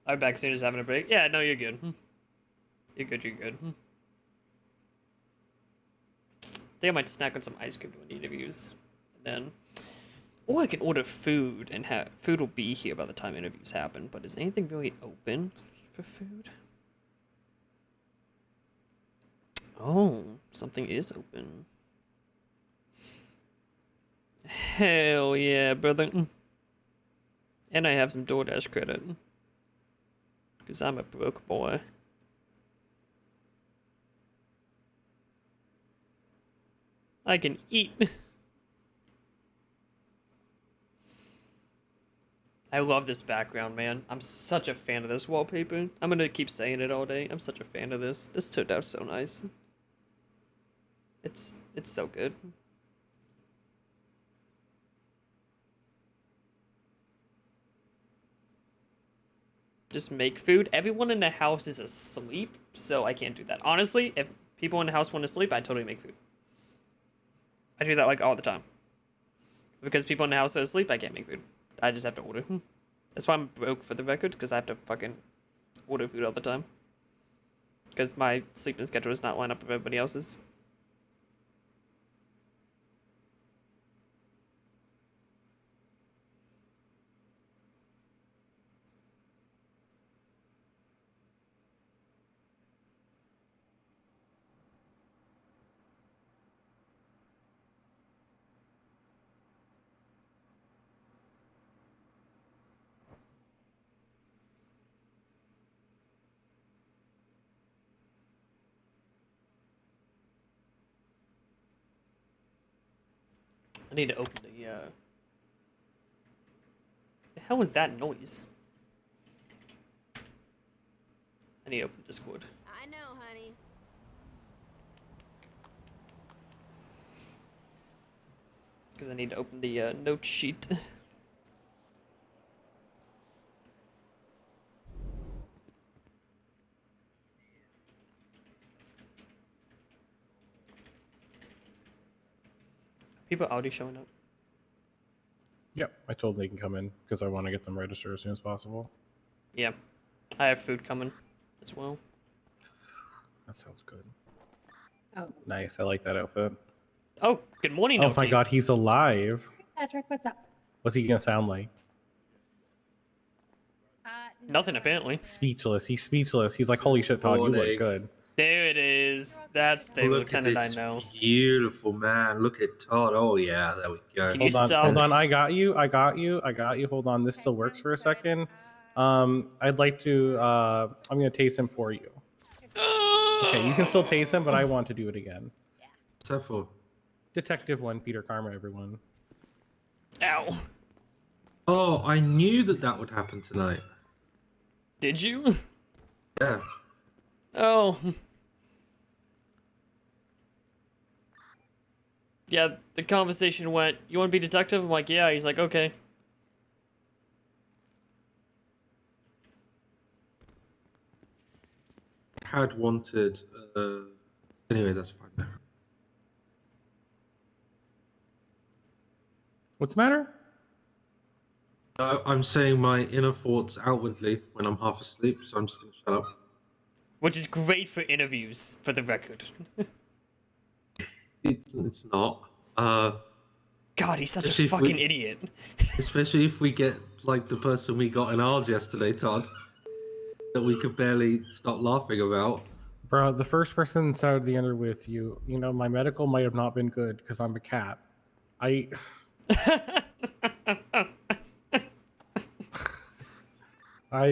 Our backstage is having a break. Yeah, no, you're good. You're good, you're good. I think I might snack on some ice cream doing the interviews. And then... Or I can order food, and food will be here by the time interviews happen. But is anything really open for food? Oh, something is open. Hell yeah, brother. And I have some DoorDash credit. Because I'm a broke boy. I can eat. I love this background, man. I'm such a fan of this wallpaper. I'm gonna keep saying it all day. I'm such a fan of this. This turned out so nice. It's so good. Just make food. Everyone in the house is asleep, so I can't do that. Honestly, if people in the house want to sleep, I totally make food. I do that like all the time. Because people in the house are asleep, I can't make food. I just have to order. That's why I'm broke, for the record, because I have to fucking order food all the time. Because my sleeping schedule is not lined up with everybody else's. I need to open the hell was that noise? I need to open Discord. I know, honey. Because I need to open the note sheet. People already showing up. Yep, I told them they can come in because I want to get them registered as soon as possible. Yeah. I have food coming as well. That sounds good. Oh. Nice, I like that outfit. Oh, good morning, Oh my Noti. god, he's alive. Patrick, what's up? What's he gonna sound like? Nothing, apparently. Speechless. He's speechless. He's like, holy shit, Todd, you look good. There it is. That's the lieutenant I know. Beautiful man. Look at Todd. Oh yeah, there we go. Can you Hold on, stop? hold on. I got you. Hold on. This still works for a second. I'd like to. I'm gonna tase him for you. Okay, you can still tase him, but I want to do it again. What's that for? Detective 1, Peter Karma, everyone. Ow. Oh, I knew that would happen tonight. Did you? Yeah. Oh. Yeah, the conversation went, you want to be detective? I'm like, yeah. He's like, okay. Had wanted. Anyway, that's fine. What's the matter? I'm saying my inner thoughts outwardly when I'm half asleep, so I'm just gonna shut up. Which is great for interviews, for the record. It's not. God, he's such Especially a if we- fucking idiot. Especially if we get like the person we got in ours yesterday, Todd, that we could barely stop laughing about. Bro, the first person started the ender with you. You know, my medical might have not been good because I'm a cat. I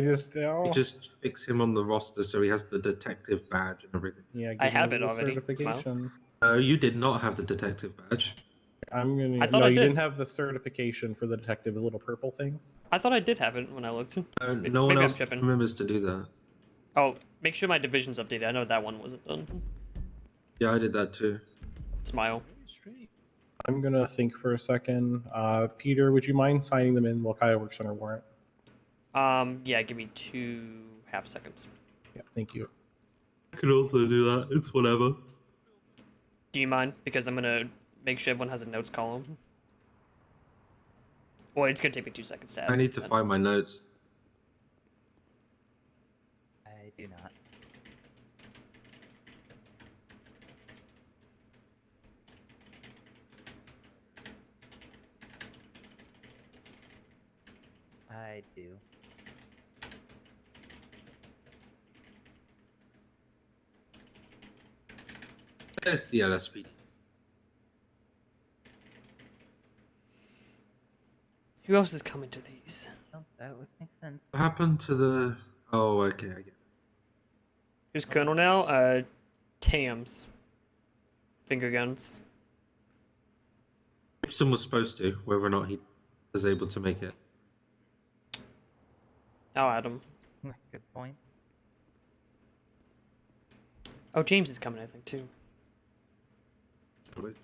just. Oh. We just fix him on the roster so he has the detective badge and everything. Yeah, I give him have a it little already. certification. You did not have the detective badge. I'm gonna. I thought no, I you did. didn't have the certification for the detective, the little purple thing. I thought I did have it when I looked. No one Maybe I'm else tripping. remembers to do that. Oh, make sure my division's updated. I know that one wasn't done. Yeah, I did that too. Smile. I'm gonna think for a second. Peter, would you mind signing them in while Kaya works on her warrant? Yeah, give me 2.5 seconds. Yeah, thank you. I could also do that. It's whatever. Do you mind? Because I'm gonna make sure everyone has a notes column. Or it's gonna take me 2 seconds to add. I need to find my notes. do not. I do. There's the LSP. Who else is coming to these? Oh, that would make sense. What happened to the? Oh, okay, I get it. Who's Colonel now? Tams. Finger guns. Gibson was supposed to, whether or not he was able to make it. I'll add him. Good point. Oh, James is coming, I think, too. Probably.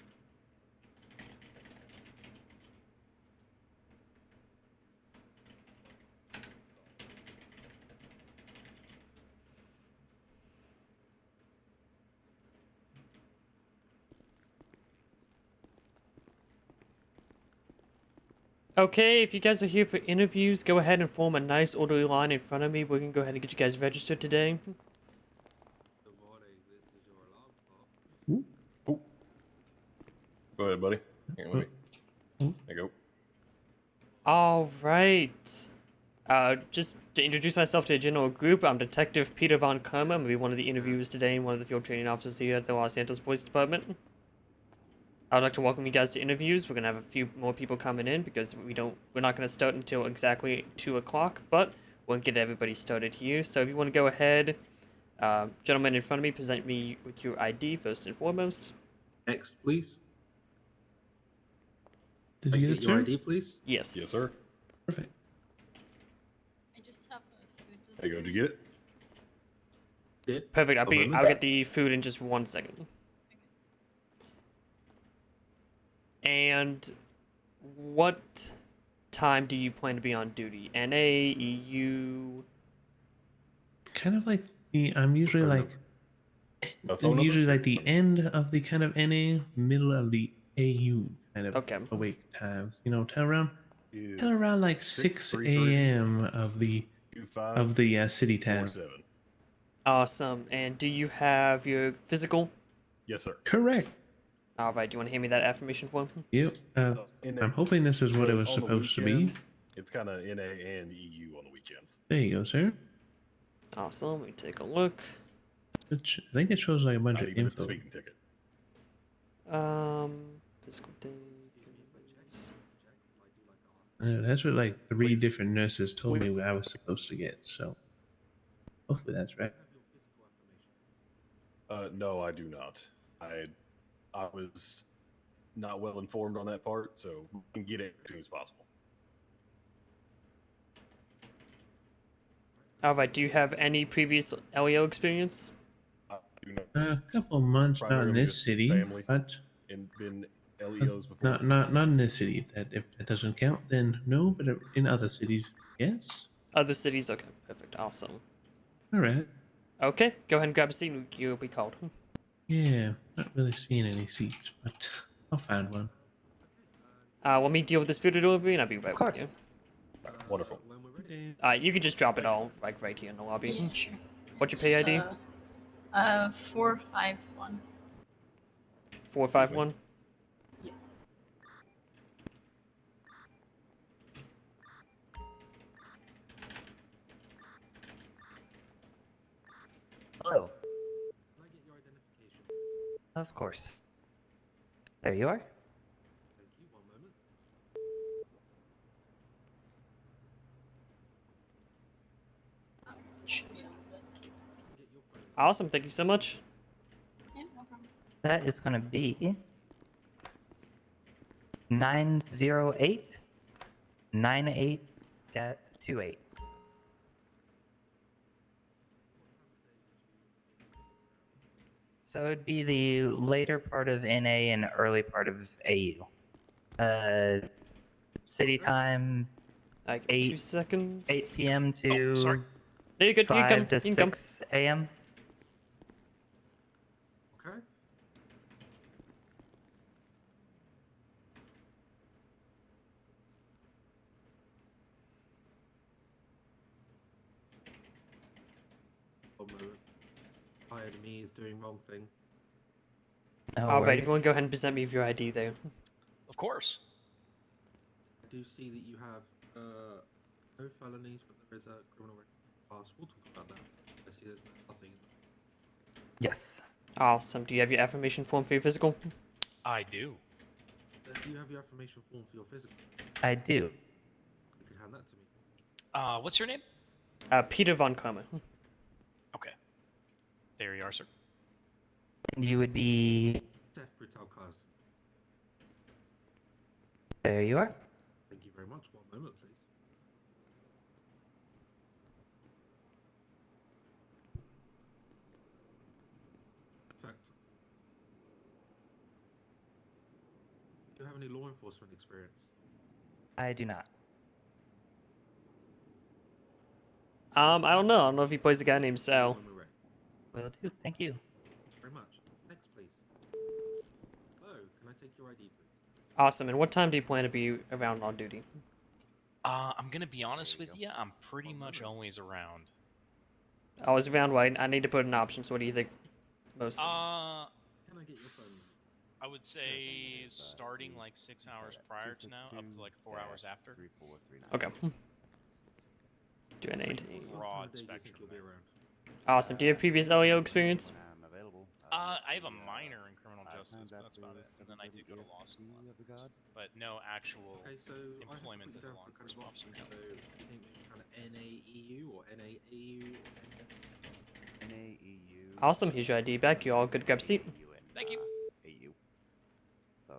Okay, if you guys are here for interviews, go ahead and form a nice orderly line in front of me. We can go ahead and get you guys registered today. Oh. Go ahead, buddy. Here, let me. There you go. All right. Just to introduce myself to the general group, I'm Detective Peter Von Kermer. I'm going to be one of the interviewers today and one of the field training officers here at the Los Santos Police Department. I would like to welcome you guys to interviews. We're going to have a few more people coming in because we're not going to start until exactly 2 o'clock, but we'll get everybody started here. So if you want to go ahead, gentleman in front of me, present me with your ID first and foremost. Next, please. Did Can I you get get it, your sir? ID, please? Yes. Yes, sir. Perfect. I just have a food There you go. Did you get it? Did. Perfect. A moment. I'll get the food in just 1 second. And what time do you plan to be on duty? NA, EU? Kind of like I'm usually phone like A phone number? usually like the end of the kind of NA, middle of the AU kind of Okay. awake times. You know, till around Is like 6 6:33 a.m. of the city time. 2547. Awesome. And do you have your physical? Yes, sir. Correct. All right. Do you want to hand me that affirmation form? Yep. NA. I'm hoping this is what it But was on the supposed to be. weekends, It's kind of NA and EU on the weekends. There you go, sir. Awesome. Let me take a look. I think it shows like a bunch Not of even a info. speeding ticket. Physical day. That's what like 3 Please. different nurses told me I was supposed to get. So hopefully that's right. No, I do not. I was not well informed on that part, so we can get it as soon as possible. All right. Do you have any previous LEO experience? I do not. A couple months not in Primarily this just city, family. but And been LEOs before. not in this city. If that doesn't count, then no. But in other cities, yes. Other cities? Okay. Perfect. Awesome. All right. Okay. Go ahead and grab a seat. And you'll be called. Yeah, not really seeing any seats, but I'll find one. Let me deal with this food delivery, and I'll be right Of with you. course. Wonderful. When we're ready. You could just drop it all like right here in the lobby. Yeah, sure. What's your pay ID? 451. 451. Yeah. Hello. Can I get your identification? Of course. There you are. Thank you. One moment. Should be a little bit. Get your phone. Awesome. Thank you so much. Yeah, no problem. That is going to be 908 98-28. So it'd be the later part of NA and early part of AU. City time Like 2 8 seconds. 8 p.m. to sorry. No, you're good. You can 5 come. to You can come. 6 a.m. Okay. One moment. Hired me is doing wrong thing. No Alright, worries. everyone go ahead and present me with your ID though. Of course. I do see that you have no felonies, but there is a criminal record pass. We'll talk about that. I see there's nothing. Yes. Awesome. Do you have your affirmation form for your physical? I do. Do you have your affirmation form for your physical? I do. You could hand that to me. What's your name? Peter von Kramer. Okay. There you are, sir. And you would be. Steph Brutalkaz. There you are. Thank you very much. One moment, please. Perfect. Do you have any law enforcement experience? I do not. I don't know. I don't know if he plays a guy named Sal. When we're ready. Will do. Thank you. Very much. Next, please. Hello, can I take your ID, please? Awesome. And what time do you plan to be around on duty? I'm gonna be honest with you. I'm pretty much always around. I was around right. I need to put an option. So what do you think most? Can I get your phone number? I would say starting like 6 hours prior to now, up to like 4 hours after. Okay. Do I need? What sort of Broad time of day do you think spectrum, you'll be man. around? Awesome. Do you have previous LEO experience? I have a minor in criminal justice, but that's about it. And then I did go to law school, but no actual. Okay, so employment as a law enforcement officer. So I think kind of NAEU or NAAU. NAEU. Awesome. Here's your ID back. You all good to grab a seat? Thank you. AU. So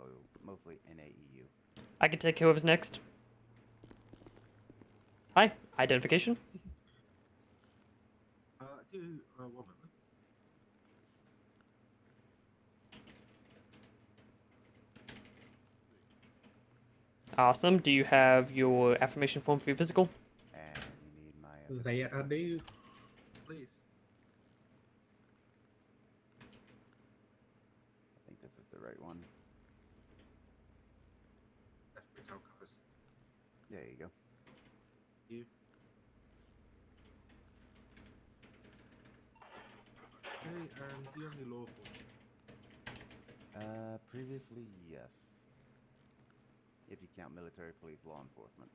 mostly NAEU. I can take care of whoever's next. Hi. Identification? Do one moment. Awesome. Do you have your affirmation form for your physical? And you need my. That I do. Please. I think this is the right one. Steph Brutalkaz. There you go. You. Okay, do you have any law enforcement? Previously, yes. If you count military, police, law enforcement.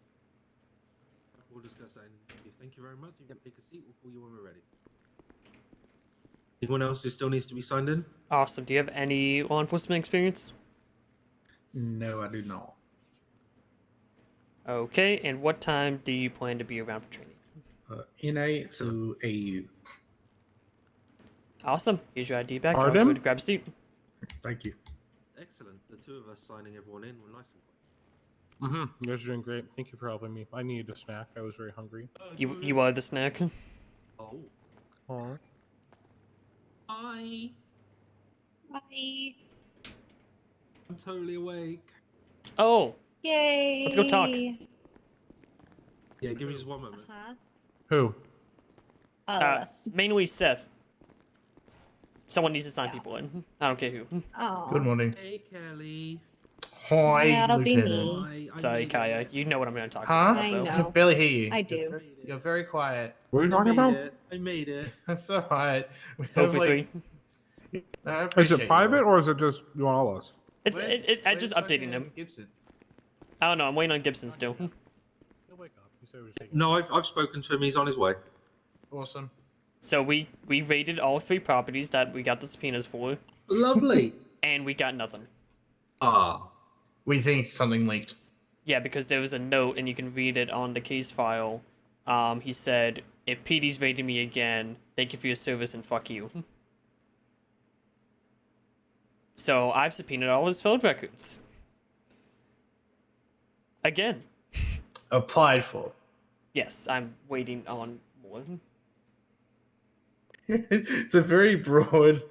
We'll discuss that in a few. Thank you very much. You can take a seat. We'll call you when we're ready. Anyone else who still needs to be signed in? Awesome. Do you have any law enforcement experience? No, I do not. Okay. And what time do you plan to be around for training? NA to AU. Awesome. Here's your ID back. I'll Pardon? go to grab a seat. Thank you. Excellent. The two of us signing everyone in were nice and quick. Mm-hmm. You guys are doing great. Thank you for helping me. I needed a snack. I was very hungry. You are the snack. Oh. Aw. Hi. Bye. I'm totally awake. Oh, Yay. Let's go talk. Yeah, give me just one moment. Uh-huh. Who? All of us. mainly Seth. Someone needs to sign Yeah. people in. I don't care who. Oh. Good morning. Hey, Kelly. Hi, That'll be Lieutenant. me. Hi, I Sorry, made Kaya. it. You know what I'm going to talk Huh? about. I though. know. Barely hear you. I do. Made it. You're very quiet. I What are you talking made about? it. I made it. That's alright. Over three. Is it private or is it just you want all of us? I'm just updating him. Gibson. I don't know. I'm waiting on Gibson still. He'll wake up. You said it was taking No, I've spoken to him. He's on his way. Awesome. So we raided all 3 properties that we got the subpoenas for, Lovely. and we got nothing. Ah. We think something leaked. Yeah, because there was a note, and you can read it on the case file. He said, "If PD's raiding me again, thank you for your service and fuck you." So I've subpoenaed all his phone records. Again. Applied for. Yes, I'm waiting on more. It's a very broad.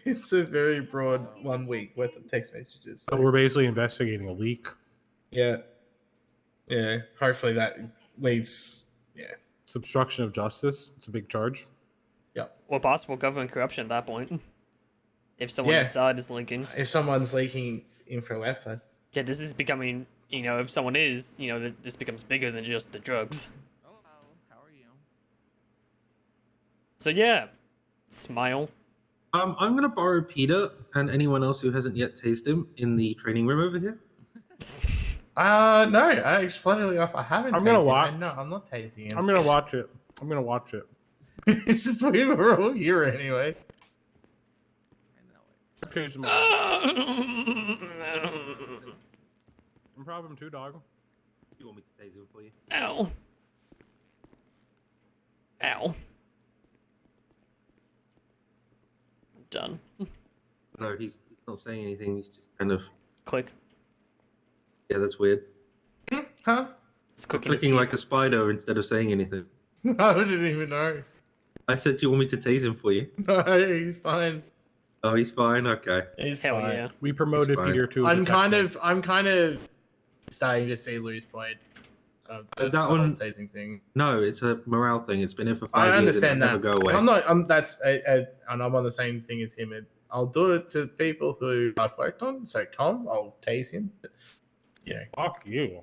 It's a very broad 1 week worth of text messages. So we're basically investigating a leak. Yeah, yeah. Hopefully that leads. Yeah, It's obstruction of justice. It's a big charge. Or possible government corruption at that point. If someone Yeah. inside is linking. if someone's leaking info outside. Yeah, this is becoming, if someone is, this becomes bigger than just the drugs. Hello, how are you? So yeah, Smile. I'm gonna borrow Peter and anyone else who hasn't yet tasted him in the training room over here. No, actually, funnily enough, I haven't I'm gonna tasted watch. it. No, I'm not tasting him. I'm gonna watch it. I'm gonna watch it. It's just we were all here anyway. I've changed him. Ow. I'm proud of him too, dog. You want me to taste him for you? Ow. I'm done. No, he's not saying anything. He's just kind of. Click. Yeah, that's weird. Huh? He's cooking his Clicking teeth. like a spider instead of saying anything. I didn't even know. I said, "Do you want me to tase him for you?" No, he's fine. Oh, he's fine. Okay. He's Hell fine. yeah. We promoted fine. Peter to. a I'm kind detective. of starting to see Lou's point of That the whole one- tasting thing. No, it's a morale thing. It's been here for 5 I years. understand It'll that. never go away. I'm not. And I'm on the same thing as him. And I'll do it to people who I've worked on. So Tom, I'll tase him. You know, Fuck you.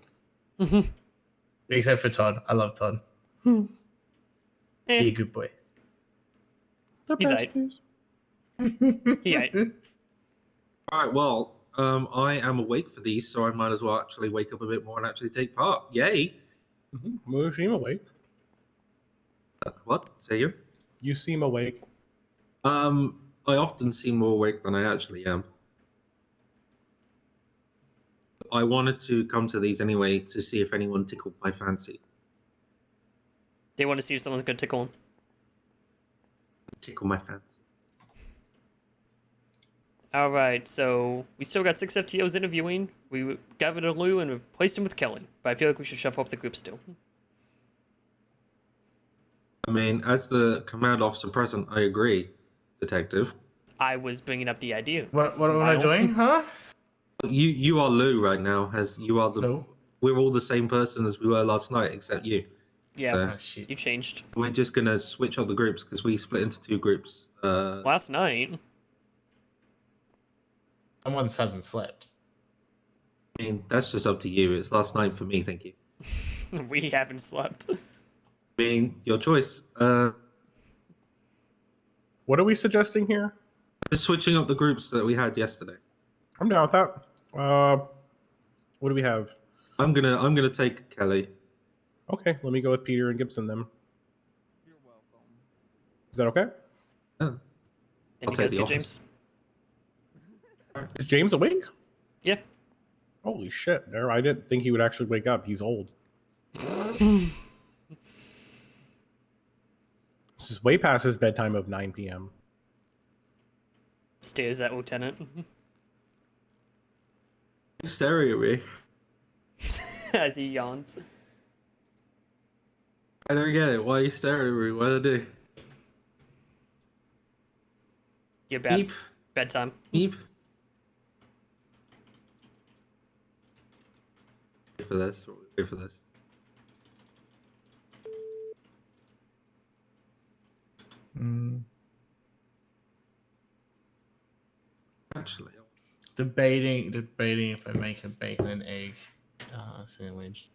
except for Todd. I love Todd. Eh, Be a good boy. He's aight. He ain't. All right. Well, I am awake for these, so I might as well actually wake up a bit more and actually take part. Yay! You seem awake. What? Say you? You seem awake. I often seem more awake than I actually am. I wanted to come to these anyway to see if anyone tickled my fancy. They want to see if someone's gonna tickle him. Tickle my fancy. Alright, so we still got 6 FTOs interviewing. We got rid of Lou and replaced him with Kelly. But I feel like we should shuffle up the group still. I mean, as the command officer present, I agree, Detective. I was bringing up the idea. What am I Smile. doing? Huh? You are Lou right now, as you are the. No. We're all the same person as we were last night, except you. Yeah, So Oh shit. you changed. we're just gonna switch up the groups because we split into 2 groups. Last night. Someone hasn't slept. I mean, that's just up to you. It's last night for me, thank you. We haven't slept. I mean, your choice. What are we suggesting here? Just switching up the groups that we had yesterday. I'm down with that. What do we have? I'm gonna take Kelly. Okay, let me go with Peter and Gibson then. You're welcome. Is that okay? Yeah. Then I'll you take guys the get office. James. Is James awake? Yeah. Holy shit! There, I didn't think he would actually wake up. He's old. This is way past his bedtime of 9 p.m. Stares at Lieutenant. Staring at me. As he yawns. I don't get it. Why are you staring at me? What did I do? Your bad Beep. bedtime. Beep. Wait for this. Wait for this. Actually, Debating if I make a bacon and egg sandwich.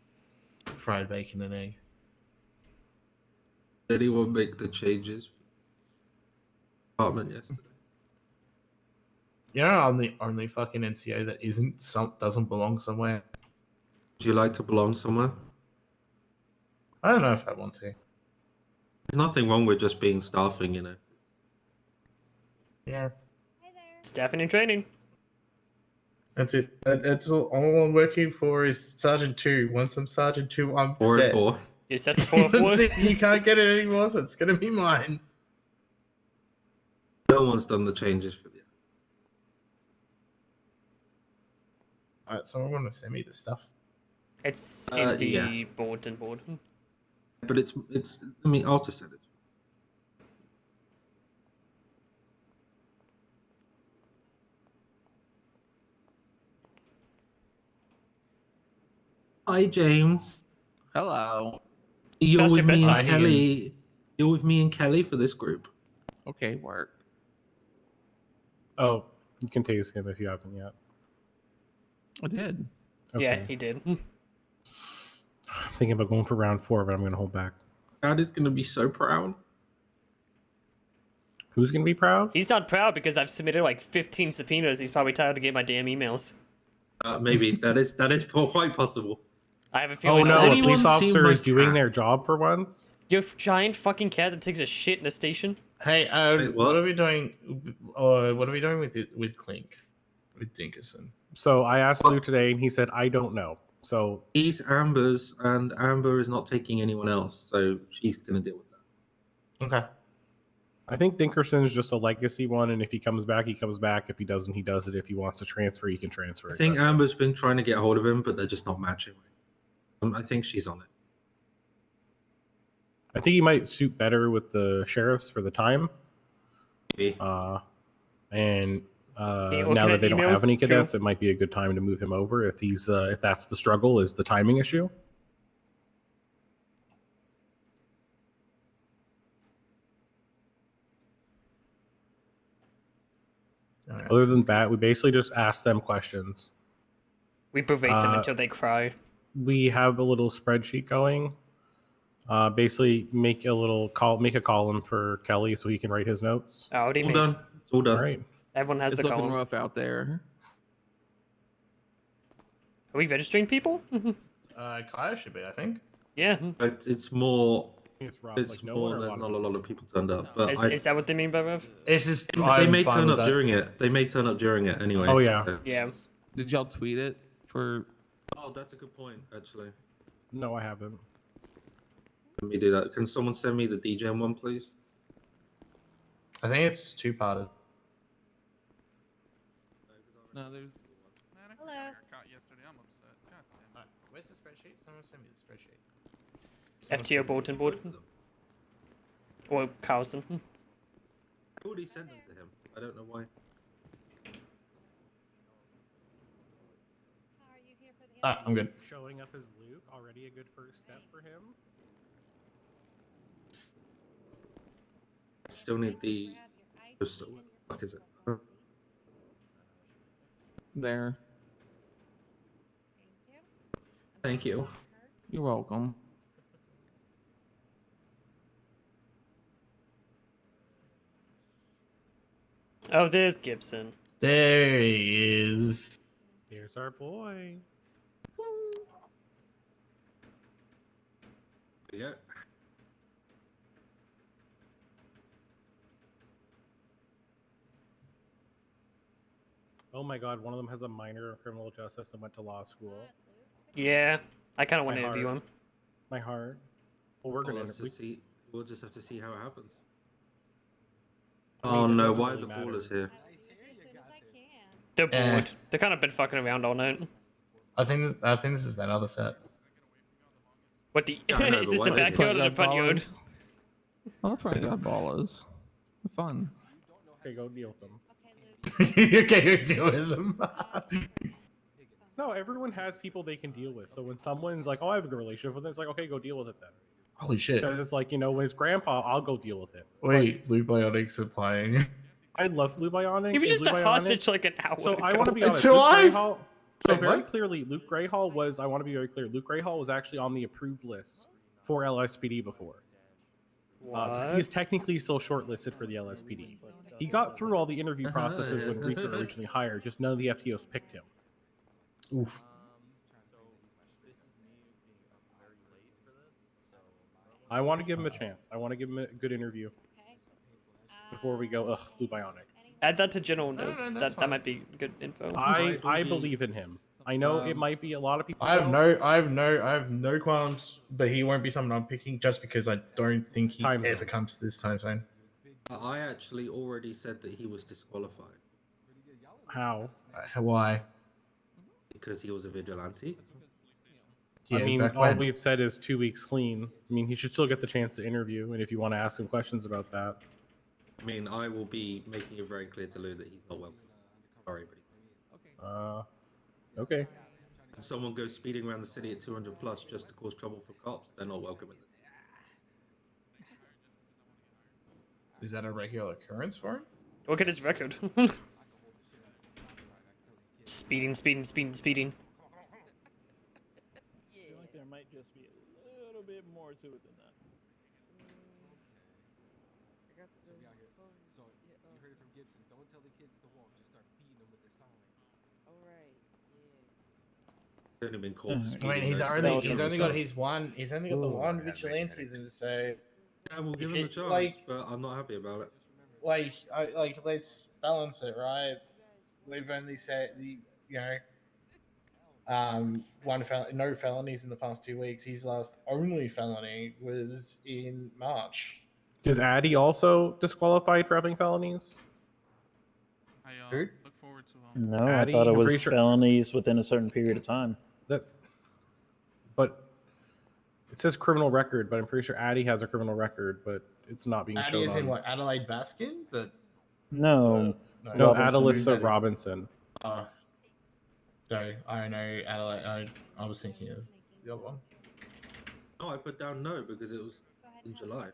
Fried bacon and egg. did anyone make the changes? Apartment yesterday. You know, I'm the only fucking NCO that doesn't belong somewhere. Would you like to belong somewhere? I don't know if I want to. There's nothing wrong with just being staffing, you know. Yeah, Staffing and training. that's it. That's all I'm working for is Sergeant 2. Once I'm Sergeant 2, I'm 4 set. and 4. You set for That's it. You can't get it anymore, so it's gonna be mine. No one's done the changes for the. Alright, someone want to send me the stuff. It's in the yeah. bulletin board. But it's. I mean, I'll just send it. Hi, James. Hello. You're past with your me and bedtime. Kelly. You're with me and Kelly for this group. Okay, work. Oh, you can tase him if you haven't yet. I did. Okay. Yeah, he did. I'm thinking about going for round 4, but I'm going to hold back. Dad is going to be so proud. Who's gonna be proud? He's not proud because I've submitted like 15 subpoenas. He's probably tired of getting my damn emails. Maybe that is quite possible. I have a Oh feeling. no, a anyone police seen officer my is doing cat? their job for once. Your giant fucking cat that takes a shit in a station. Hey, Wait, what what? are we doing? What are we doing with Clink? With Dinkerson? So I asked Lou today, and he said I don't know. So He's Amber's, and Amber is not taking anyone else, so she's gonna deal with that. Okay. I think Dinkerson's just a legacy one, and if he comes back, he comes back. If he doesn't, he does it. If he wants to transfer, he can transfer. I think etc. Amber's been trying to get hold of him, but they're just not matching. I think she's on it. I think he might suit better with the sheriffs for the time. Maybe. And Hey, now looking that at they don't emails, have any true. cadets, it might be a good time to move him over if he's if that's the struggle is the timing issue. Alright, Other so than it's- that, we basically just ask them questions. We berate them Uh, until they cry. We have a little spreadsheet going. Basically, make a column for Kelly so he can write his notes. Already All made. done. It's all done. All right. Everyone has It's the looking column. rough out there. Are we registering people? Kaya should be, I think. Yeah. But it's more. It's rough. It's Like no more. one or There's a not lot a of lot of people turned up, but Is that what they mean by rev? This is. they may turn up during it. They may turn up during it anyway. Oh, yeah. so- Yeah. Did y'all tweet it for? Oh, that's a good point, actually. No, I haven't. Let me do that. Can someone send me the DGen one, please? I think it's two-parted. No, there's. Hello. Where's the spreadsheet? Someone send me the spreadsheet. FTO bulletin board. Or Carlson. I already sent them to him. I don't know why. Are you here for the I'm good. Showing up as Luke already a good first step for him. I still need the. What the fuck is it? Oh, There. thank you. You're welcome. Oh, there's Gibson. There he is. There's our boy. Yeah. Oh my God! One of them has a minor in criminal justice and went to law school. Yeah. I kind of want My to interview heart. him. My heart. Well, we're Well, gonna. let's just see. We'll just have to see how it happens. I mean, Oh it no! doesn't Why really are the matter. ballers here? They're Eh. bored. They're kind of been fucking around all night. I think this is that other set. What the? Yeah, I know, Is but this why the they- backyard or the front yard? Oh, the front yard ballers. Fun. Okay, go deal with them. Okay, you deal with them. No, everyone has people they can deal with. So when someone's like, "Oh, I have a good relationship with them," it's like, "Okay, go deal with it then." Holy shit! Because it's like, you know, when it's grandpa, I'll go deal with it. Wait, Blue Biotics are playing. I love Blue Bionic. He was and just Blue a Bionic- hostage like an hour So ago. I want to be honest. So Luke I- Greyhall, so Wait, very what? clearly, Luke Greyhall was. I want to be very clear. Luke Greyhall was actually on the approved list for LSPD before. So he is technically still shortlisted for the LSPD. He got through all the interview processes when Reeker originally hired. Just none of the FTOs picked him. Oof. I want to give him a chance. I want to give him a good interview before we go. Ugh, Blue Bionic. Add that to general No, no, notes. that's That fine. might be good info. I believe in him. I know it might be a lot of people. I have don't. no qualms, but he won't be someone I'm picking just because I don't think he Time ever zone. comes to this time zone. I actually already said that he was disqualified How? Why? because he was a vigilante. I Yeah, mean, back all when. we've said is 2 weeks clean. I mean, he should still get the chance to interview, and if you want to ask him questions about that. I mean, I will be making it very clear to Lou that he's not welcome. Sorry, but he's Okay. If someone goes speeding around the city at 200 plus just to cause trouble for cops, they're not welcome in this. Is that a regular occurrence for him? Look at his record. Speeding. I feel like there might just be a little bit more to it than that. Only been called for I speeding. mean, he's though, so only give he's him a only got chance. his one. He's only got the one vigilantism. So Yeah, we'll give if him a it- chance, like- but I'm not happy about it. let's balance it, right? We've only said no felonies in the past 2 weeks. His last only felony was in March. Is Addy also disqualified for having felonies? Who? No, Addy, I thought it I'm pretty was sure- felonies within a certain period of time. But it says criminal record, but I'm pretty sure Addy has a criminal record, but it's not being Addy shown is in on. what? Adelaide Baskin? No, No, Robinson. Adelissa Robinson. Sorry, I don't know Adelaide. I was thinking of the other one. No, I put down no because it was in July.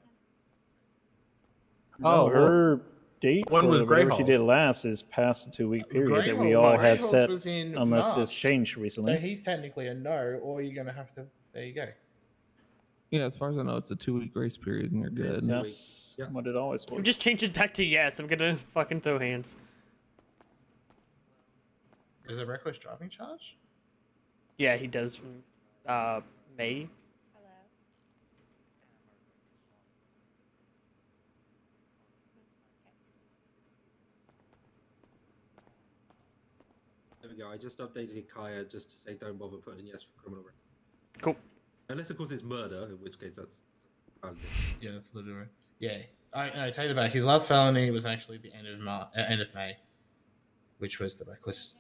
No, Oh, her date when for was whatever she did Greyhal's? last is past the 2-week period that we Greyhal's- all had Greyhal's set, was in unless it's March. changed So recently. he's technically a no, or you're gonna have to. There you go. Yeah, as far as I know, it's a 2-week grace period, and you're good. That's what it always was. Just change it back to yes. I'm gonna fucking throw hands. Is it reckless driving charge? Yeah, he does. May. There we go. I just updated Kaya just to say don't bother putting yes for criminal record. Cool. Unless of course it's murder, in which case that's. Yeah, that's literally. Yeah, I take it back. His last felony was actually the end of May, which was the reckless.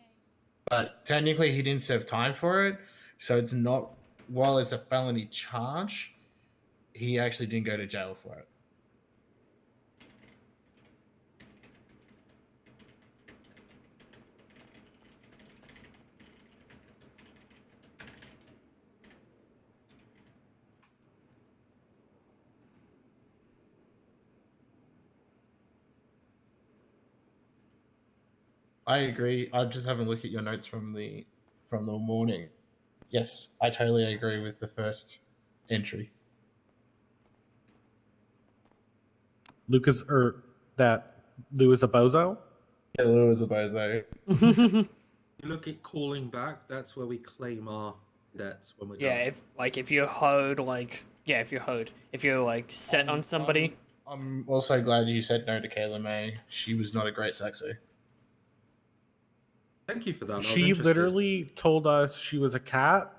But technically, he didn't serve time for it, so it's not. While it's a felony charge, he actually didn't go to jail for it. I agree. I just haven't looked at your notes from the morning. Yes, I totally agree with the first entry. Lucas or that Lou is a bozo? Yeah, Lou is a bozo. You look at calling back. That's where we claim our debts when we're Yeah, done. if you're hoed, if you're like set on somebody. I'm also glad you said no to Kayla May. She was not a great sexy. Thank you for that. I was She interested. literally told us she was a cat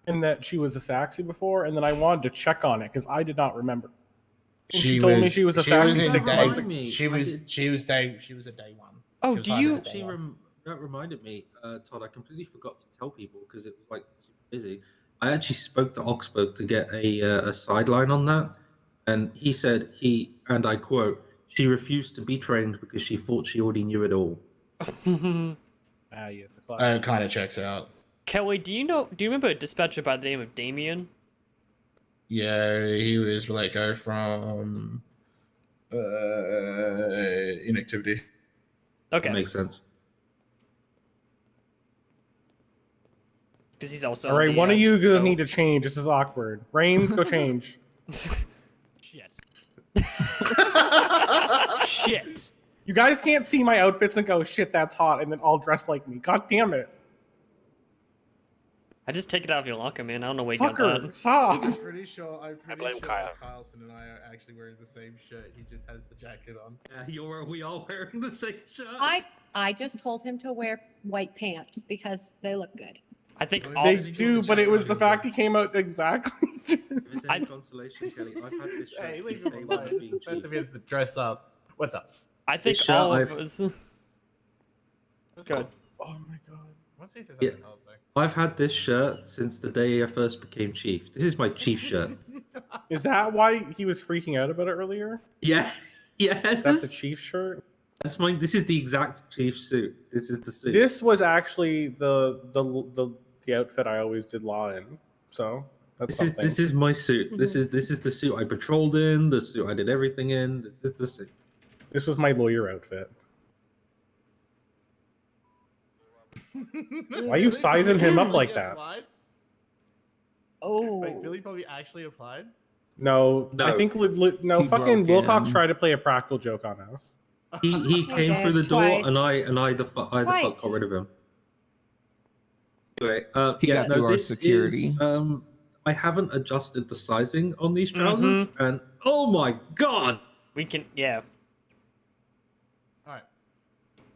and that she was a Saxy before, and then I wanted to check on it because I did not remember. And she told me she was a Saxy 6 months ago. She was a day one. Oh, She was do hired you- as a day Actually, one. that reminded me, Todd. I completely forgot to tell people because it was like super busy. I actually spoke to Oxburg to get a sideline on that, and he said and I quote, "She refused to be trained because she thought she already knew it all." Yes, the Kind of checks out. Kelly, do you remember a dispatcher by the name of Damien? Yeah, he was let go from inactivity. Okay. That makes sense. Because he's also. All right, the, one of you guys no. need to change. This is awkward. Reigns, go change. Shit. Shit. You guys can't see my outfits and go, shit, that's hot, and then all dress like me. God damn it. I just take it out of your locker, man. I don't know where you got Fucker, that. stop. I'm pretty sure blame Kyle. Carlson and I are actually wearing the same shirt. He just has the jacket on. Yeah, we are wearing the same shirt. I just told him to wear white pants because they look good. I think They do, but it was the fact he came out exactly. If it's any consolation, Kelly, I've had this shirt. Hey, leave since him day one alone. of This is being the best chief. of his to dress up. What's up? I think This shirt all of I've- us. Good. Oh my god. Let's see if there's Yeah. anything else. I've had this shirt since the day I first became chief. This is my chief shirt. Is that why he was freaking out about it earlier? Yeah, yes. Is that the chief shirt? That's mine. This is the exact chief suit. This is the suit. This was actually the outfit I always did law in. So that's something. This is my suit. This is the suit I patrolled in. The suit I did everything in. This is the suit. This was my lawyer outfit. Why are you sizing him up like that? Applied? Oh. Wait, Billy Bobby actually applied? No, I No. think He fucking broke Wilcox in. tried to play a practical joke on us. He came through the did, door, and twice. I the fuck got Twice. rid of him. Anyway, He yeah, got no, through our this security. is I haven't adjusted the sizing on these trousers, Mm-hmm. and oh my god, We can, yeah. All right.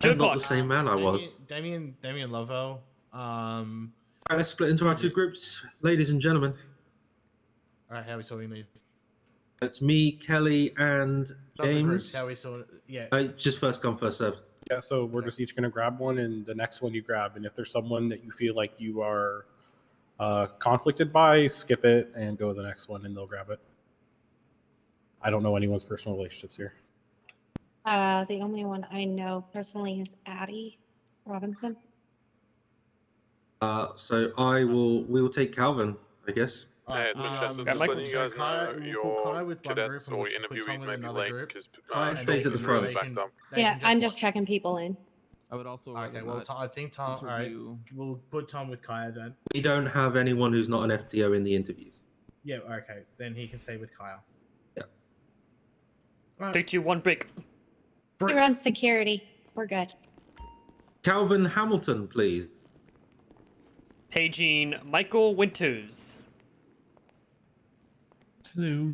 I'm not the same man I was. Damien Lovo. Alright, let's split into our two groups, ladies and gentlemen. All right, how are we sorting these? It's me, Kelly, and Not the groups. James. How are we sorting? Yeah. Just first come, first served. Yeah, so we're just each gonna grab one, and the next one you grab. And if there's someone that you feel like you are conflicted by, skip it and go to the next one, and they'll grab it. I don't know anyone's personal relationships here. The only one I know personally is Addie Robinson. So we will take Calvin, I guess. Hey, it's Manchester. Just letting you guys know your cadets or your interviewees may be late because Kaya stays at the front. backed up. Yeah, I'm just checking people in. I would also. Okay, well, I think Tom. All right, we'll put Tom with Kaya then. We don't have anyone who's not an FTO in the interviews. Yeah. Okay, then he can stay with Kaya. Yeah. Right. 3, 2, 1, break. You're on security. We're good. Calvin Hamilton, please. Paging Michael Winters. Hello.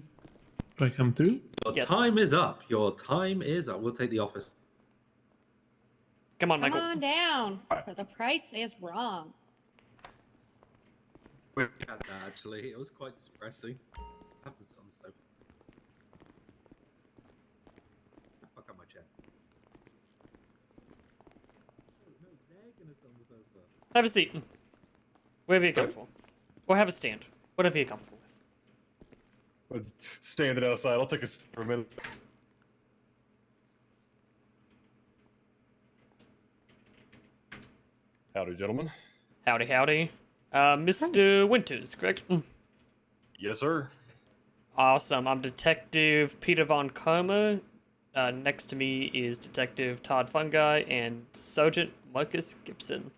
Do I come through? Your time is up. Your time is up. We'll take the office. Come on, Come Michael. on down. For the price is wrong. Actually, it was quite depressing. I have to sit on the sofa. Fuck up my chair. No, they're gonna sit on the sofa. Have a seat. Wherever you're comfortable. Or have a stand. Whatever you're comfortable with. Standing outside. I'll take a seat for a minute. Howdy, gentlemen. Howdy, howdy. Mr. Winters, correct? Yes, sir. Awesome. I'm Detective Peter Von Karma. Next to me is Detective Todd Fungi and Sergeant Marcus Gibson.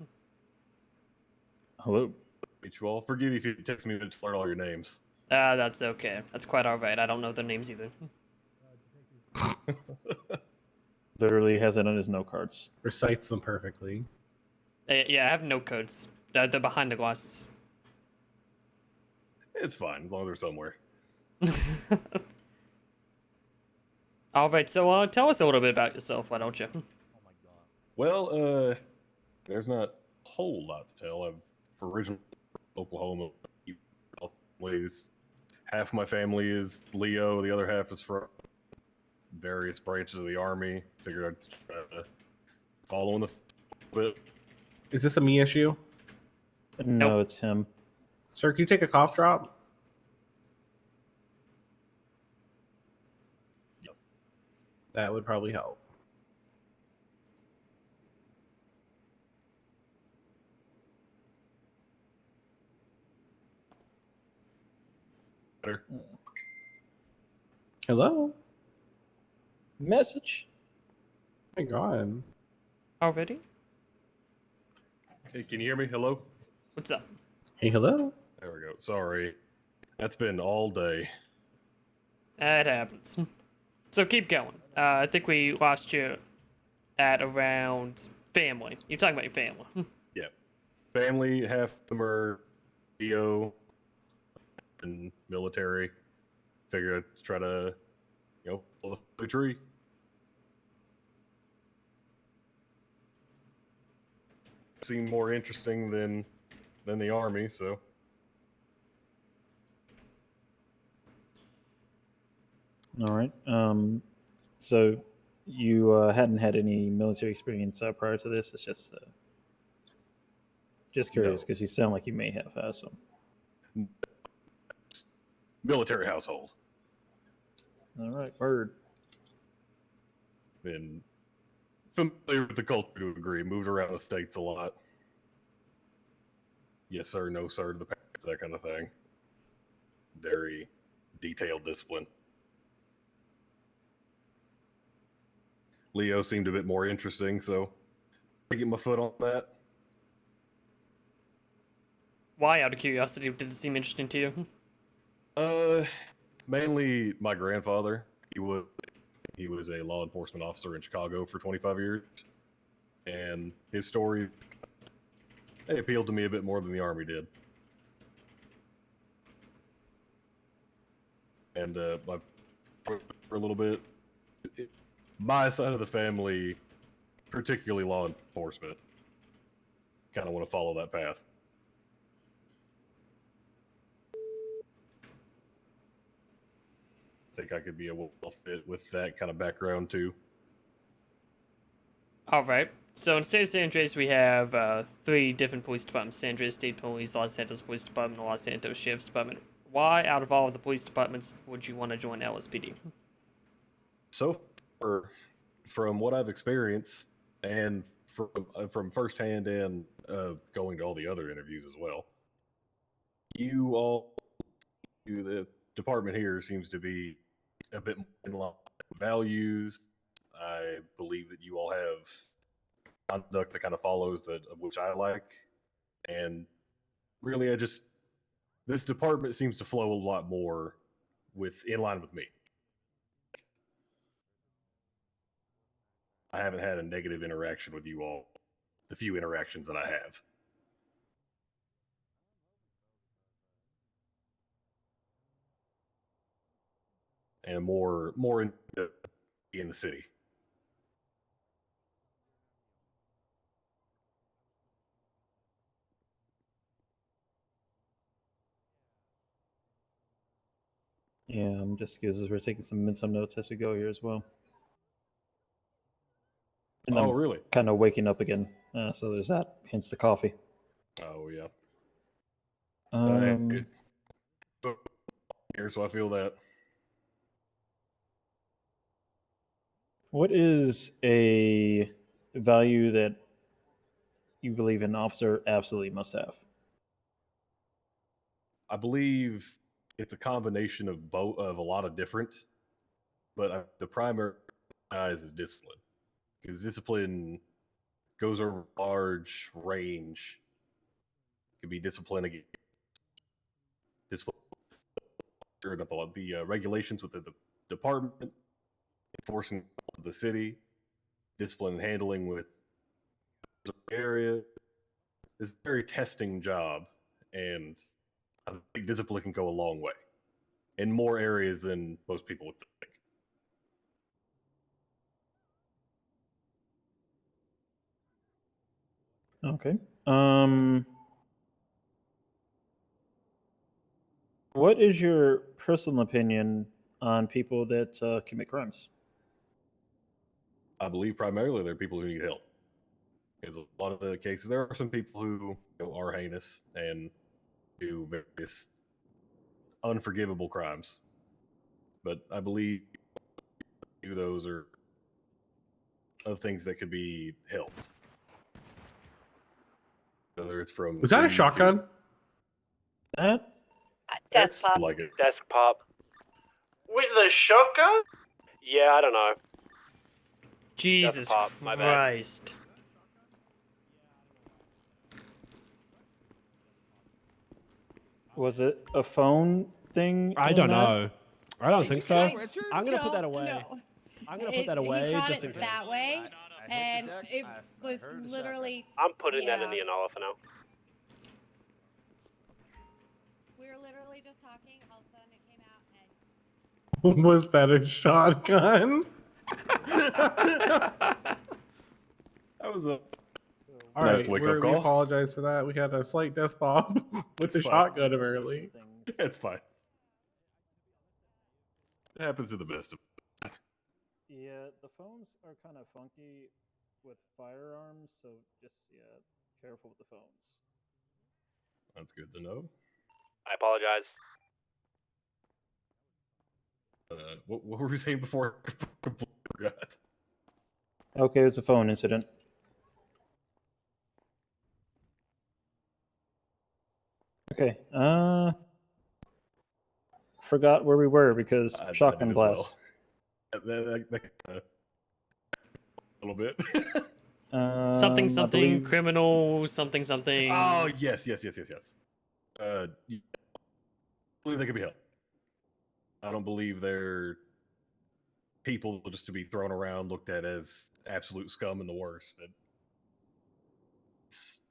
Hello. Meet you all. Forgive me if you text me to learn all your names. That's okay. That's quite alright. I don't know their names either. Literally has it on his note cards. Recites them perfectly. Yeah, I have no codes. They're behind the glasses. It's fine, as long as they're somewhere. Alright, so tell us a little bit about yourself, why don't you? Well, there's not a whole lot to tell. I'm originally from Oklahoma. Ways. Half my family is Leo, the other half is from various branches of the army. Figured I'd try to follow in the bit. Is this a me issue? No, it's him. Sir, can you take a cough drop? Yes. That would probably help. Better. Hello? Message? Oh my god. Already? Hey, can you hear me? Hello? What's up? Hey, hello? There we go. Sorry. That's been all day. It happens. So keep going. I think we lost you at around family. You're talking about your family. Yeah. Family, half of them are EO and military. Figured I'd try to, pull the tree. Seemed more interesting than the army, so. All right. So you hadn't had any military experience prior to this. It's just curious because you sound like you may have had some. Military household. All right, bird. And familiar with the culture to a degree. Moved around the states a lot. Yes, sir, no, sir, to the pants, that kind of thing. Very detailed discipline. Leo seemed a bit more interesting, so I get my foot on that. Why, out of curiosity, did it seem interesting to you? Mainly my grandfather. He was a law enforcement officer in Chicago for 25 years, and his story they appealed to me a bit more than the Army did. And for a little bit, my side of the family, particularly law enforcement, kind of want to follow that path. I think I could be a well fit with that kind of background too. All right. So in state of San Andreas, we have 3 different police departments: San Andreas State Police, Los Santos Police Department, and Los Santos Sheriff's Department. Why, out of all of the police departments, would you want to join LSPD? So far, from what I've experienced, and from firsthand and going to all the other interviews as well, the department here seems to be a bit more in line with values. I believe that you all have conduct that kind of follows that of which I like, and really, this department seems to flow a lot more in line with me. I haven't had a negative interaction with you all, the few interactions that I have. And more in the city. Yeah, just because we're taking some notes as we go here as well. And Oh, I'm really? kind of waking up again, so there's that. Hence the coffee. Oh, yeah. Um, Here, so I feel that. What is a value that you believe an officer absolutely must have? I believe it's a combination of a lot of different, but the primary is discipline, because discipline goes over large range. It could be discipline against the regulations within the department, enforcing the city, discipline and handling with the area. It's a very testing job, and I think discipline can go a long way in more areas than most people would think. Okay. What is your personal opinion on people that commit crimes? I believe primarily they're people who need help. Because a lot of the cases, there are some people who are heinous and do various unforgivable crimes. But I believe those are of things that could be helped. Whether it's from Was that a shotgun? That's like it. Desk pop. With the shotgun? Yeah, I don't know. Jesus pop, my bad. Christ. Was it a phone thing? I don't in that? know. I don't think so. Richard? I'm gonna put that No, away. no. I'm gonna put that away He shot just it in case. that way, and it was literally. I'm putting that in Yeah. the Anala for now. We were literally just talking. All of a sudden, it came out, and Was that a shotgun? That was a. All right, wake we up call. apologize for that. We had a slight desk pop with the Fine. shotgun, apparently. It's fine. It happens to the best of. Yeah, the phones are kind of funky with firearms, so just careful with the phones. That's good to know. I apologize. What were we saying before? Forgot. Okay, it's a phone incident. Okay, forgot where we were because I shotgun did as blast. A little bit. Something, I something, believe- criminal, something, something. Oh, yes. I believe they could be helped. I don't believe they're people just to be thrown around, looked at as absolute scum and the worst. It's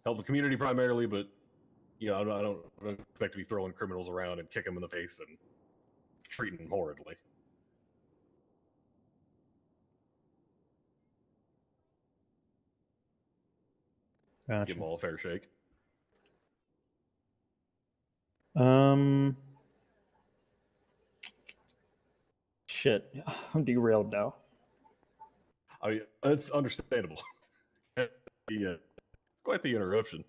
help the community primarily, but you know, I don't expect to be throwing criminals around and kicking them in the face and treating them horridly. Gotcha. Give them all a fair shake. Shit, I'm derailed now. I mean, that's understandable. Yeah, it's quite the interruption.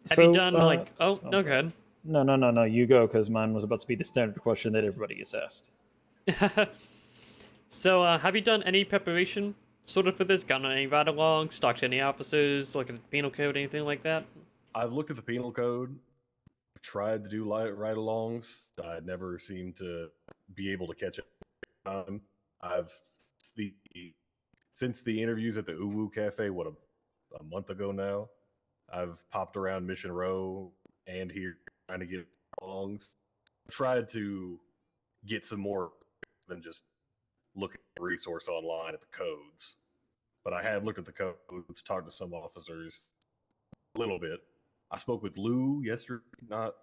Have you done like? Oh, no, okay. go ahead. No. You go, because mine was about to be the standard question that everybody gets asked. So, have you done any preparation sort of for this? Gotten any ride-alongs? Talked to any officers? Looked at the penal code? Anything like that? I've looked at the penal code. Tried to do ride-alongs. I never seem to be able to catch it. I've since the interviews at the Uwu Cafe, what a month ago now. I've popped around Mission Row and here trying to get alongs. Tried to get some more than just look at the resource online at the codes. But I have looked at the codes, talked to some officers a little bit. I spoke with Lou yesterday, not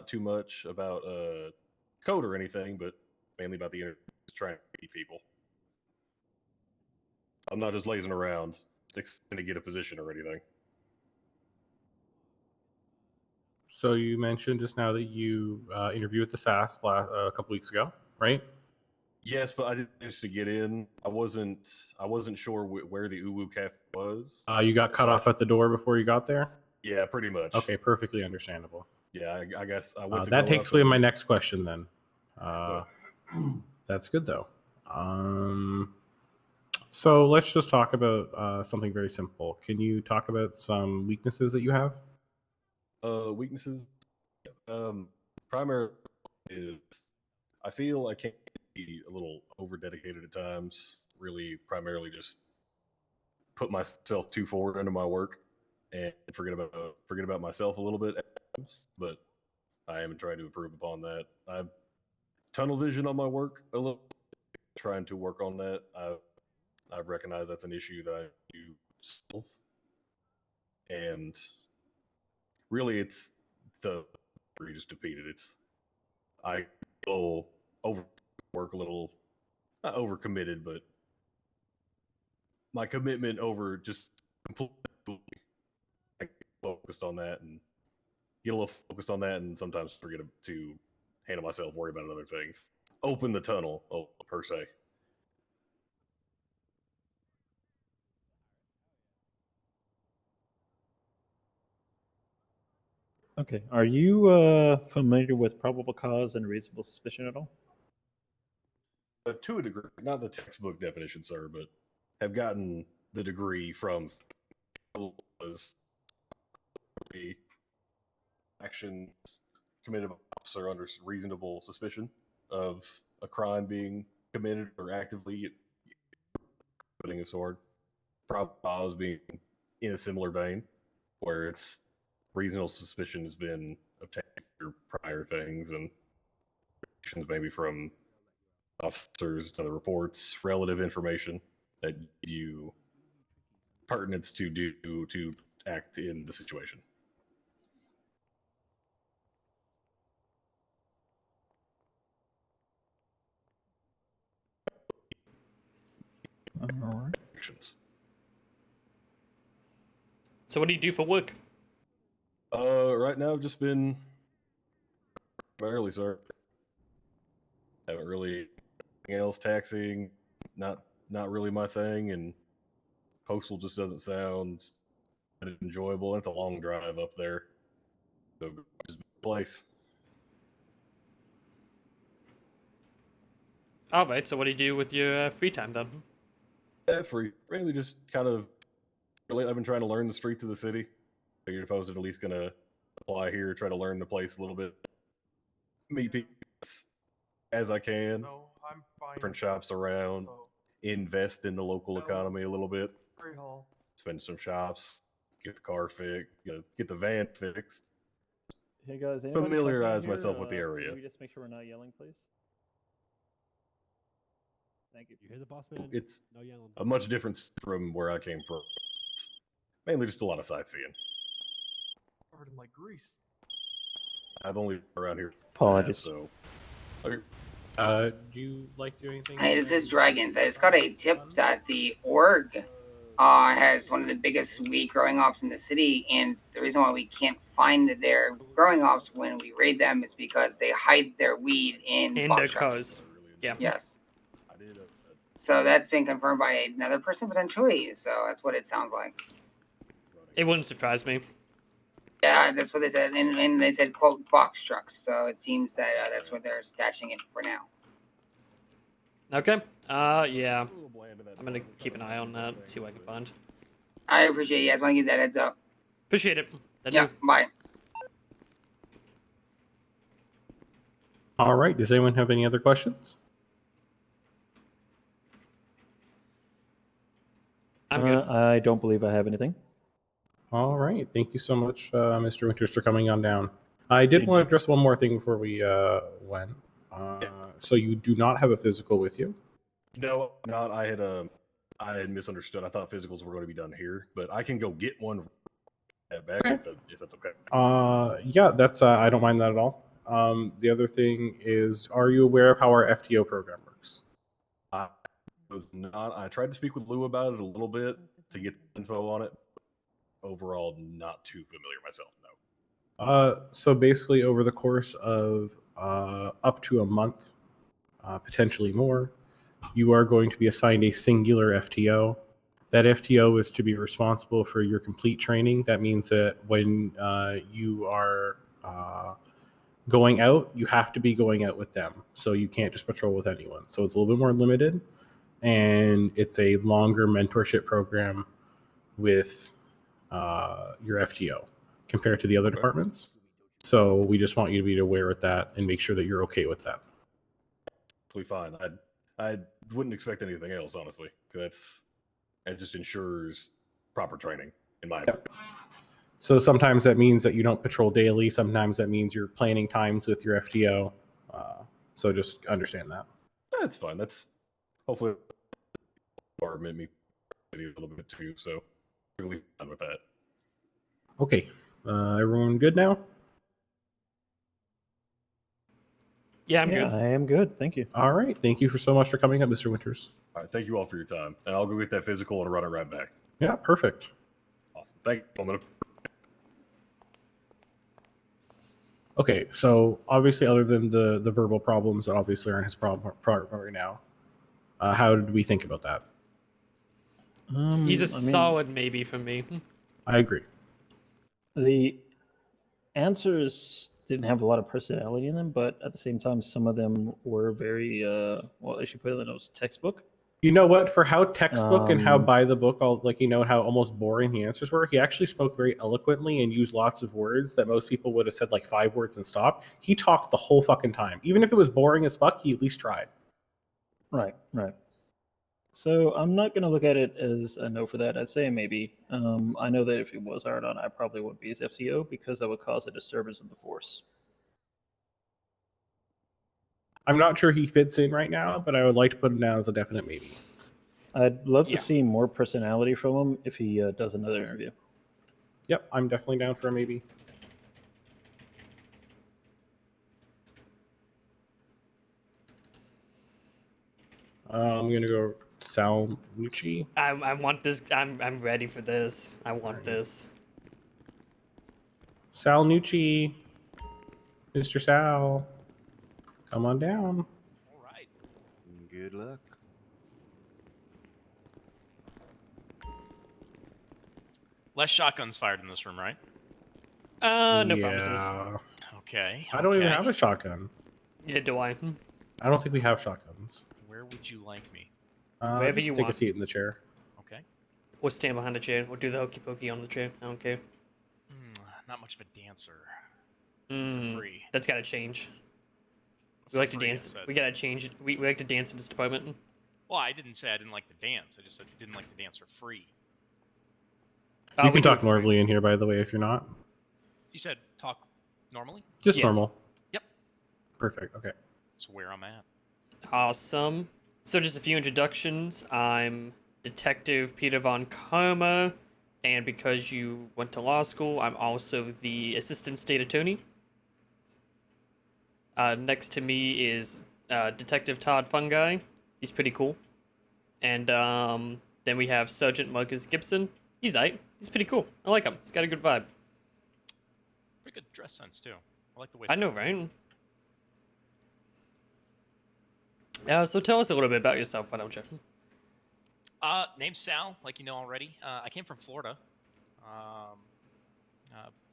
too much about code or anything, but mainly about the interviews, trying to meet people. I'm not just lazing around, expecting to get a position or anything. So you mentioned just now that you interviewed with the SAS a couple weeks ago, right? Yes, but I didn't manage to get in. I wasn't sure where the Uwu Cafe was. You got cut off at the door before you got there? Yeah, pretty much. Okay, perfectly understandable. Yeah, I guess I went to that go takes up away and- my next question then. That's good though. So let's just talk about something very simple. Can you talk about some weaknesses that you have? Weaknesses. Primary is I feel I can be a little over dedicated at times. Really, primarily just put myself too forward into my work and forget about myself a little bit at times. But I am trying to improve upon that. I've tunnel vision on my work a little. Trying to work on that. I've recognized that's an issue that I do solve. And really, it's the you just defeated. It's I feel overwork a little, not overcommitted, but my commitment over just completely focused on that and get a little focused on that, and sometimes forget to handle myself, worry about other things. Open the tunnel, per se. Okay. Are you familiar with probable cause and reasonable suspicion at all? To a degree, not the textbook definition, sir, but have gotten the degree from was the actions committed by an officer under reasonable suspicion of a crime being committed or actively putting a sword. Probable cause being in a similar vein, where it's reasonable suspicion has been obtained through prior things and maybe from officers, other reports, relative information that give you pertinence to do to act in the situation. All right. Actions. So what do you do for work? Right now I've just been primarily, sir. Haven't really anything else. Taxing, not really my thing, and postal just doesn't sound enjoyable. It's a long drive up there, so just place. All right. So what do you do with your free time then? Free, really, just kind of. I've been trying to learn the streets of the city. Figured if I was at least gonna apply here, try to learn the place a little bit, meet people as I can. No, I'm fine. Different shops around, invest in the local economy a little bit. Free haul. Spend some shops, get the car fixed, get the van fixed. Hey guys, anybody check Familiarize down here? myself with the area. Can we just make sure we're not yelling, please? Thank you. You hear the boss man? It's No yelling. a much different from where I came from. It's mainly just a lot of sightseeing. Covered in like grease. I've only been around here. Apologies. So. Okay. Do you like to do anything? Hey, this is Dragons. I just got a tip that the org has one of the biggest weed growing ops in the city, and the reason why we can't find their growing ops when we raid them is because they hide their weed in box the trucks. cars. Yeah. Yes. So that's been confirmed by another person potentially. So that's what it sounds like. It wouldn't surprise me. Yeah, that's what they said, and they said quote box trucks. So it seems that that's where they're stashing it for now. Okay. Yeah. I'm gonna keep an eye on that. See what I can find. I appreciate you guys. Want to give that heads up. Appreciate it. Yeah. Bye. All right. Does anyone have any other questions? I'm good. I don't believe I have anything. All right. Thank you so much, Mr. Winters, for coming on down. I did want to address one more thing before we went. So you do not have a physical with you? No, not. I had misunderstood. I thought physicals were going to be done here, but I can go get one back if that's okay. Yeah, that's I don't mind that at all. The other thing is, are you aware of how our FTO program works? I was not. I tried to speak with Lou about it a little bit to get info on it. Overall, not too familiar myself. No. So basically, over the course of up to a month, potentially more, you are going to be assigned a singular FTO. That FTO is to be responsible for your complete training. That means that when you are going out, you have to be going out with them. So you can't just patrol with anyone. So it's a little bit more limited, and it's a longer mentorship program with your FTO compared to the other departments. So we just want you to be aware of that and make sure that you're okay with that. Totally fine. I wouldn't expect anything else, honestly. It just ensures proper training, in my opinion. So sometimes that means that you don't patrol daily. Sometimes that means you're planning times with your FTO. So just understand that. That's fine. That's hopefully department me a little bit too. So really fine with that. Okay. Everyone good now? Yeah, I'm good. I am good. Thank you. All right. Thank you so much for coming up, Mr. Winters. All right. Thank you all for your time. And I'll go get that physical and run it right back. Yeah, perfect. Awesome. Thank you. Okay, so obviously, other than the verbal problems that obviously aren't his problem right now, how did we think about that? He's a solid maybe for me. I agree. The answers didn't have a lot of personality in them, but at the same time, some of them were very, well, as you put it in the notes, textbook. You know what? For how textbook and how by the book, how almost boring the answers were, he actually spoke very eloquently and used lots of words that most people would have said like 5 words and stopped. He talked the whole fucking time. Even if it was boring as fuck, he at least tried. Right. So I'm not going to look at it as a no for that. I'd say a maybe. I know that if it was hard on, I probably wouldn't be his FCO because that would cause a disturbance in the force. I'm not sure he fits in right now, but I would like to put him down as a definite maybe. I'd love to see more personality from him if he does another interview. Yep, I'm definitely down for a maybe. I'm gonna go Sal Nucci. I want this. I'm ready for this. I want this. Sal Nucci. Mr. Sal. Come on down. All right. Good luck. Less shotguns fired in this room, right? No promises. Okay. I don't even have a shotgun. Yeah, do I? I don't think we have shotguns. Where would you like me? Wherever just you take want. a seat in the chair. Okay. Or stand behind a chair, or do the hokey pokey on the chair. I don't care. Not much of a dancer. For free. That's gotta change. We like to dance. We gotta change it. We like to dance in this department. Well, I didn't say I didn't like to dance. I just said I didn't like to dance for free. You can talk normally in here, by the way, if you're not. You said talk normally? Just normal. Yep. Perfect. Okay. That's where I'm at. Awesome. So just a few introductions. I'm Detective Peter Von Karma, and because you went to law school, I'm also the Assistant State Attorney. Next to me is Detective Todd Fungi. He's pretty cool. And then we have Sergeant Marcus Gibson. He's aight. He's pretty cool. I like him. He's got a good vibe. Pretty good dress sense too. I like the way. I know, right? So tell us a little bit about yourself, why don't you? Name's Sal, like you know already. I came from Florida.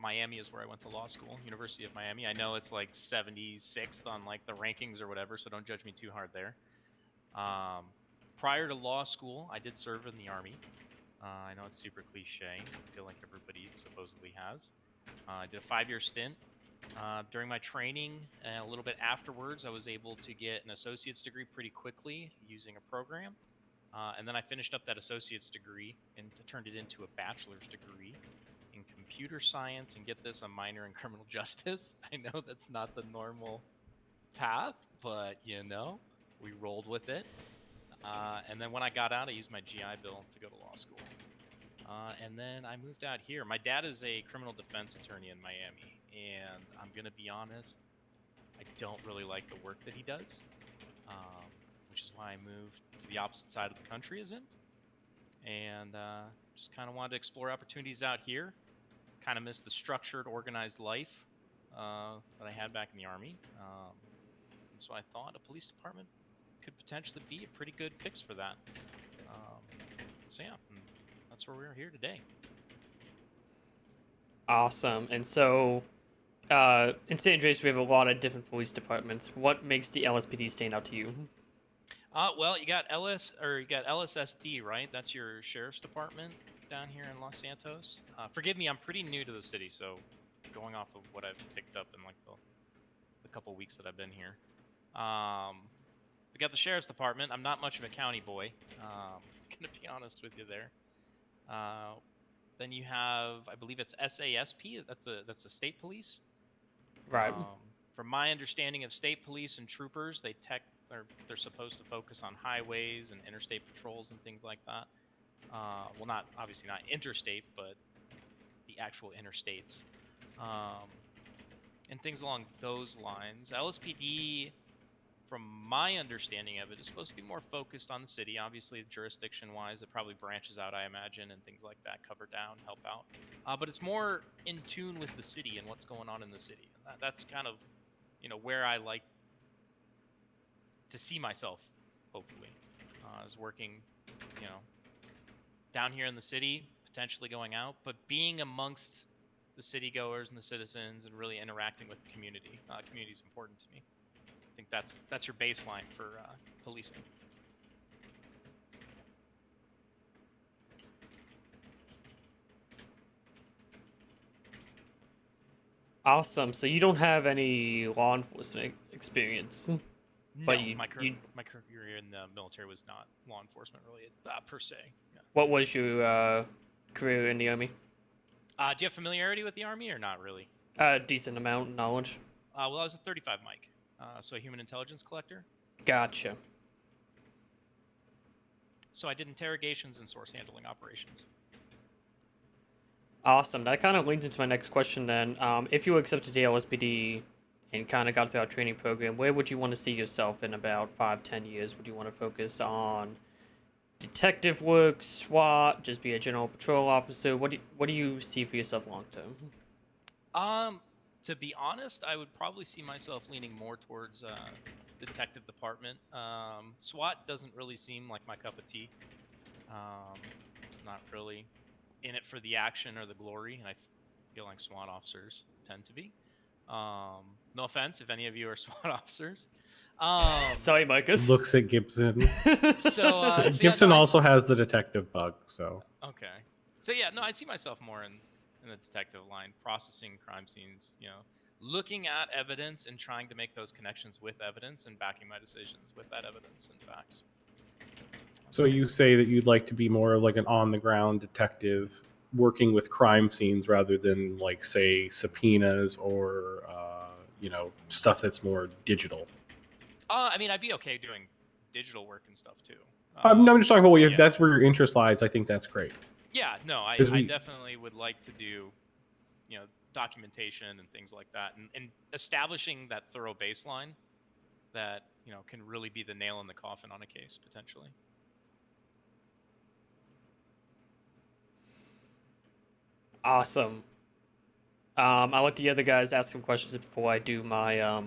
Miami is where I went to law school, University of Miami. I know it's like 76th on like the rankings or whatever, so don't judge me too hard there. Prior to law school, I did serve in the Army. I know it's super cliche. I feel like everybody supposedly has. I did a 5-year stint. During my training and a little bit afterwards, I was able to get an associate's degree pretty quickly using a program. And then I finished up that associate's degree and turned it into a bachelor's degree in computer science, and get this, a minor in criminal justice. I know that's not the normal path, but you know, we rolled with it. And then when I got out, I used my GI Bill to go to law school. And then I moved out here. My dad is a criminal defense attorney in Miami, and I'm going to be honest, I don't really like the work that he does, which is why I moved to the opposite side of the country as him. And just kind of wanted to explore opportunities out here. Kind of missed the structured, organized life that I had back in the Army. So I thought a police department could potentially be a pretty good fix for that. So yeah, that's where we're here today. Awesome. And so, in San Andreas, we have a lot of different police departments. What makes the LSPD stand out to you? Well, you got LSSD, right? That's your sheriff's department down here in Los Santos. Forgive me, I'm pretty new to the city, so going off of what I've picked up in like the couple weeks that I've been here. We got the sheriff's department. I'm not much of a county boy. Gonna be honest with you there. Then you have, I believe it's SASP. That's the state police. Right. From my understanding of state police and troopers, they're supposed to focus on highways and interstate patrols and things like that. Well, obviously not interstate, but the actual interstates, and things along those lines. LSPD, from my understanding of it, is supposed to be more focused on the city. Obviously, jurisdiction-wise, it probably branches out, I imagine, and things like that, cover down, help out. But it's more in tune with the city and what's going on in the city. And that's kind of, where I like to see myself, hopefully, is working, down here in the city, potentially going out, but being amongst the city goers and the citizens and really interacting with the community. Community is important to me. I think that's your baseline for policing. Awesome. So you don't have any law enforcement experience, but No, my career in the military was not law enforcement related per se. Yeah. What was your career in the Army? Do you have familiarity with the Army or not really? Decent amount of knowledge. Well, I was a 35 Mike, so a human intelligence collector. Gotcha. So I did interrogations and source handling operations. Awesome. That kind of leads into my next question then. If you were accepted to the LSPD and kind of got through our training program, where would you want to see yourself in about 5-10 years? Would you want to focus on detective work, SWAT, just be a general patrol officer? What do you see for yourself long term? To be honest, I would probably see myself leaning more towards detective department. SWAT doesn't really seem like my cup of tea. Not really in it for the action or the glory, and I feel like SWAT officers tend to be. No offense if any of you are SWAT officers. Sorry, Marcus. Looks at Gibson. So Gibson also has the detective bug, so. Okay. So yeah, no, I see myself more in the detective line, processing crime scenes, looking at evidence and trying to make those connections with evidence and backing my decisions with that evidence and facts. So you say that you'd like to be more like an on-the-ground detective working with crime scenes rather than like say subpoenas or stuff that's more digital. I mean, I'd be okay doing digital work and stuff too. No, I'm just talking about if yeah. that's where your interest lies. I think that's great. Yeah, no, I 'Cause we- definitely would like to do, documentation and things like that, and establishing that thorough baseline that can really be the nail in the coffin on a case potentially. Awesome. I'll let the other guys ask some questions before I do my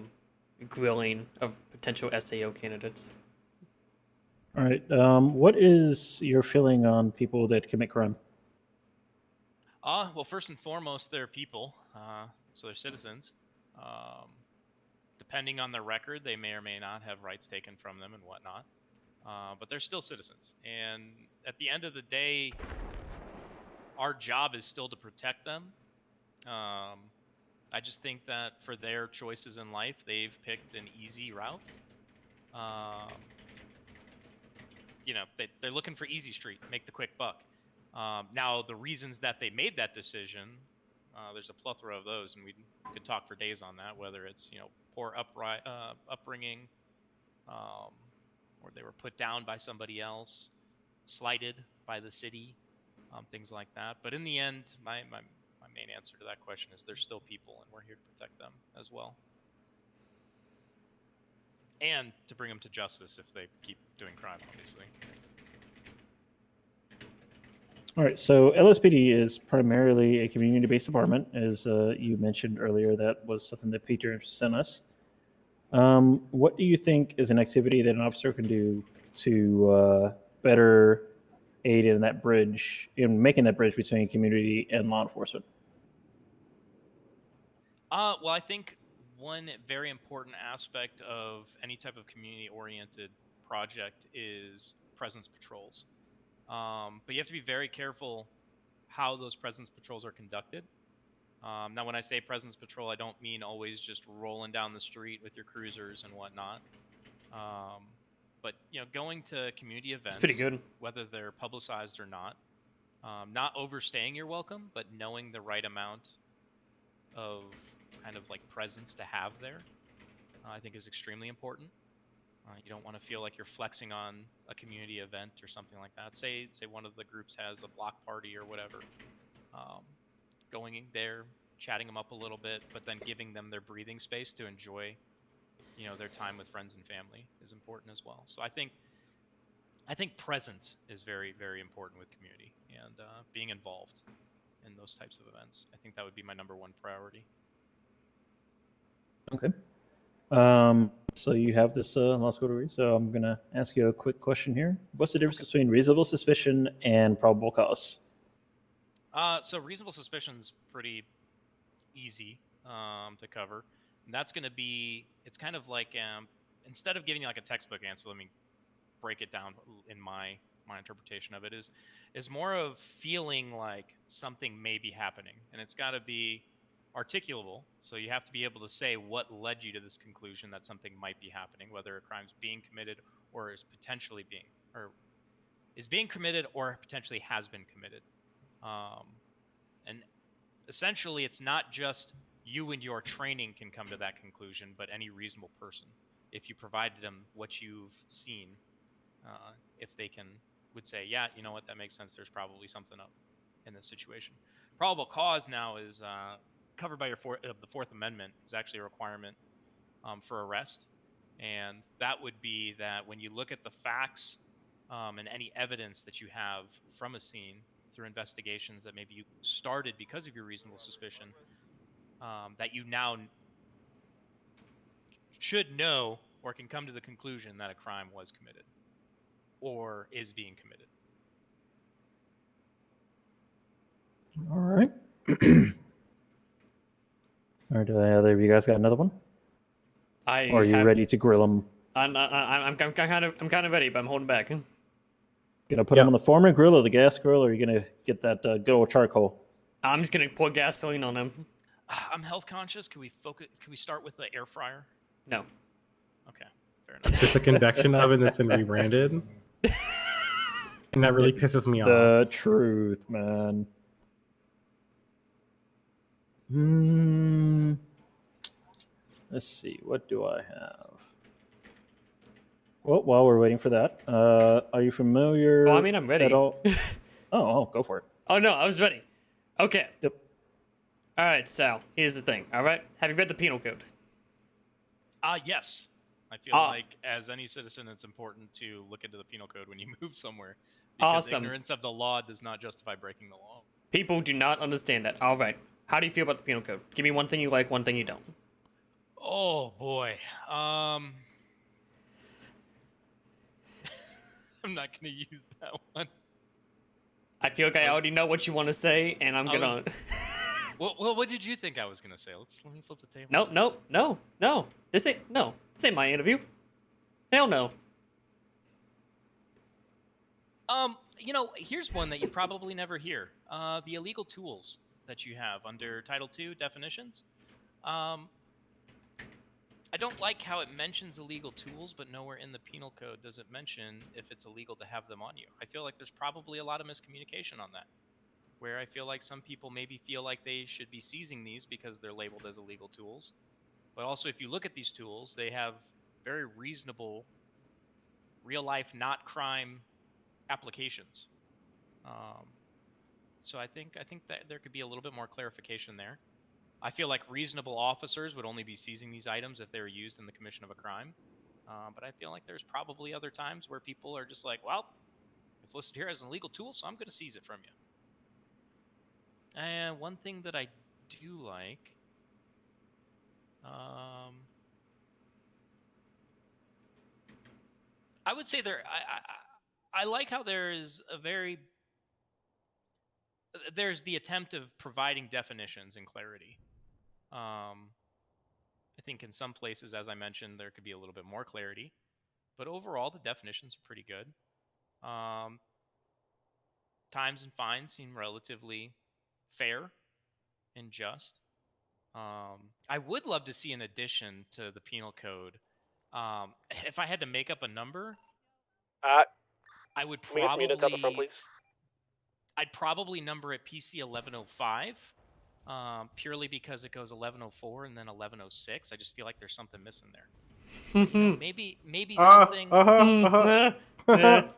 grilling of potential SAO candidates. All right. What is your feeling on people that commit crime? Well, first and foremost, they're people, so they're citizens. Depending on their record, they may or may not have rights taken from them and whatnot, but they're still citizens. And at the end of the day, our job is still to protect them. I just think that for their choices in life, they've picked an easy route. They're looking for easy street, make the quick buck. Now, the reasons that they made that decision, there's a plethora of those, and we could talk for days on that, whether it's, poor upbringing, or they were put down by somebody else, slighted by the city, things like that. But in the end, my main answer to that question is they're still people, and we're here to protect them as well. And to bring them to justice if they keep doing crime, obviously. All right, so LSPD is primarily a community-based department, as you mentioned earlier. That was something that Peter sent us. What do you think is an activity that an officer can do to better aid in that bridge, in making that bridge between community and law enforcement? Well, I think one very important aspect of any type of community-oriented project is presence patrols. But you have to be very careful how those presence patrols are conducted. Now, when I say presence patrol, I don't mean always just rolling down the street with your cruisers and whatnot. But going to community events, pretty good. whether they're publicized or not overstaying your welcome, but knowing the right amount of kind of like presence to have there, I think is extremely important. You don't want to feel like you're flexing on a community event or something like that. Say one of the groups has a block party or whatever. Going in there, chatting them up a little bit, but then giving them their breathing space to enjoy, their time with friends and family is important as well. So I think presence is very, very important with community, and being involved in those types of events. I think that would be my number one priority. Okay. So you have this law school degree, so I'm going to ask you a quick question here. What's the difference between reasonable suspicion and probable cause? So reasonable suspicion's pretty easy to cover. And that's going to be, it's kind of like, instead of giving you like a textbook answer, let me break it down in my interpretation of it is more of feeling like something may be happening, and it's got to be articulable. So you have to be able to say what led you to this conclusion that something might be happening, whether a crime's being committed or is being committed or potentially has been committed. And essentially, it's not just you and your training can come to that conclusion, but any reasonable person, if you provided them what you've seen, if they would say, yeah, you know what, that makes sense. There's probably something up in this situation. Probable cause now is covered by the Fourth Amendment, is actually a requirement for arrest. And that would be that when you look at the facts and any evidence that you have from a scene through investigations that maybe you started because of your reasonable suspicion, that you now should know or can come to the conclusion that a crime was committed or is being committed. All right. All right, either of you guys got another one? Or are you ready to grill them? I'm kind of ready, but I'm holding back. Gonna put them on the Foreman grill or the gas grill, or are you gonna get that good old charcoal? I'm just gonna pour gasoline on them. I'm health conscious. Can we start with the air fryer? No. Okay, fair enough. It's just a convection oven that's been rebranded. And that really pisses me off. The truth, man. Let's see. What do I have? Well, while we're waiting for that, are you familiar? Oh, I mean, I'm ready. At all? Oh, go for it. Oh no, I was ready. Okay. Yep. All right, Sal. Here's the thing. All right. Have you read the penal code? Yes. I feel like, as any citizen, it's important to look into the penal code when you move somewhere. Because Awesome. ignorance of the law does not justify breaking the law. People do not understand that. All right. How do you feel about the penal code? Give me one thing you like, one thing you don't. Oh boy. I'm not gonna use that one. I feel like I already know what you want to say, and I'm gonna. What did you think I was gonna say? Let me flip the table. No. This ain't my interview. Hell no. Here's one that you probably never hear. The illegal tools that you have under Title II definitions. I don't like how it mentions illegal tools, but nowhere in the penal code does it mention if it's illegal to have them on you. I feel like there's probably a lot of miscommunication on that, where I feel like some people maybe feel like they should be seizing these because they're labeled as illegal tools. But also, if you look at these tools, they have very reasonable, real-life, not crime applications. So I think that there could be a little bit more clarification there. I feel like reasonable officers would only be seizing these items if they were used in the commission of a crime. But I feel like there's probably other times where people are just like, well, it's listed here as an illegal tool, so I'm going to seize it from you. And one thing that I do like, I would say I like how there's the attempt of providing definitions and clarity. I think in some places, as I mentioned, there could be a little bit more clarity, but overall the definitions are pretty good. Times and fines seem relatively fair and just. I would love to see an addition to the penal code. If I had to make up a number, I would probably at the front, please. I'd probably number it PC 1105, purely because it goes 1104 and then 1106. I just feel like there's something missing there. Maybe something. One moment. Good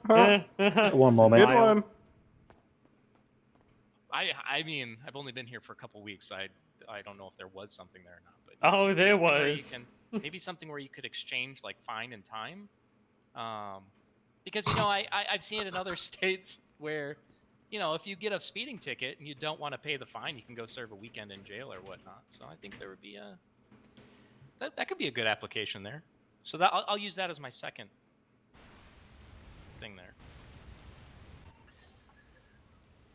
one. I mean, I've only been here for a couple weeks. I don't know if there was something there or not. But Oh, there was. Maybe something where you could exchange like fine and time. Because I've seen it in other states where, if you get a speeding ticket and you don't want to pay the fine, you can go serve a weekend in jail or whatnot. So I think there would be that could be a good application there. So that I'll use that as my second thing there.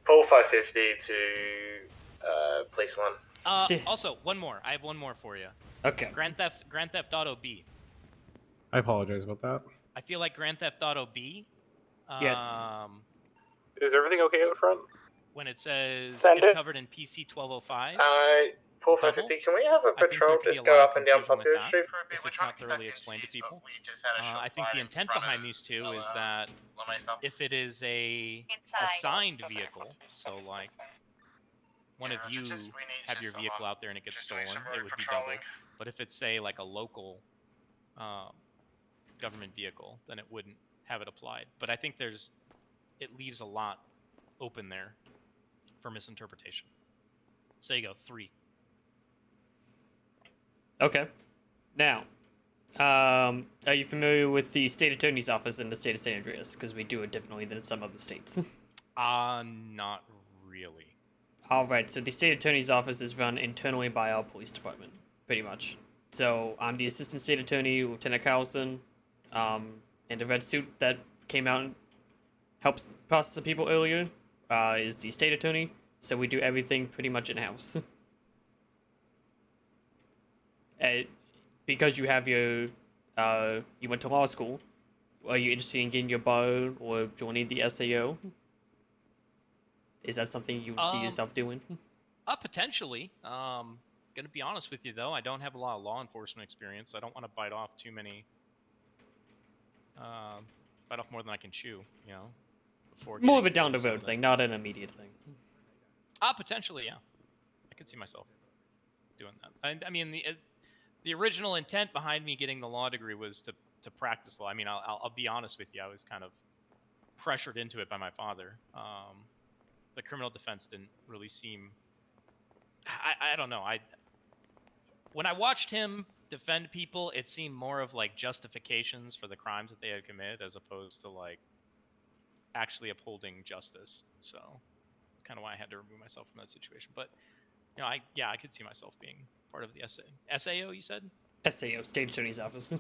Pull 550 to place 1. Also, one more. I have one more for you. Okay. Grand Theft Auto B. I apologize about that. I feel like Grand Theft Auto B. Yes. Is everything okay out front? When it says Send if it. covered in PC 1205. Pull 550, can we have a patrol just go up and down Popular Street? If it's not thoroughly explained to people. I think the intent behind these two is that if it is a assigned vehicle, so like one of you have your vehicle out there and it gets stolen, it would be doubled. But if it's, say, like a local government vehicle, then it wouldn't have it applied. But I think it leaves a lot open there for misinterpretation. So you go 3. Okay. Now, are you familiar with the state attorney's office in the state of San Andreas? Because we do it differently than in some other states. Not really. All right. So the state attorney's office is run internally by our police department, pretty much. So I'm the assistant state attorney, Lieutenant Carlson, and the red suit that came out and helps process the people earlier is the state attorney. So we do everything pretty much in-house. Because you have you went to law school, are you interested in getting your bar or joining the SAO? Is that something you see yourself doing? Potentially. Gonna be honest with you though, I don't have a lot of law enforcement experience, so I don't want to bite off more than I can chew, before More of a getting down the road thing, not an immediate thing. Potentially, yeah. I could see myself. doing that. I mean, the original intent behind me getting the law degree was to practice law. I mean, I'll be honest with you. I was kind of pressured into it by my father. The criminal defense didn't really seem. I don't know. When I watched him defend people, it seemed more of like justifications for the crimes that they had committed, as opposed to like actually upholding justice. So that's kind of why I had to remove myself from that situation. But you know, I could see myself being part of the SAO. You said SAO, State Attorney's Office.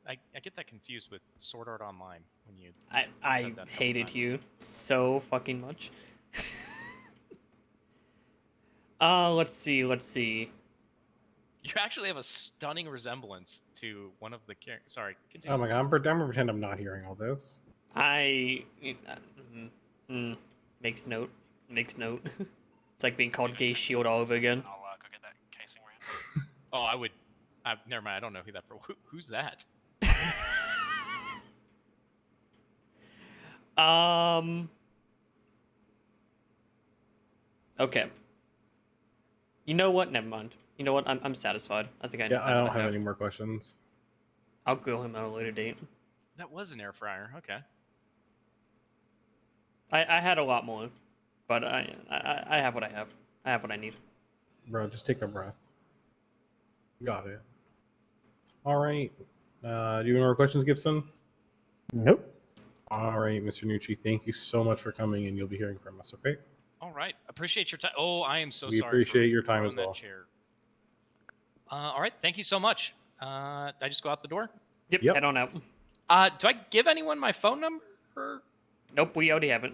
I get that confused with Sword Art Online when you. I said that a couple hated times. you so fucking much. Let's see. You actually have a stunning resemblance to one of the characters. Sorry, continue. Oh my god, I'm gonna pretend I'm not hearing all this. Makes note. It's like being called Gay Shield all over again. I'll go get that casing ran. Oh, I would. Never mind. I don't know who that. Who's that? Okay. You know what? Never mind. You know what? I'm satisfied. I think I know. Yeah, I don't have any more questions. I'll grill him at a later date. That was an air fryer. Okay. I had a lot more, but I have what I have. I have what I need. Bro, just take a breath. Got it. All right. Do you have any more questions, Gibson? Nope. All right, Mr. Nucci, thank you so much for coming, and you'll be hearing from us, okay? All right. Appreciate your time. Oh, I am so We sorry. appreciate your time throwing as well. that chair. All right. Thank you so much. I just go out the door? Yep. Head on out. Do I give anyone my phone number? Or... Nope, we already have it.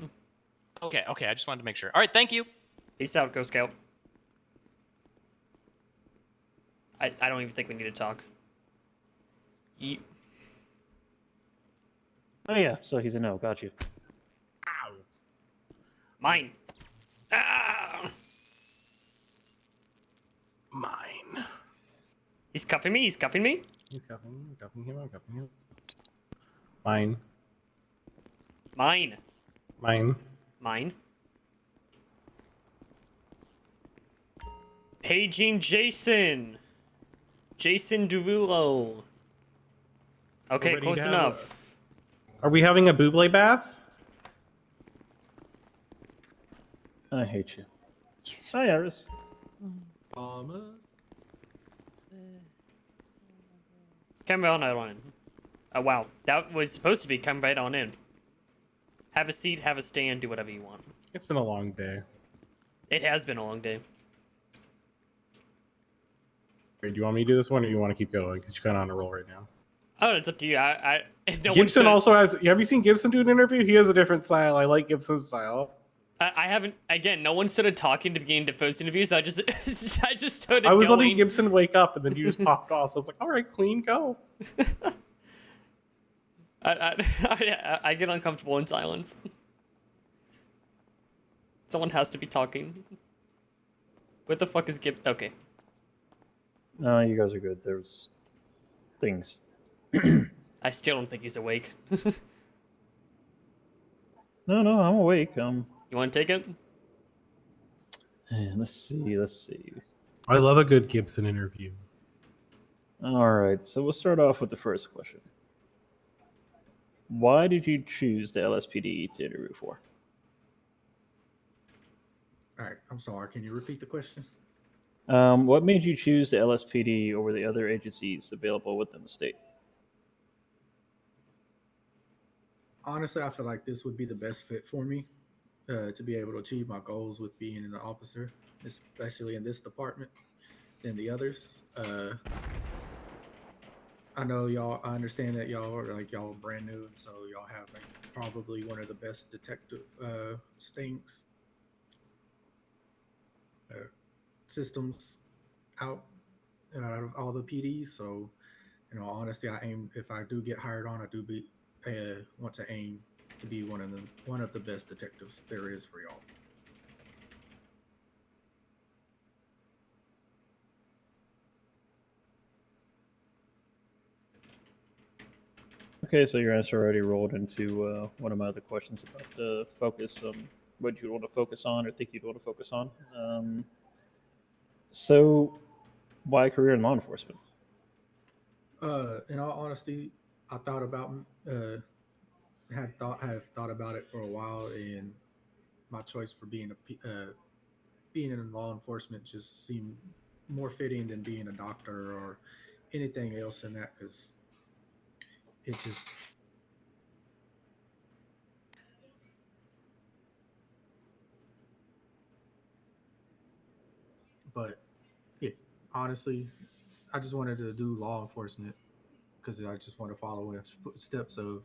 Okay. I just wanted to make sure. All right. Thank you. Peace out, Ghost Scout. I don't even think we need to talk. Oh yeah, so he's a no. Got you. Ow. Mine. Ah! Mine. He's cuffing me. He's cuffing him. I'm cuffing him. Mine. Paging Jason. Jason Derulo. Okay, close enough. Are we having a Buble bath? I hate you. Hi, Iris. Come right on in. Oh, wow. That was supposed to be come right on in. Have a seat, have a stand, do whatever you want. It's been a long day. It has been a long day. Wait, do you want me to do this one, or do you want to keep going? Because you're kind of on a roll right now. Oh, it's up to you. Gibson also has... Have you seen Gibson do an interview? He has a different style. I like Gibson's style. I haven't... Again, no one started talking to begin the first interview, so I just started I was going. letting Gibson wake up, and then you just popped off. So I was like, all right, Queen, go. I get uncomfortable in silence. Someone has to be talking. What the fuck is Gibson? Okay. No, you guys are good. There's things. I still don't think he's awake. No, I'm awake. You want to take it? Let's see. I love a good Gibson interview. All right, so we'll start off with the first question. Why did you choose the LSPD to interview for? All right, I'm sorry. Can you repeat the question? What made you choose the LSPD over the other agencies available within the state? Honestly, I feel like this would be the best fit for me to be able to achieve my goals with being an officer, especially in this department, than the others. I know y'all. I understand that y'all are brand new, and so y'all have like probably one of the best detective stings systems out of all the PDs. So, honestly, if I do get hired on, I do want to aim to be one of the best detectives there is for y'all. Okay, so your answer already rolled into one of my other questions about the focus, what you want to focus on or think you'd want to focus on. So why a career in law enforcement? In all honesty, I thought about have thought about it for a while, and my choice for being in law enforcement just seemed more fitting than being a doctor or anything else in that, because it just but yeah, honestly, I just wanted to do law enforcement because I just want to follow in footsteps of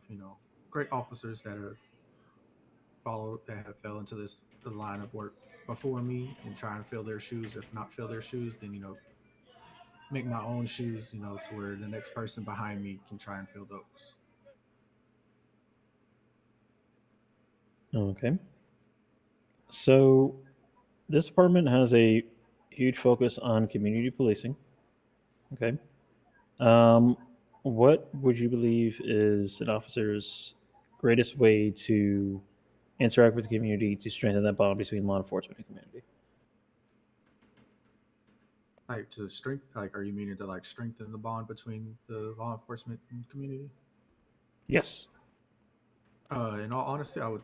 great officers that have fell into this the line of work before me, and try and fill their shoes. If not fill their shoes, then make my own shoes, to where the next person behind me can try and fill those. Okay. So this department has a huge focus on community policing. Okay. Um, what would you believe is an officer's greatest way to interact with the community to strengthen that bond between law enforcement and community? Like to strength, like, are you meaning to like strengthen the bond between the law enforcement and community? Yes. In all honesty, I would,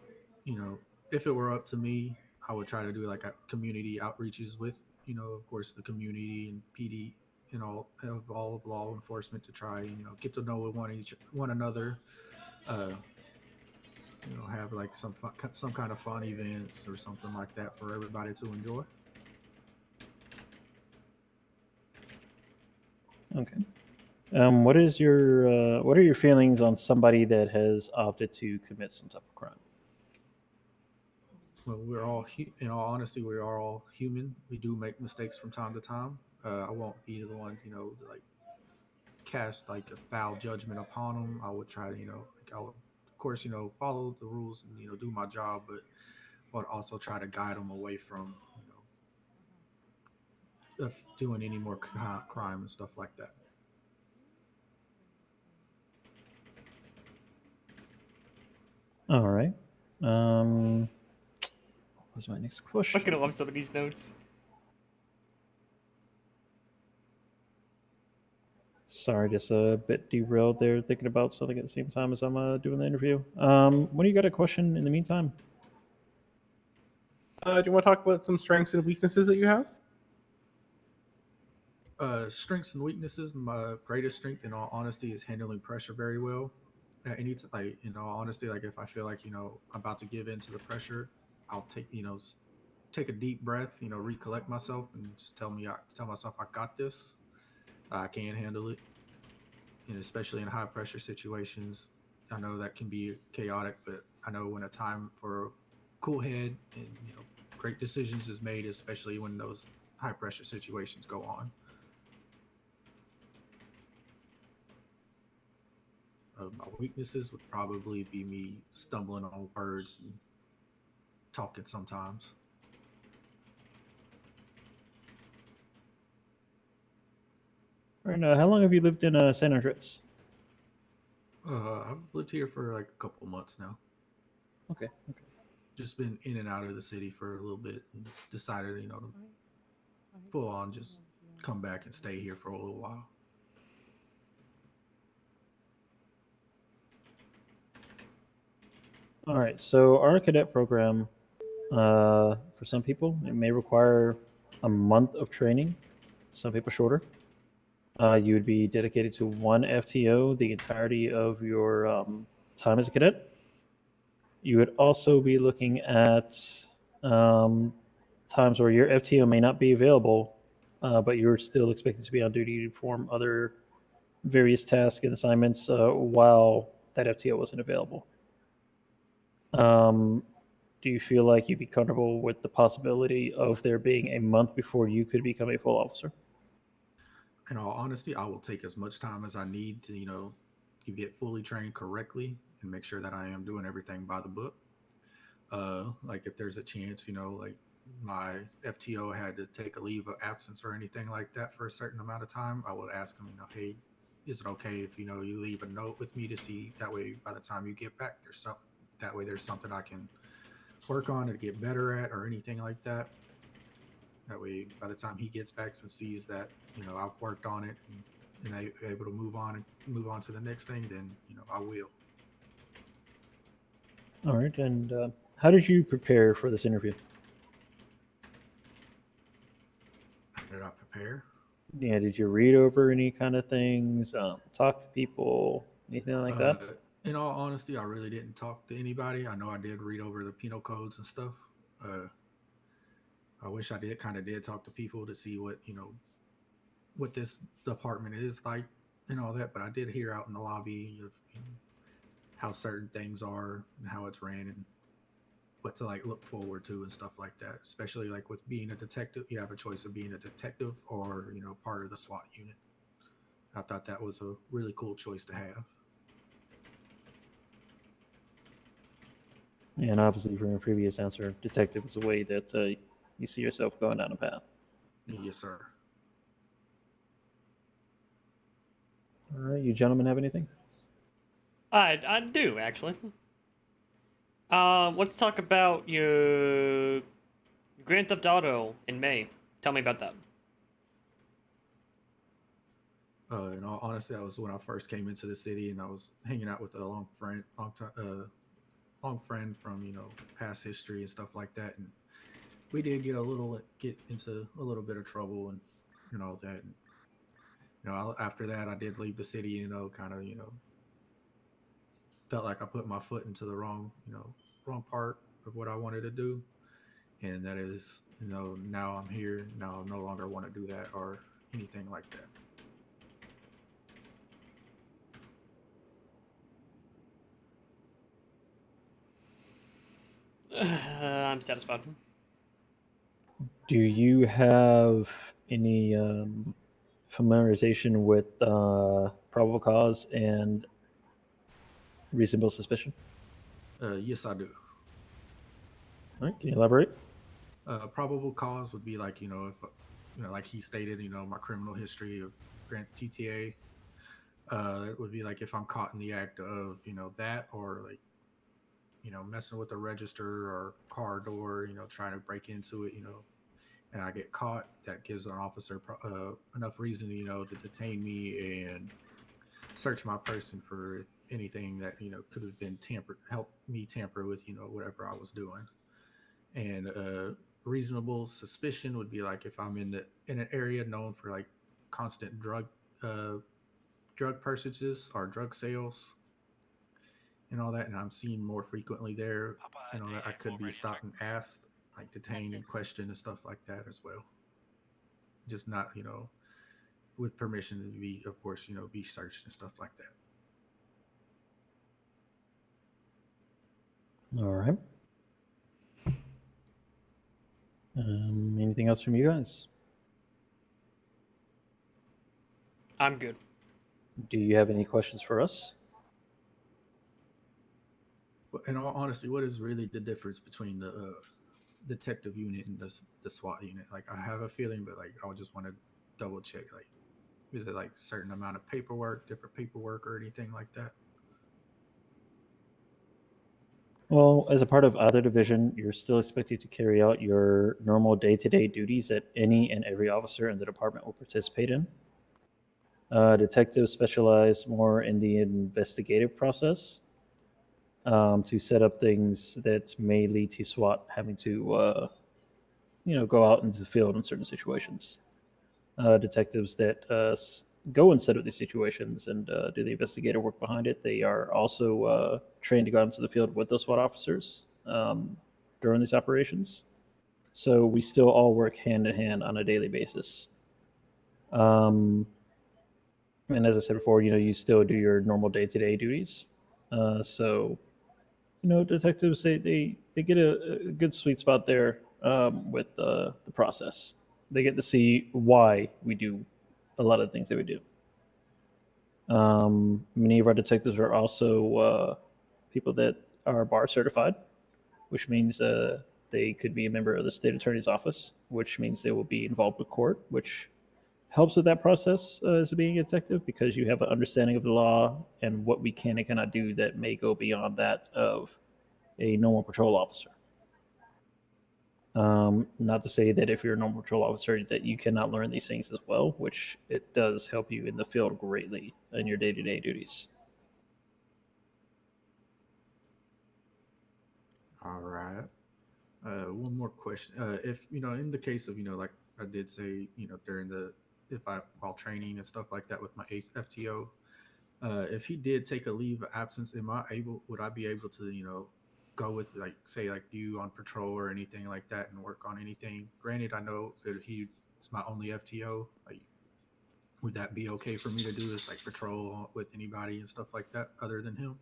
if it were up to me, I would try to do like a community outreaches with, of course, the community and PD and all of law enforcement to try and get to know one another. Uh, have like some kind of fun events or something like that for everybody to enjoy. Okay. What are your feelings on somebody that has opted to commit some type of crime? Well, in all honesty, we are all human. We do make mistakes from time to time. I won't be the one, to like cast like a foul judgment upon them. I would try to, like I would, of course, follow the rules and do my job, but would also try to guide them away from, of doing any more crime and stuff like that. All right. What was my next question? I'm gonna love some of these notes. Sorry, just a bit derailed there, thinking about something at the same time as I'm doing the interview. When you got a question in the meantime? Do you want to talk about some strengths and weaknesses that you have? Strengths and weaknesses. My greatest strength, in all honesty, is handling pressure very well. At any like, in all honesty, like if I feel like I'm about to give in to the pressure, I'll take take a deep breath, recollect myself, and just tell myself I got this. I can handle it, and especially in high pressure situations, I know that can be chaotic, but I know when a time for a cool head and great decisions is made, especially when those high pressure situations go on. My weaknesses would probably be me stumbling on words and talking sometimes. All right, how long have you lived in San Andreas? I've lived here for like a couple months now. Okay. Just been in and out of the city for a little bit and decided, to full on just come back and stay here for a little while. All right, so our cadet program, for some people, it may require a month of training, some people shorter. You would be dedicated to one FTO the entirety of your time as a cadet. You would also be looking at times where your FTO may not be available, but you're still expected to be on duty to perform other various tasks and assignments while that FTO wasn't available. Do you feel like you'd be comfortable with the possibility of there being a month before you could become a full officer? In all honesty, I will take as much time as I need to, to get fully trained correctly and make sure that I am doing everything by the book. Like if there's a chance, like my FTO had to take a leave of absence or anything like that for a certain amount of time, I would ask him, hey, is it okay if you leave a note with me to see, that way by the time you get back there's something I can work on to get better at or anything like that. That way, by the time he gets back and sees that I've worked on it and I able to move on to the next thing, then I will. All right. And how did you prepare for this interview? How did I prepare? Yeah, did you read over any kind of things? Talk to people? Anything like that? In all honesty, I really didn't talk to anybody. I know I did read over the penal codes and stuff. I wish I did talk to people to see what this department is like and all that, but I did hear out in the lobby of how certain things are and how it's ran and what to look forward to and stuff like that. Especially with being a detective, you have a choice of being a detective or part of the SWAT unit. I thought that was a really cool choice to have. And obviously, from your previous answer, detective is a way that you see yourself going down a path. Yes, sir. All right, you gentlemen have anything? I do actually. Let's talk about your Grand Theft Auto in May. Tell me about that. In all honesty, that was when I first came into the city, and I was hanging out with a long friend from past history and stuff like that, and we did get into a little bit of trouble and all that. And, after that, I did leave the city. Kind of felt like I put my foot into the wrong part of what I wanted to do, and that is now I'm here. Now I no longer want to do that or anything like that. I'm satisfied. Do you have any familiarization with probable cause and reasonable suspicion? Yes, I do. All right, can you elaborate? Probable cause would be if like he stated, my criminal history of GTA. It would be if I'm caught in the act of that, or messing with the register or car door, trying to break into it, and I get caught. That gives an officer enough reason, to detain me and search my person for anything that could have been help me tamper with whatever I was doing. And reasonable suspicion would be if I'm in an area known for constant drug purchases or drug sales and all that, and I'm seen more frequently there, that I could be stopped and asked, detained and questioned and stuff like that as well. Just not with permission to be, of course, be searched and stuff like that. All right. Anything else from you guys? I'm good. Do you have any questions for us? In all honesty, what is really the difference between the detective unit and the SWAT unit? I have a feeling, but I just want to double check. Is it certain amount of paperwork, different paperwork, or anything like that? Well, as a part of either division, you're still expected to carry out your normal day-to-day duties that any and every officer in the department will participate in. Detectives specialize more in the investigative process to set up things that may lead to SWAT having to, go out into the field in certain situations. Detectives that go and set up these situations and do the investigative work behind it, they are also trained to go out into the field with those SWAT officers during these operations. So we still all work hand in hand on a daily basis. And as I said before, you still do your normal day-to-day duties. So, detectives they get a good sweet spot there with the process. They get to see why we do a lot of things that we do. Many of our detectives are also people that are bar certified, which means they could be a member of the state attorney's office, which means they will be involved with court, which helps with that process as being a detective because you have an understanding of the law and what we can and cannot do that may go beyond that of a normal patrol officer. Not to say that if you're a normal patrol officer that you cannot learn these things as well, which it does help you in the field greatly in your day-to-day duties. All right. One more question. If in the case of like I did say, during while training and stuff like that with my FTO, if he did take a leave of absence, would I be able to go with like say like you on patrol or anything like that and work on anything? Granted, I know that he's my only FTO. Like, would that be okay for me to do this, like patrol with anybody and stuff like that other than him?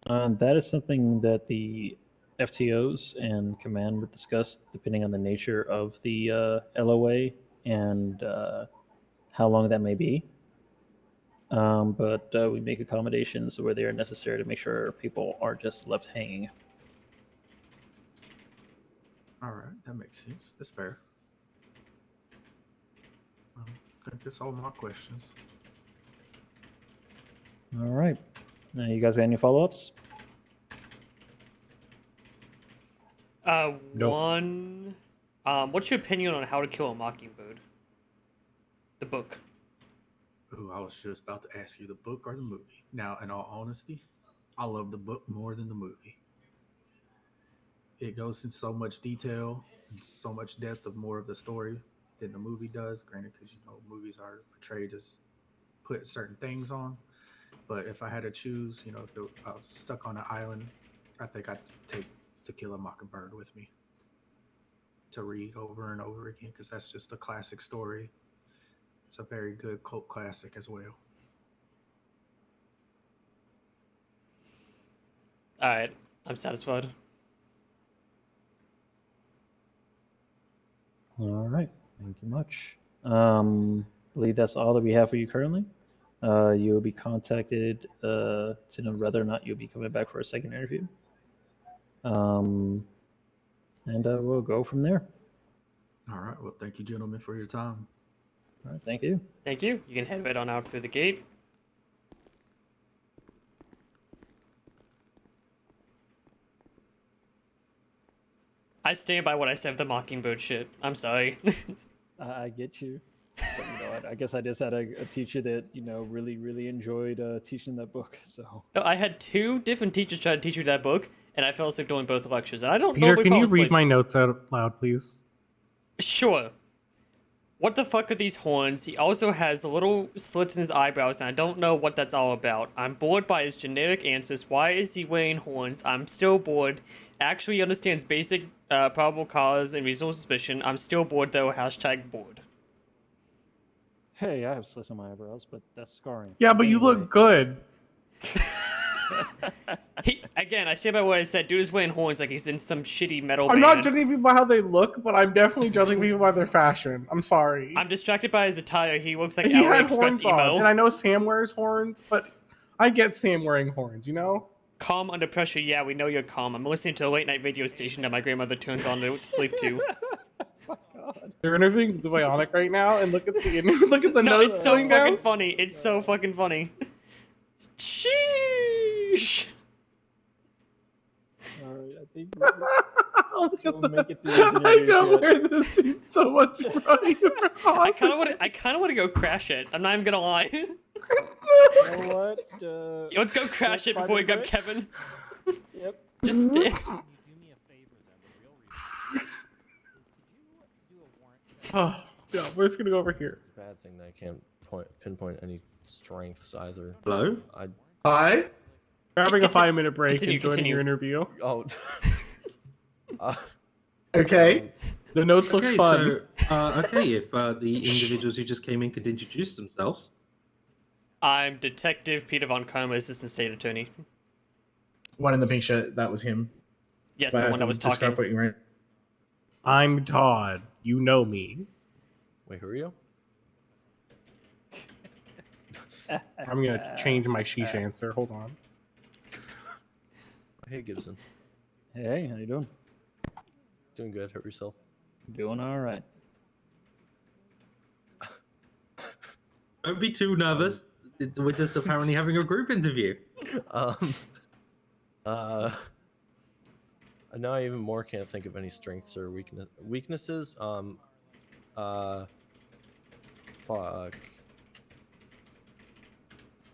That is something that the FTOs and command would discuss depending on the nature of the LOA and how long that may be. But we make accommodations where they are necessary to make sure people aren't just left hanging. All right, that makes sense. That's fair. I think that's all my questions. All right. Now, you guys got any follow-ups? Nope. One. What's your opinion on How to Kill a Mockingbird? The book. Ooh, I was just about to ask you the book or the movie. Now, in all honesty, I love the book more than the movie. It goes in so much detail and so much depth of more of the story than the movie does. Granted, because movies are portrayed as put certain things on. But if I had to choose, if I was stuck on an island, I think I'd take To Kill a Mockingbird with me to read over and over again, because that's just a classic story. It's a very good cult classic as well. All right, I'm satisfied. All right. Thank you much. I believe that's all that we have for you currently. You will be contacted to know whether or not you'll be coming back for a second interview. And we'll go from there. All right. Well, thank you, gentlemen, for your time. All right. Thank you. Thank you. You can head right on out through the gate. I stand by what I said of the Mockingbird shit. I'm sorry. I get you. But, I guess I just had a teacher that really, really enjoyed teaching that book. So No, I had 2 different teachers try to teach me that book, and I fell asleep during both lectures. And I don't Peter, normally can fall you asleep. read my notes out loud, please? Sure. What the fuck are these horns? He also has little slits in his eyebrows, and I don't know what that's all about. I'm bored by his generic answers. Why is he wearing horns? I'm still bored. Actually, he understands basic probable cause and reasonable suspicion. I'm still bored, though. # bored. hey, I have slits on my eyebrows, but that's scarring. Yeah, but you Anyway. look good. Again, I stand by what I said. Dude is wearing horns like he's in some shitty metal I'm band. not judging people by how they look, but I'm definitely judging people by their fashion. I'm sorry. I'm distracted by his attire. He looks like He LA had Express horns on, emo. and I know Sam wears horns, but I get Sam wearing horns, Calm under pressure. Yeah, we know you're calm. I'm listening to a late night radio station that my grandmother turns on to sleep to. They're interviewing the Bionic right now, and look at the No, notes it's so going fucking down. funny. It's so fucking funny. Sheesh. All right, I think Look at we'll make it through that. this I interview don't yet. wear this suit so much, bro. I kind of want to go crash it. I'm not even gonna lie. You know what? Let's go crash it before we grab break? Kevin. Yep. Just stay. Oh, yeah, we're just gonna go over here. It's a bad thing that I can't pinpoint any strengths either. Hello? Hi. We're having a Continue, 5-minute break continue, and joining continue. your interview. Oh. Okay. The notes look Okay, fun. so, if the individuals who just came in could introduce themselves. I'm Detective Peter Von Karma, Assistant State Attorney. One in the pink shirt, that was him. Yes, But I the have one that to was describe talking. what you're wearing. I'm Todd. You know me. Wait, who are you? I'm gonna change my sheesh answer. Hold on. Hey, Gibson. Hey, how you doing? Doing good. Hurt yourself? Doing all right. Don't be too nervous. We're just apparently having a group interview. now I even more can't think of any strengths or weaknesses. Fuck.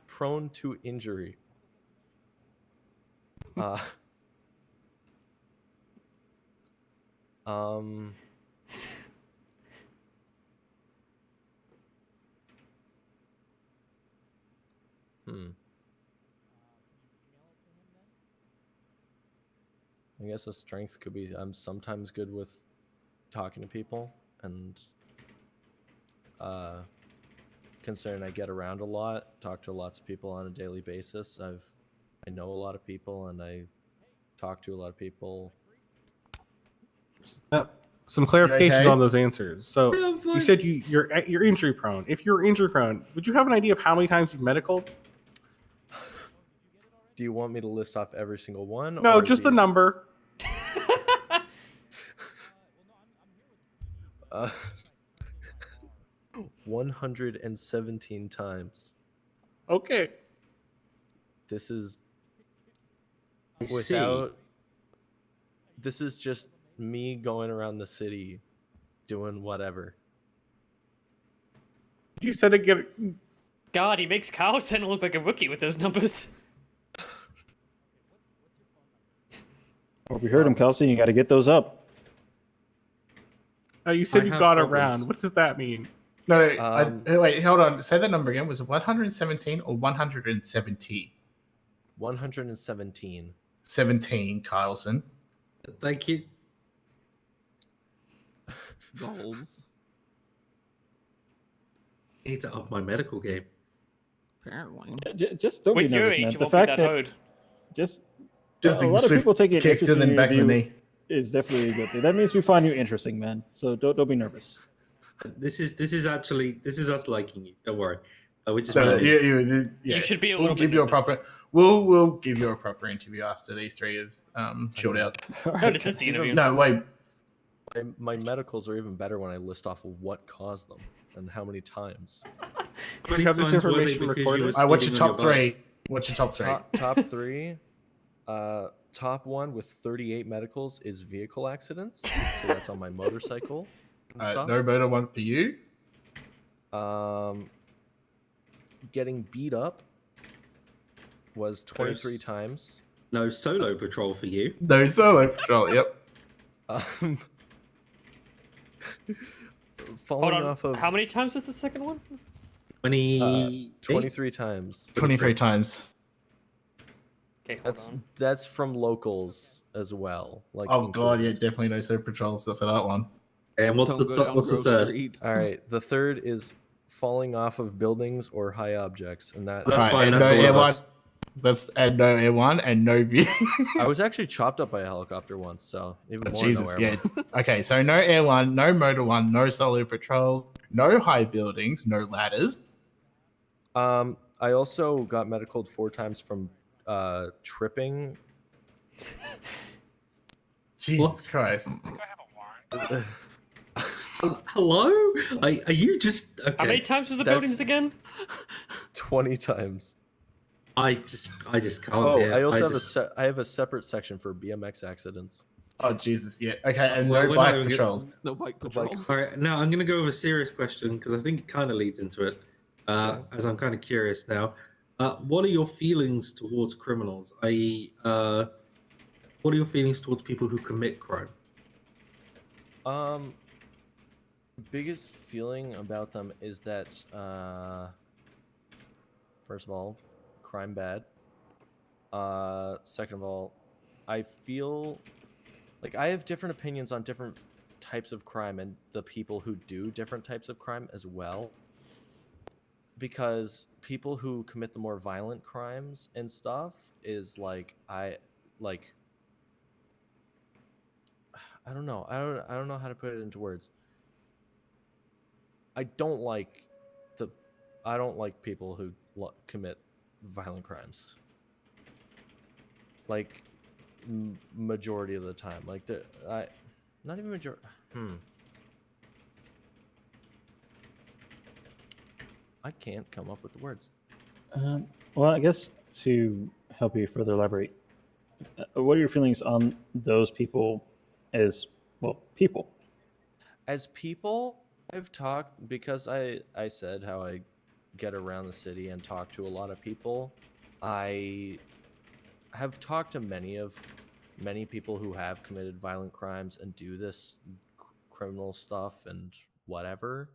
Prone to injury. Um. I guess a strength could be I'm sometimes good with talking to people, and considering I get around a lot, talk to lots of people on a daily basis, I know a lot of people and I talk to a lot of people. Some clarifications okay? on those answers. So you said you're injury prone. If you're injury prone, would you have an idea of how many times you've medicaled? Do you want me to list off every single one? No, or just do the you- number. 117 times. Okay. This is see. This is just me going around the city doing whatever. You said again. God, he makes Kyle Sentinel look like a rookie with those numbers. Well, we heard him, Kelsey. You got to get those up. Oh, you said I you have got problems. around. What does that mean? No, wait, hold on. Say that number again. Was it 117 or 170? 117. 17, Kyleson. Thank you. Goals. I need to up my medical game. Apparently. Just don't With be your nervous, age, man. it The won't be fact that that hard. just Just a lot of people take an kicked interest in in the your back of the review knee. is definitely a good thing. That means we find you interesting, man. So don't be nervous. This is us liking you. Don't worry. We just No, want you should be a we'll little give bit you a nervous. proper. We'll give you a proper interview after these three have chilled out. No, this is the interview. No, wait. My medicals are even better when I list off what caused them and how many times. Do you have this information recorded? All right, what's your top three? What's your top three? Top three. Top one with 38 medicals is vehicle accidents. So that's on my motorcycle and stuff. No motor one for you. Getting beat up was 23 times. No solo patrol for you. No solo patrol. Yep. Falling Hold on. off of How many times was the second one? 23 times. 23 times. Okay, hold on. That's from locals as well. Like Oh god, yeah, definitely no solo patrol stuff for that one. And what's the third? All right, the third is falling off of buildings or high objects, and that. That's fine. And That's no all air of one. us. That's and no air one and no view. I was actually chopped up by a helicopter once, so even more. Jesus, no yeah. air one. Okay, so no air one, no motor one, no solo patrols, no high buildings, no ladders. I also got medicaled 4 times from tripping. Jesus Christ. Hello? Are you just okay? How many times was the buildings again? 20 times. I just can't. Oh, hear. I also just- I have a separate section for BMX accidents. Oh Jesus, yeah. Okay, and Well, no we're bike not even patrols. No bike patrol. All right, now I'm going to go with a serious question because I think it kind of leads into it. As I'm kind of curious now, what are your feelings towards criminals? I.e., what are your feelings towards people who commit crime? Biggest feeling about them is that first of all, crime bad. Second of all, I feel like I have different opinions on different types of crime and the people who do different types of crime as well. Because people who commit the more violent crimes and stuff is like I don't know. I don't know how to put it into words. I don't like people who commit violent crimes. Like majority of the time, like not even majority. I can't come up with the words. Well, I guess to help you further elaborate, what are your feelings on those people as, well, people? As people, I've talked because I said how I get around the city and talk to a lot of people. I have talked to many people who have committed violent crimes and do this criminal stuff and whatever.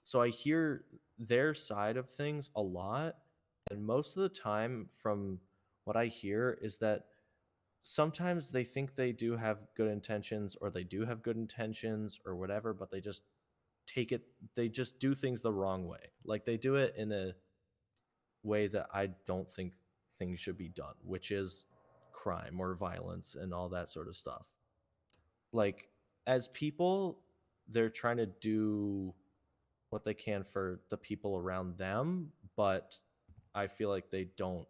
So I hear their side of things a lot, and most of the time from what I hear is that sometimes they think they do have good intentions, or they do have good intentions or whatever, but they just do things the wrong way. Like they do it in a way that I don't think things should be done, which is crime or violence and all that sort of stuff. Like, as people, they're trying to do what they can for the people around them, but I feel like they don't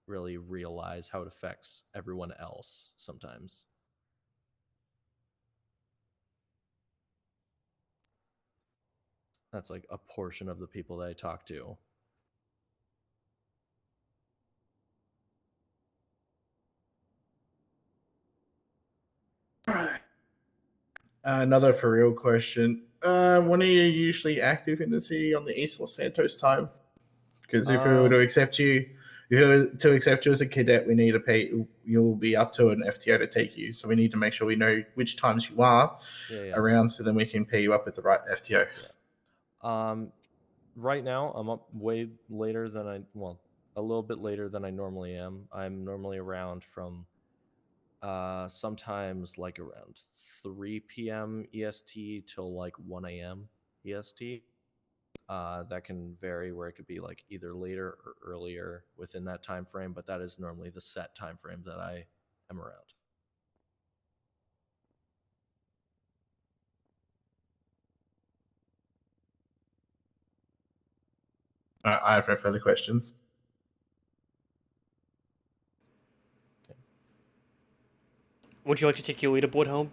really realize how it affects everyone else sometimes. That's like a portion of the people that I talk to. Another for real question. When are you usually active in the city on the East Los Santos time? Because if we were to accept you, if we were to accept you as a cadet, we need to pay. You'll be up to an FTO to take you, so we need to make sure we know which times you are around, so then we can pay you up with the right FTO. Right now I'm up way later than a little bit later than I normally am. I'm normally around from sometimes like around 3 p.m. EST till like 1 a.m. EST. That can vary, where it could be like either later or earlier within that time frame, but that is normally the set time frame that I am around. I have no further questions. Would you like to take your leaderboard home?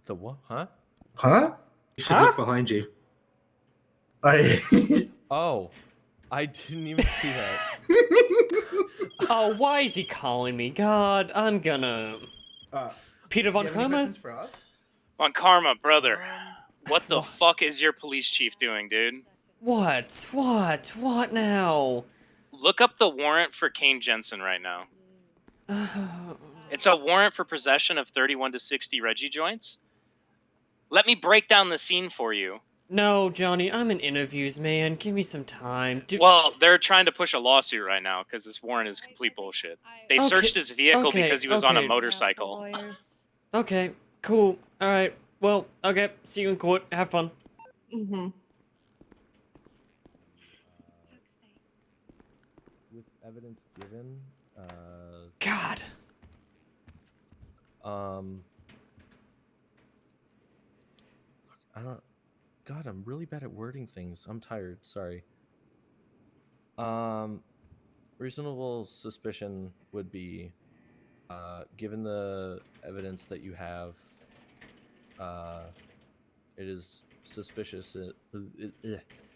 The what? Huh? Huh? You should look behind you. Oh, I didn't even see that. Oh, why is he calling me? God, I'm gonna... Peter Von Karma? On Karma, brother. What the fuck is your police chief doing, dude? What? What now? Look up the warrant for Kane Jensen right now. It's a warrant for possession of 31 to 60 Reggie joints. Let me break down the scene for you. No, Johnny, I'm in interviews, man. Give me some time. Well, they're trying to push a lawsuit right now because this warrant is complete bullshit. They searched his vehicle because he was on a motorcycle. Okay, cool. Alright, well, okay. See you in court. Have fun. Mm-hmm. With evidence given, God. I don't. God, I'm really bad at wording things. I'm tired. Sorry. Reasonable suspicion would be, given the evidence that you have, it is suspicious.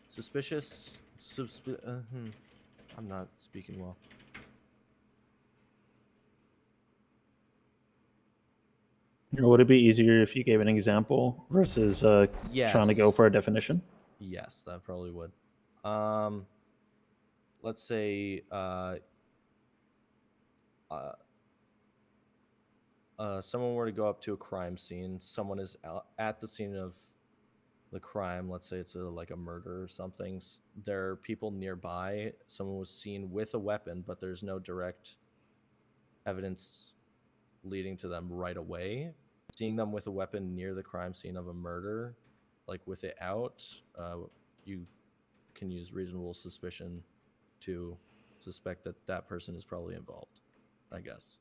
Suspicious. I'm not speaking well. Would it be easier if you gave an example versus trying to go Yes. for a definition? Yes, that probably would. Let's say someone were to go up to a crime scene. Someone is at the scene of the crime. Let's say it's like a murder or something. There are people nearby. Someone was seen with a weapon, but there's no direct evidence leading to them right away. Seeing them with a weapon near the crime scene of a murder, like with it out, you can use reasonable suspicion to suspect that that person is probably involved, I guess.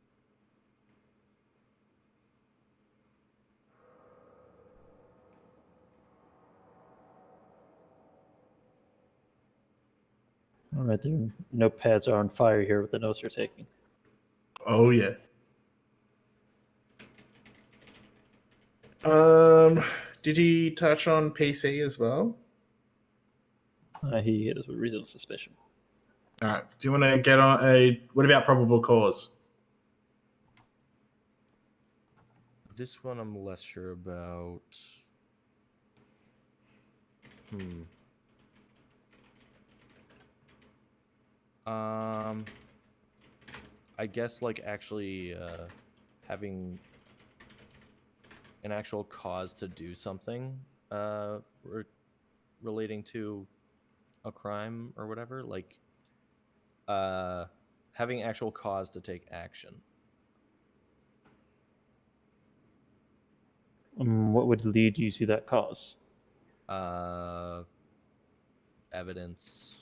All right, the notepads are on fire here with the notes you're taking. Oh yeah. Did he touch on PC as well? He is with reasonable suspicion. All right. Do you want to get on a? What about probable cause? This one I'm less sure about. I guess like actually having an actual cause to do something relating to a crime or whatever, like having actual cause to take action. What would lead you to that cause? Evidence.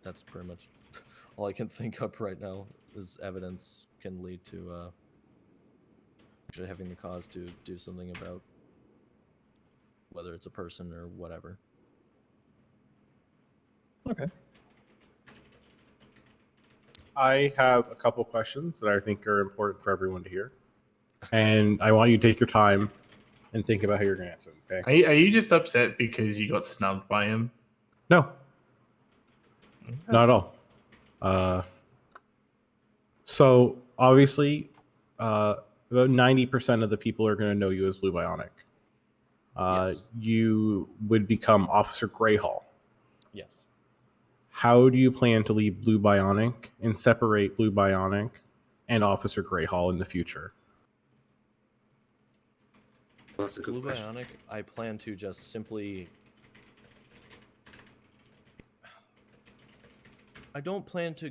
That's pretty much all I can think of right now. Is evidence can lead to actually having the cause to do something about whether it's a person or whatever. Okay. I have a couple questions that I think are important for everyone to hear, and I want you to take your time and think about how you're going to answer them. Okay? Are you just upset because you got snubbed by him? No, not at all. So obviously, about 90% of the people are going to know you as Blue Bionic. Yes. You would become Officer Greyhall. Yes. How do you plan to leave Blue Bionic and separate Blue Bionic and Officer Greyhall in the future? That's a good Blue question. Bionic, I plan to just simply... I don't plan to...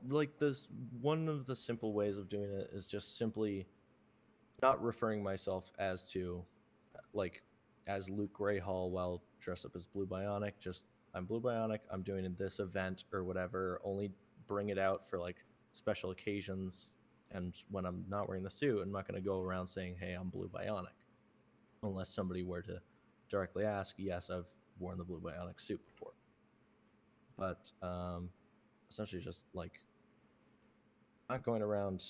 Like, this, one of the simple ways of doing it is just simply not referring myself as to, like, as Luke Greyhall while dressed up as Blue Bionic. Just, I'm Blue Bionic, I'm doing this event or whatever, only bring it out for, like, special occasions, and when I'm not wearing the suit, I'm not going to go around saying, hey, I'm Blue Bionic. Unless somebody were to directly ask, yes, I've worn the Blue Bionic suit before. But essentially just, like, not going around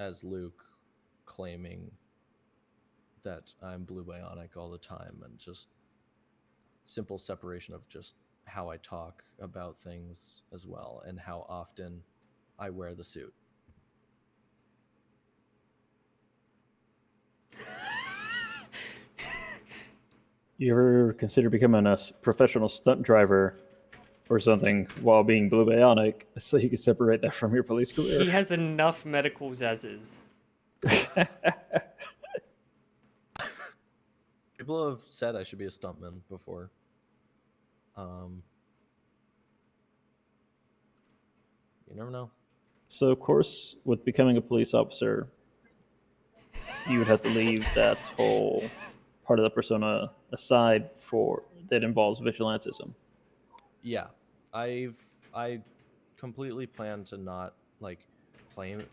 as Luke claiming that I'm Blue Bionic all the time, and just simple separation of just how I talk about things as well, and how often I wear the suit. You ever consider becoming a professional stunt driver or something while being Blue Bionic so you can separate that from your police career? He has enough medicals as is. People have said I should be a stuntman before. You never know. So, of course, with becoming a police officer, you would have to leave that whole part of the persona aside for that involves vigilantism. Yeah, I completely plan to not like claim.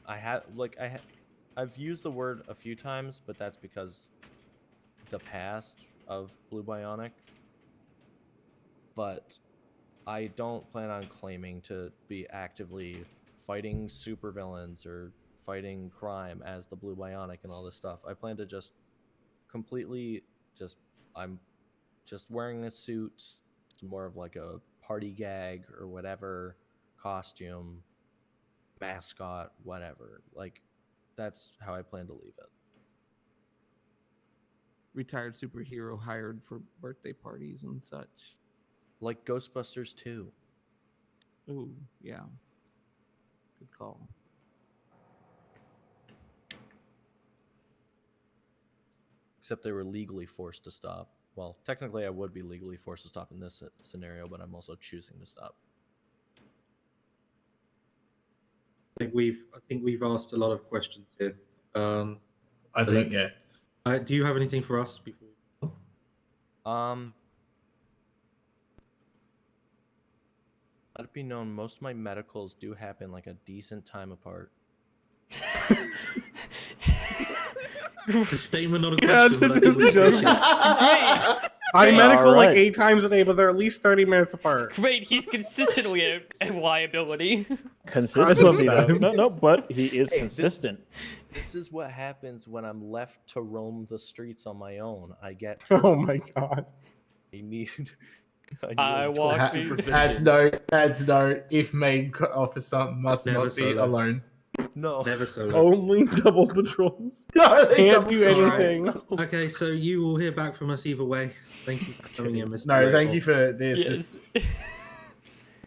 I've used the word a few times, but that's because the past of Blue Bionic. But I don't plan on claiming to be actively fighting supervillains or fighting crime as the Blue Bionic and all this stuff. I plan to just completely I'm just wearing a suit. It's more of like a party gag or whatever, costume, mascot, whatever. Like, that's how I plan to leave it. Retired superhero hired for birthday parties and such. Like Ghostbusters 2. Ooh, yeah. Good call. Except they were legally forced to stop. Well, technically I would be legally forced to stop in this scenario, but I'm also choosing to stop. I think we've asked a lot of questions here. I think, yeah. Do you have anything for us before? Let it be known, most of my medicals do happen like a decent time apart. It's a statement, not a Yeah, question. this is a joke. I medical All right. like 8 times a day, but they're at least 30 minutes apart. Great, he's consistently a liability. Consistency, though. No, but he is consistent. This is what happens when I'm left to roam the streets on my own. I get Oh my god. I need I walk feet. Adds note. Adds note. If main officer must Never not be solo. alone. No. Never solo. Only double patrols. No, they Can't double do patrol. anything. Okay, so you will hear back from us either way. Thank you for coming in, Mr. No, Rachel. thank you for this. Yes.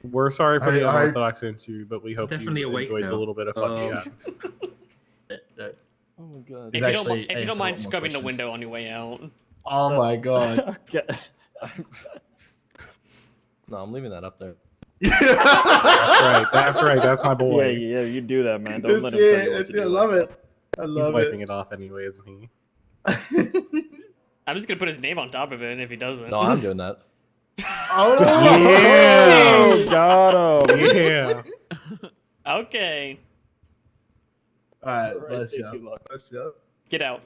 We're sorry for I- the I- unorthodox interview, but we hope Definitely you awake enjoyed now. the little bit of fun we had. Oh my god. If you don't mind scrubbing the window on your way out. Oh my god. No, I'm leaving that up there. That's right. That's right. That's my boy. Yeah, you do that, man. Don't let That's him tell you it. what That's to it. I do. love it. I He's love wiping it. it off anyway, isn't he? I'm just gonna put his name on top of it, and if he doesn't. No, I'm doing that. Oh Yeah. Got him. Yeah. Okay. Alright, bless you. Bless you. Get out.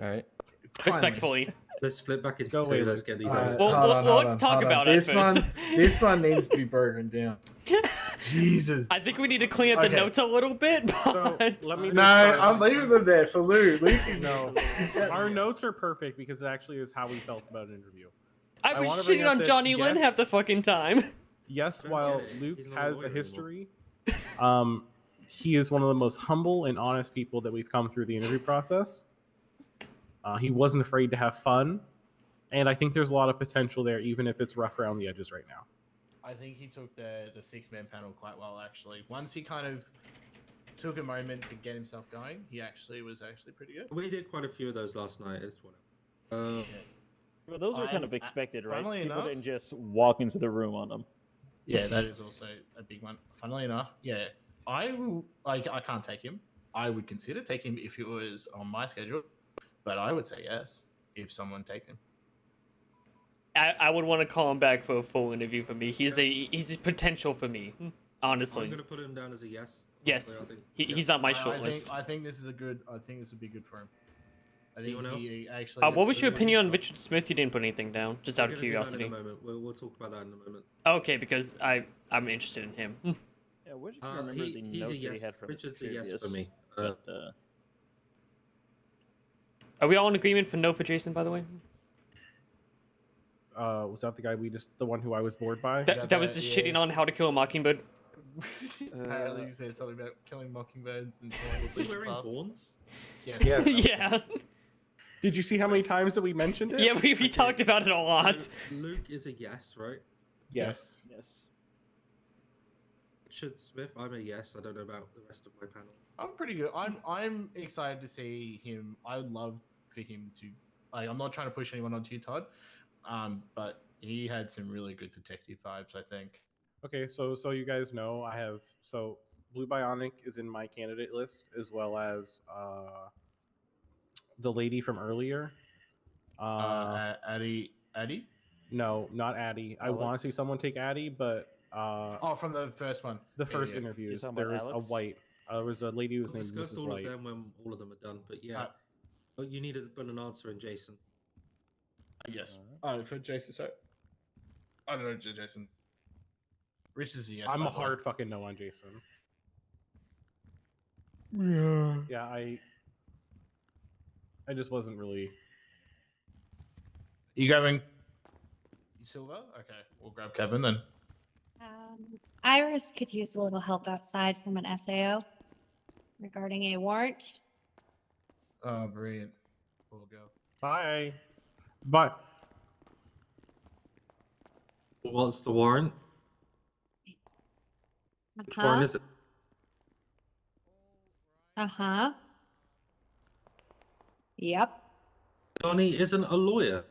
All right. Respectfully. Let's split back into Go two. away, Let's Luke. get these Alright, out. Well, hold on, hold let's on, talk hold on. about it this first. This one needs to be broken down. Jesus. I think we need to clean up the Okay. notes a little bit. So But... let me. No, I'm leaving them there for Lou. No, our notes are perfect because it actually is how we felt about an interview. I was wanna bring shitting up on that, Johnny Lynn yes, half the fucking time. Yes, Don't while get it. Luke He's not a has lawyer a anymore. history, he is one of the most humble and honest people that we've come through the interview process. He wasn't afraid to have fun, and I think there's a lot of potential there, even if it's rough around the edges right now. I think he took the 6-man panel quite well, actually. Once he kind of took a moment to get himself going, he actually was pretty good. We did quite a few of those last night. It's whatever. Well, those were kind of I'm- expected, right? funnily People enough- didn't just walk into the room on them. Yeah, that is also a big one. Funnily enough, yeah, I can't take him. I would consider taking him if he was on my schedule, but I would say yes if someone takes him. I would want to call him back for a full interview for me. He's a potential for me, honestly. I'm gonna put him down as a yes. Yes, I think- he's on my I short list. I think this is a good. I think this would be good for him. I think Anyone he actually. What was gets your a opinion on job. Richard Smith? You didn't put anything down, just out We're of gonna do that curiosity. in a moment. We'll talk about that in a moment. Okay, because I'm interested in him. Yeah, where did you remember the He's a notes that he yes. had from his Richard's a yes previous, for me. but, Are we all in agreement for no for Jason? By the way, Was that the one who I was bored by? that was just shitting on How to Kill a Mockingbird. Apparently, you said something about killing mockingbirds and Is he wearing horns? Yes. Yes. Yeah, Did you see how many times that we mentioned it? yeah, we talked about it a lot. Luke is a yes, right? Yes. Richard Smith, I'm a yes. I don't know about the rest of my panel. I'm pretty good. I'm excited to see him. I would love for him to. I'm not trying to push anyone onto you, Todd. But he had some really good detective vibes, I think. Okay, so you guys know I have Blue Bionic is in my candidate list as well as the lady from earlier. Addie? No, not Addie. I want to see someone take Addie, but from the first one. the first Yeah. interviews talking there about was a Alex? White. There was a lady who was We'll named discuss Mrs. all White. of them when all of them are done. But yeah, but you need to put an answer in, Jason. Yes. For Jason, so I don't know, Jason. Rich is a yes. I'm by a the way. hard fucking no on Jason. Yeah, I just wasn't really. You grabbing Silver? Okay, we'll grab Kevin then. Iris could use a little help outside from an SAO regarding a warrant. Oh, brilliant. We'll go. Bye. But What's the warrant? Which warrant is it? Yep. Donnie isn't a lawyer.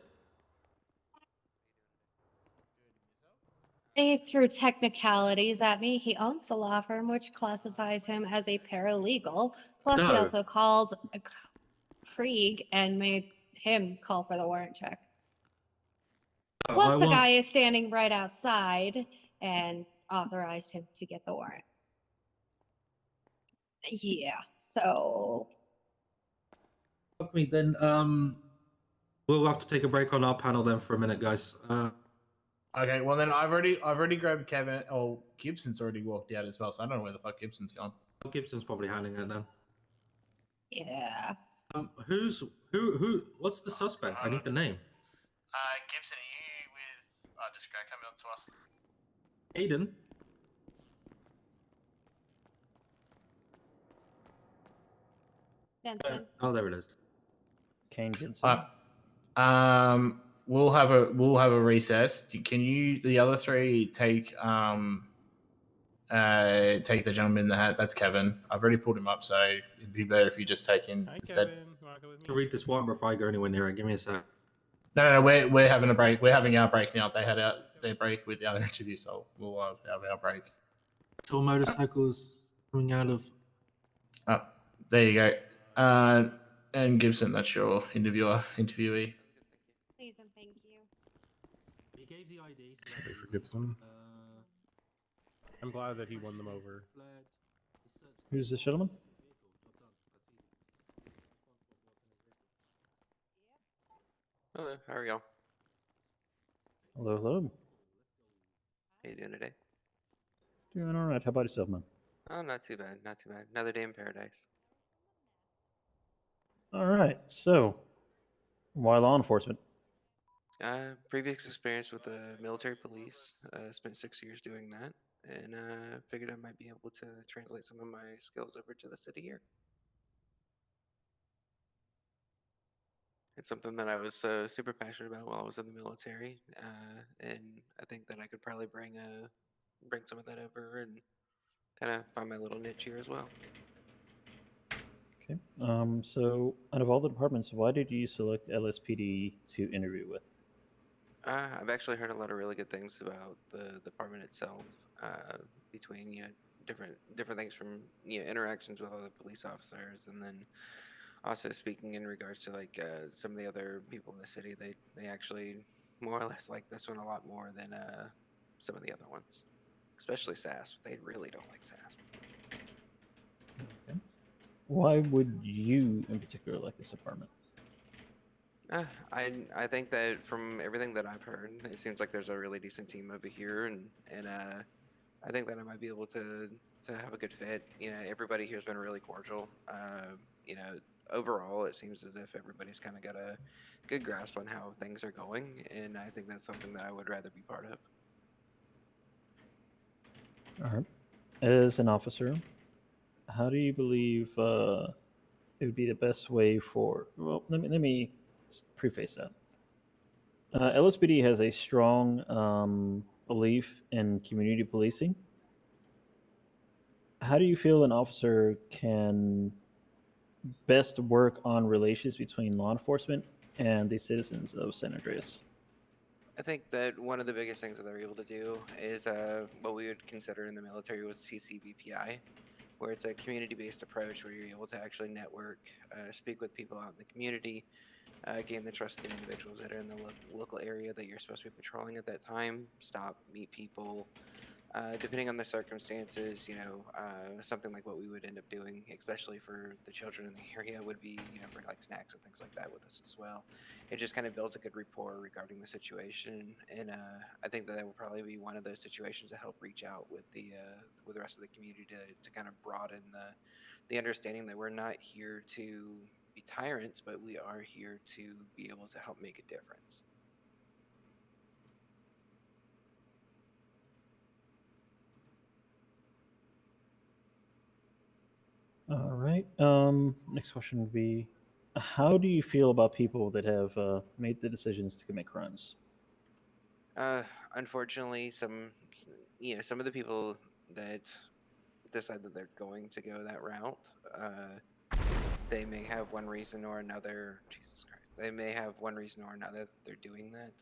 He threw technicalities at me. He owns the law firm, which classifies him as a paralegal. Plus, he No. also called Krieg and made him call for the warrant check. Plus, the guy is standing right outside and authorized him to get the warrant. Yeah, so Me then. We'll have to take a break on our panel then for a minute, guys. Okay, well then I've already grabbed Kevin. Oh, Gibson's already walked out as well, so I don't know where the fuck Gibson's gone. Gibson's probably handling it then. yeah. Who? What's the suspect? I need the name. Gibson, are you with this guy coming up to us. Aiden. Benson. Oh, there it is. Kane Jensen. We'll have a recess. Can you the other three take the gentleman in the hat? That's Kevin. I've already pulled him up, so it'd be better if you just take him instead. To read this one before I go anywhere near it. Give me a sec. No, we're having a break. We're having our break now. They had their break with the other interview, so we'll have our break. Saw motorcycles coming out of. Oh, there you go. And Gibson, that's your interviewee. Please and thank you. He gave the ID. Wait for Gibson. I'm glad that he won them over. Who's this gentleman? Hello, how are y'all? Hello, hello. How you doing today? Doing all right. How about yourself, man? Oh, not too bad, not too bad. Another day in paradise. All right. So, why law enforcement? Previous experience with the military police. Spent 6 years doing that, and figured I might be able to translate some of my skills over to the city here. It's something that I was super passionate about while I was in the military, and I think that I could probably bring some of that over and kind of find my little niche here as well. Okay. So, out of all the departments, why did you select LSPD to interview with? I've actually heard a lot of really good things about the department itself, between different things from interactions with other police officers, and then also speaking in regards to like some of the other people in the city. They actually more or less like this one a lot more than some of the other ones, especially SAS. They really don't like SAS. Okay. Why would you, in particular, like this department? I think that from everything that I've heard, it seems like there's a really decent team over here, and I think that I might be able to have a good fit. Everybody here's been really cordial. Overall, it seems as if everybody's kind of got a good grasp on how things are going, and I think that's something that I would rather be part of. All right. As an officer, how do you believe it would be the best way for? Well, let me preface that. LSPD has a strong belief in community policing. How do you feel an officer can best work on relations between law enforcement and the citizens of San Andreas? I think that one of the biggest things that they're able to do is what we would consider in the military was CCBPI, where it's a community-based approach where you're able to actually network, speak with people out in the community, gain the trust of the individuals that are in the local area that you're supposed to be patrolling at that time, stop, meet people. Depending on the circumstances, something like what we would end up doing, especially for the children in the area, would be, bring like snacks and things like that with us as well. It just kind of builds a good rapport regarding the situation, and I think that would probably be one of those situations to help reach out with the rest of the community to kind of broaden the understanding that we're not here to be tyrants, but we are here to be able to help make a difference. All right. Next question would be, how do you feel about people that have made the decisions to commit crimes? Unfortunately, some of the people that decide that they're going to go that route, they may have one reason or another. Jesus Christ, they may have one reason or another that they're doing that.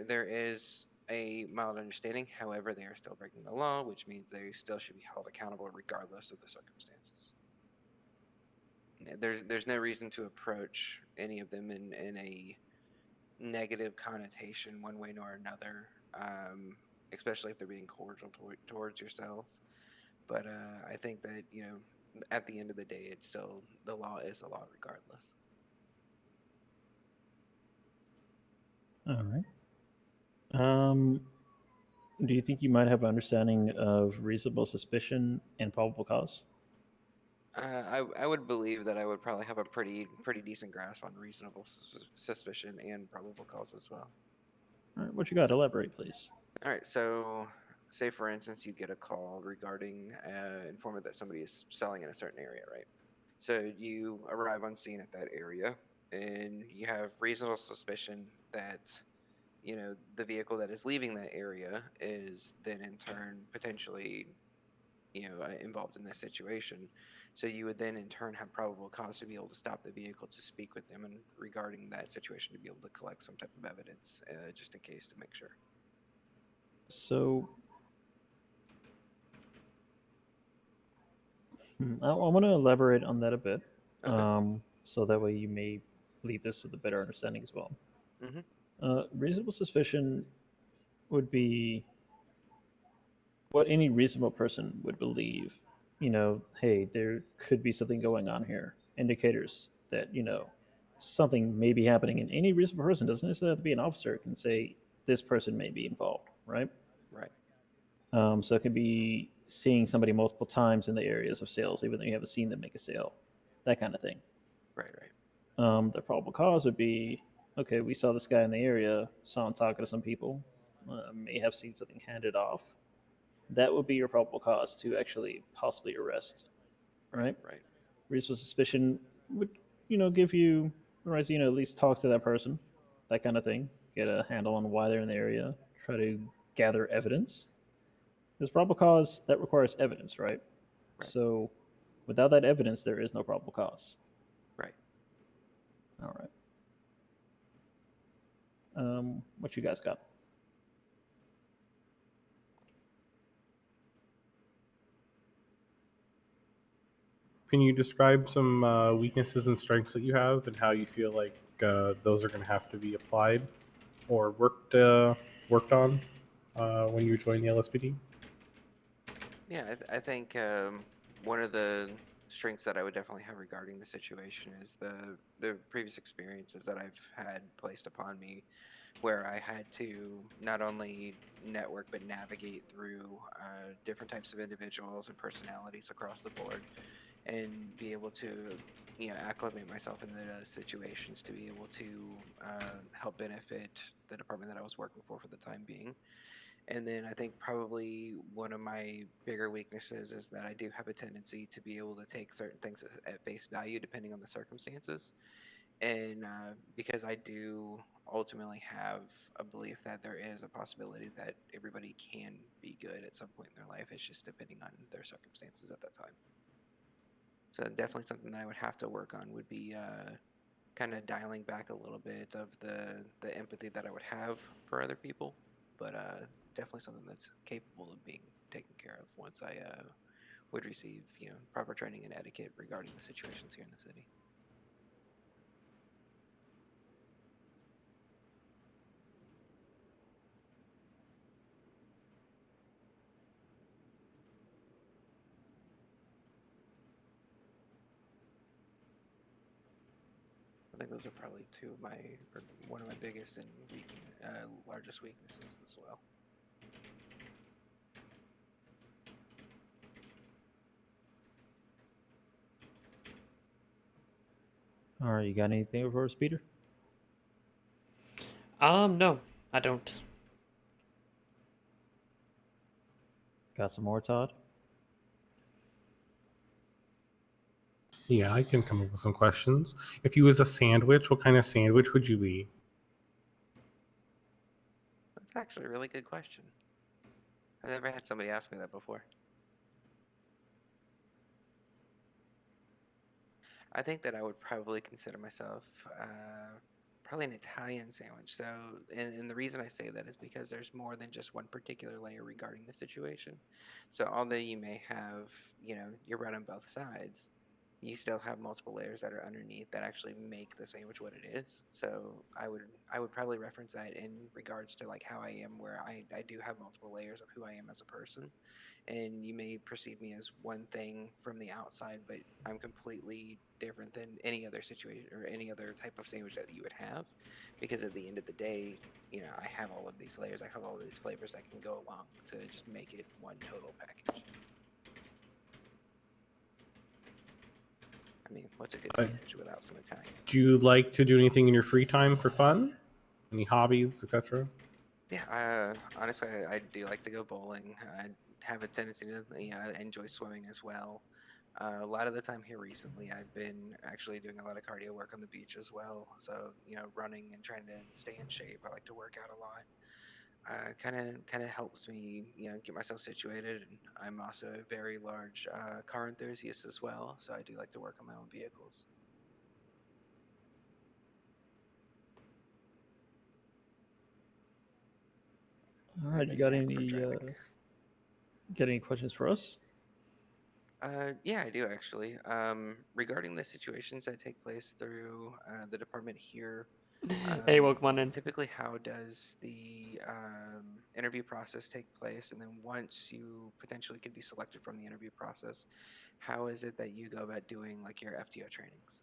There is a mild understanding. However, they are still breaking the law, which means they still should be held accountable regardless of the circumstances. There's no reason to approach any of them in a negative connotation one way nor another, especially if they're being cordial towards yourself. But I think that at the end of the day, it's still the law is the law regardless. All right. Do you think you might have an understanding of reasonable suspicion and probable cause? I would believe that I would probably have a pretty decent grasp on reasonable suspicion and probable cause as well. All right, what you got? Elaborate, please. All right, so say for instance you get a call regarding informant that somebody is selling in a certain area, right? So you arrive on scene at that area, and you have reasonable suspicion that the vehicle that is leaving that area is then in turn potentially involved in this situation. So you would then in turn have probable cause to be able to stop the vehicle to speak with them and regarding that situation to be able to collect some type of evidence just in case to make sure. So I want to elaborate on that a bit, so that way you may leave this with a better understanding as well. Reasonable suspicion would be what any reasonable person would believe. Hey, there could be something going on here. Indicators that something may be happening, and any reasonable person doesn't necessarily have to be an officer can say this person may be involved, right? Right. So it could be seeing somebody multiple times in the areas of sales, even though you haven't seen them make a sale, that kind of thing. Right, right. The probable cause would be, okay, we saw this guy in the area, saw him talking to some people, may have seen something handed off. That would be your probable cause to actually possibly arrest, right? Right. Reasonable suspicion would, give you the right to, at least talk to that person, that kind of thing, get a handle on why they're in the area, try to gather evidence. There's probable cause that requires evidence, right? So without that evidence, there is no probable cause. Right. All right. What you guys got? Can you describe some weaknesses and strengths that you have and how you feel like those are going to have to be applied or worked on when you join the LSPD? Yeah, I think one of the strengths that I would definitely have regarding the situation is the previous experiences that I've had placed upon me, where I had to not only network but navigate through different types of individuals and personalities across the board, and be able to acclimate myself in the situations to be able to help benefit the department that I was working for the time being. And then I think probably one of my bigger weaknesses is that I do have a tendency to be able to take certain things at face value depending on the circumstances. And because I do ultimately have a belief that there is a possibility that everybody can be good at some point in their life, it's just depending on their circumstances at that time. So definitely something that I would have to work on would be kind of dialing back a little bit of the empathy that I would have for other people, but definitely something that's capable of being taken care of once I would receive proper training and etiquette regarding the situations here in the city. I think those are probably one of my biggest and largest weaknesses as well. All right, you got anything for us, Peter? No, I don't. Got some more, Todd? Yeah, I can come up with some questions. If you was a sandwich, what kind of sandwich would you be? That's actually a really good question. I've never had somebody ask me that before. I think that I would probably consider myself probably an Italian sandwich. So, and the reason I say that is because there's more than just one particular layer regarding the situation. So, although you may have, your bread on both sides, you still have multiple layers that are underneath that actually make the sandwich what it is. So, I would probably reference that in regards to like how I am, where I do have multiple layers of who I am as a person. And you may perceive me as one thing from the outside, but I'm completely different than any other situation or any other type of sandwich that you would have, because at the end of the day, I have all of these layers, I have all of these flavors that can go along to just make it one total package. I mean, what's a good sandwich without some Italian? Do you like to do anything in your free time for fun? Any hobbies, etc.? Yeah, honestly, I do like to go bowling. I have a tendency to, I enjoy swimming as well. A lot of the time here recently, I've been actually doing a lot of cardio work on the beach as well. So, running and trying to stay in shape. I like to work out a lot. Kind of helps me, get myself situated. And I'm also a very large car enthusiast as well, so I do like to work on my own vehicles. All right, you got any questions for us? Yeah, I do actually. Regarding the situations that take place through the department here, Hey, welcome on in. typically, how does the interview process take place? And then once you potentially could be selected from the interview process, how is it that you go about doing like your FTO trainings?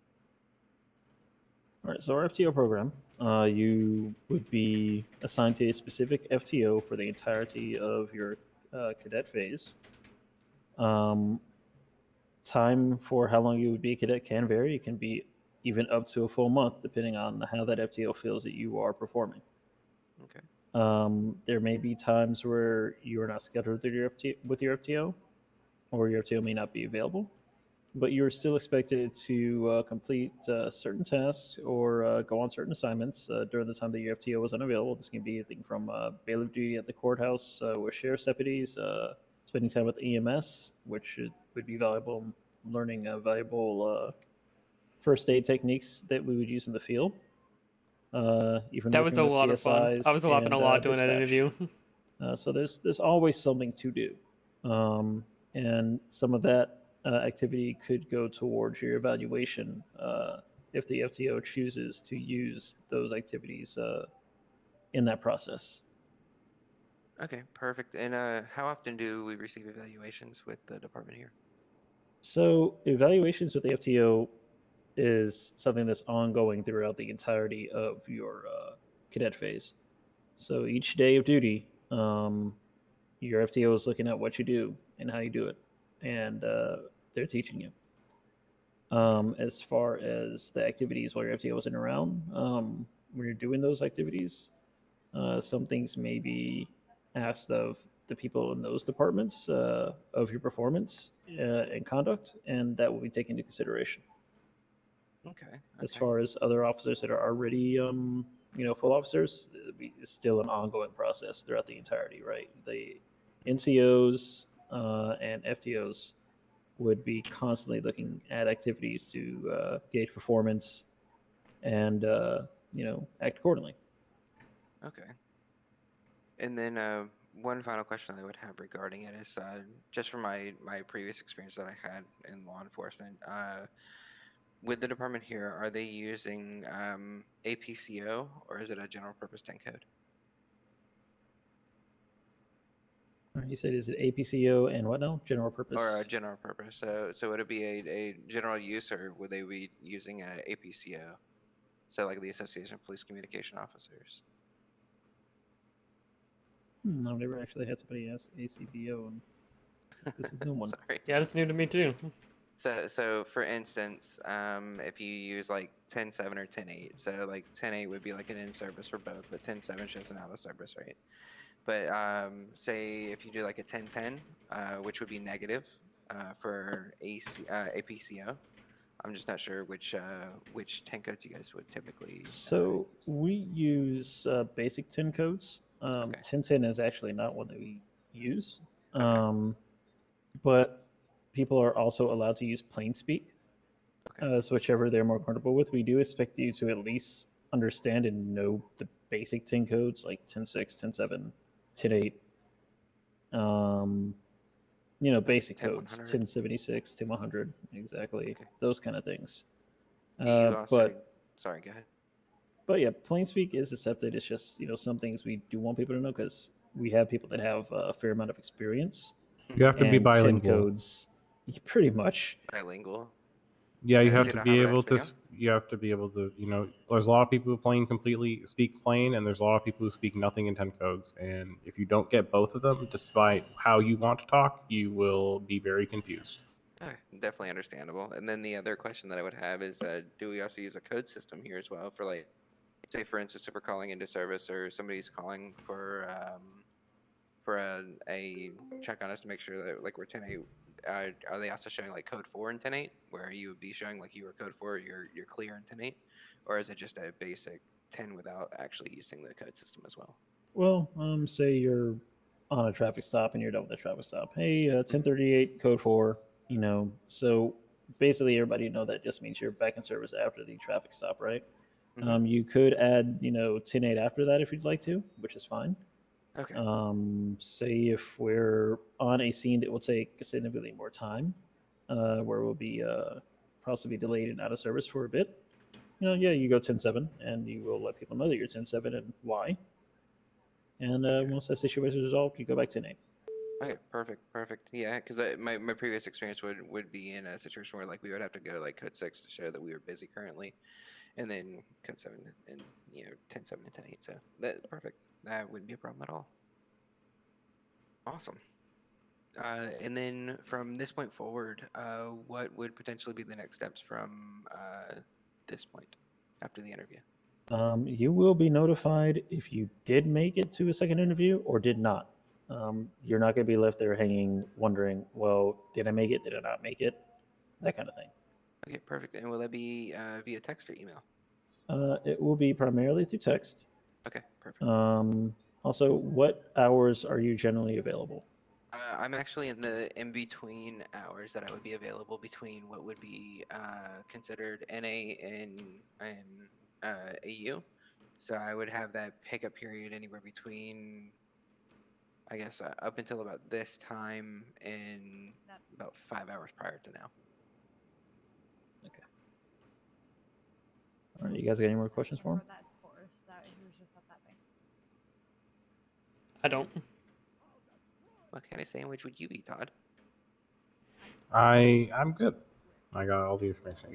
All right, so our FTO program, you would be assigned to a specific FTO for the entirety of your cadet phase. Time for how long you would be a cadet can vary. It can be even up to a full month, depending on how that FTO feels that you are performing. Okay. There may be times where you are not scheduled with your FTO, or your FTO may not be available, but you're still expected to complete certain tasks or go on certain assignments during the time that your FTO is unavailable. This can be anything from bailiff duty at the courthouse with sheriff's deputies, spending time with EMS, which would be valuable, learning valuable first aid techniques that we would use in the field. Even That was working a with lot of fun. CSIs I was laughing a and lot doing that dispatch. interview. So there's always something to do, and some of that activity could go towards your evaluation if the FTO chooses to use those activities in that process. Okay, perfect. And how often do we receive evaluations with the department here? So evaluations with the FTO is something that's ongoing throughout the entirety of your cadet phase. So each day of duty, your FTO is looking at what you do and how you do it, and they're teaching you. As far as the activities while your FTO isn't around, when you're doing those activities, some things may be asked of the people in those departments of your performance and conduct, and that will be taken into consideration. Okay. As far as other officers that are already, full officers, it's still an ongoing process throughout the entirety, right? The NCOs and FTOs would be constantly looking at activities to gauge performance and, act accordingly. Okay. And then one final question I would have regarding it is just from my previous experience that I had in law enforcement. With the department here, are they using APCO or is it a general purpose 10 code? You said, is it APCO and what now? General purpose? Or a general purpose. So would it be a general use or would they be using a APCO? So like the Association of Police Communication Officers. I've never actually had somebody ask ACPO, and this is a new one. Sorry. Yeah, that's new to me too. So for instance, if you use like 10.7 or 10.8, so like 10.8 would be like an in service for both, but 10.7 shows an out of service, right? But say if you do like a 10.10, which would be negative for APCO. I'm just not sure which 10 codes you guys would typically. So we use basic 10 codes. 1010 is actually not one that we use. But people are also allowed to use plain speak. So whichever they're more comfortable with. We do expect you to at least understand and know the basic 10 codes like 10.6, 10.7, 10.8. Basic codes, 1076, 10100, exactly, those kind of things. You also, But sorry, go ahead. But yeah, plain speak is accepted. It's just some things we do want people to know because we have people that have a fair amount of experience. You have to be and 10 bilingual. codes, pretty much. Bilingual. Yeah, you Yeah, have so to you be don't have able an to. FTO? You have to be able to. There's a lot of people who speak plain, and there's a lot of people who speak nothing in 10 codes. And if you don't get both of them, despite how you want to talk, you will be very confused. Okay, definitely understandable. And then the other question that I would have is, do we also use a code system here as well for like say for instance, if we're calling into service or somebody's calling for a check on us to make sure that like we're 10-8, are they also showing like code 4 and 10-8, where you would be showing like you were code 4, you're clear in 10-8, or is it just a basic 10 without actually using the code system as well? Well, say you're on a traffic stop and you're done with the traffic stop. Hey, 1038 code 4. So basically everybody know that just means you're back in service after the traffic stop, right? You could add 10-8 after that if you'd like to, which is fine. Okay. Say if we're on a scene that will take significantly more time, where we'll be possibly delayed and out of service for a bit. You go 10-7, and you will let people know that you're 10-7 and why. And once that situation is resolved, you go back 10-8. Okay, perfect. Yeah, because my previous experience would be in a situation where like we would have to go like code 6 to show that we were busy currently, and then code 7 and 10-7 and 10-8. So that perfect. That wouldn't be a problem at all. Awesome. And then from this point forward, what would potentially be the next steps from this point after the interview? You will be notified if you did make it to a second interview or did not. You're not going to be left there hanging, wondering, well, did I make it? Did I not make it? That kind of thing. Okay, perfect. And will that be via text or email? It will be primarily through text. Okay, perfect. Also, what hours are you generally available? I'm actually in the in-between hours that I would be available between what would be considered NA and AU. So I would have that pickup period anywhere between, I guess, up until about this time and about 5 hours prior to now. Okay. All right, you guys got any more questions for him? I don't. What kind of sandwich would you be, Todd? I'm good. I got all the information I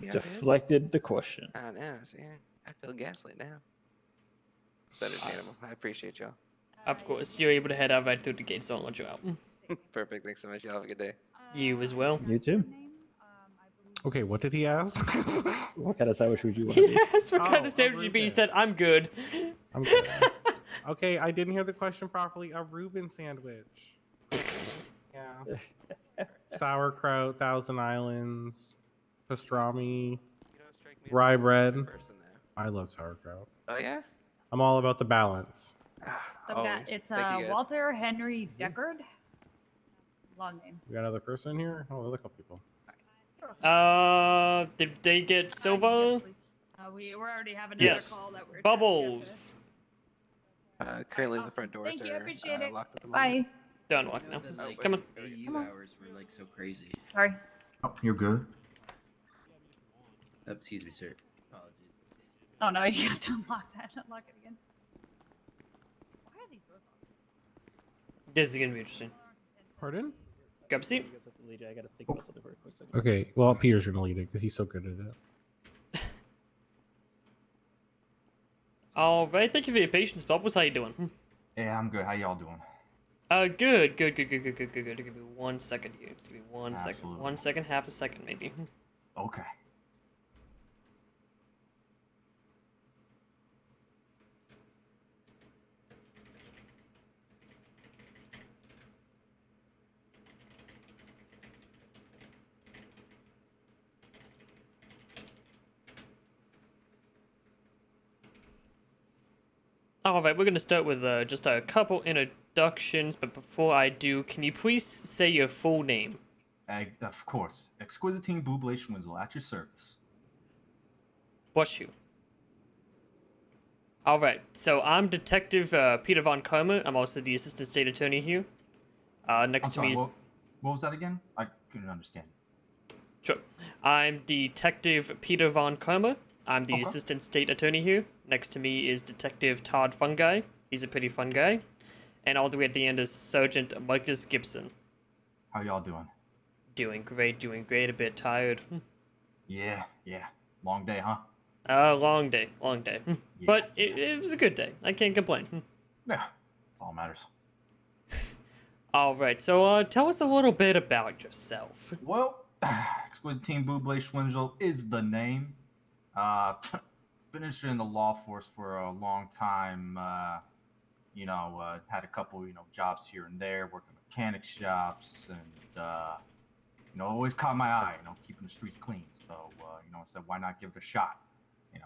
need. Deflected the question. I know. See, I feel gaslit now. It's understandable. I appreciate y'all. Of course, you're able to head out right through the gates. Don't let you out. Perfect. Thanks so much. Y'all have a good day. You as well. You too. Okay, what did he ask? What kind of sandwich would you want to be? Yes, what kind of sandwich would you be? He said, I'm good. I'm good. Okay, I didn't hear the question properly. A Reuben sandwich. Yeah. Sauerkraut, Thousand Islands, pastrami, rye bread. I love sauerkraut. Oh yeah. I'm all about the balance. So I've got, it's Walter Henry Deckard. Long name. We got another person in here? Oh, look at people. Did they get Silva? We already have another call that we're Bubbles. Currently the front doors Thank you, I are appreciate it. locked at the Bye. moment. Don't lock now. Like, Come on. AU hours were like so crazy. Sorry. Oh, you're good. Excuse me, sir. Apologies. Oh no, you have to unlock that. Unlock it again. Why are these doors locked? This is gonna be interesting. Pardon? Grab a seat. I gotta think about something for a quick second. Okay, well, Peter's gonna lead it because he's so good at it. All right, thank you for your patience, Bubbles. How you doing? Yeah, I'm good. How y'all doing? Good. Give me 1 second here. Just give me one second. Absolutely. 1 second, half a second, maybe. Okay. All right, we're gonna start with just a couple introductions, but before I do, can you please say your full name? Of course. Exquisitine Buble Schwinzel at your service. Bless you. All right, so I'm Detective Peter Von Karma. I'm also the Assistant State Attorney here. Next to me is... What was that again? I couldn't understand. Sure. I'm Detective Peter Von Karma. I'm the Assistant State Attorney here. Next to me is Detective Todd Fungi. He's a pretty fun guy. And all the way at the end is Sergeant Marcus Gibson. How y'all doing? Doing great. A bit tired. Yeah. Long day, huh? Long day. Yeah. But it was a good day. I can't complain. Yeah, that's all that matters. All right, so tell us a little bit about yourself. Well, Exquisitine Buble Schwindel is the name. Been interested in the law force for a long time. Had a couple, jobs here and there, working mechanic shops, and always caught my eye, keeping the streets clean. So, I said, why not give it a shot, and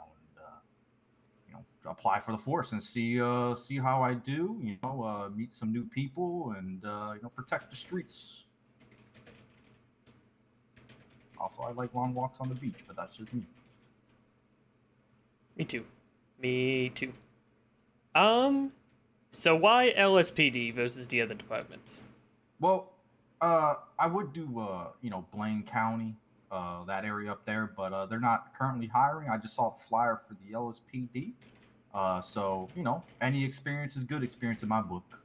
apply for the force and see how I do. Meet some new people and protect the streets. Also, I like long walks on the beach, but that's just me. Me too. Me too. So why LSPD versus the other departments? Well, I would do Blaine County, that area up there, but they're not currently hiring. I just saw the flyer for the LSPD. So any experience is good experience in my book.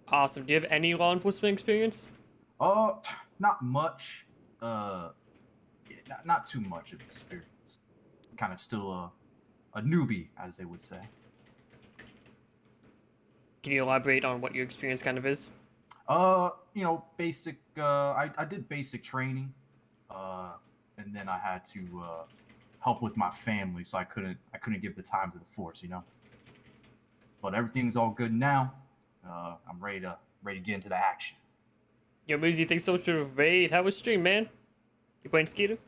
Awesome. Do you have any law enforcement experience? Not much. Not too much of experience. Kind of still a newbie, as they would say. Can you elaborate on what your experience kind of is? Basic. I did basic training, and then I had to help with my family, so I couldn't give the time to the force, But everything's all good now. I'm ready to get into the action. Yo, Moosey, thanks so much for the raid. How was stream, man? You playing Skeeter?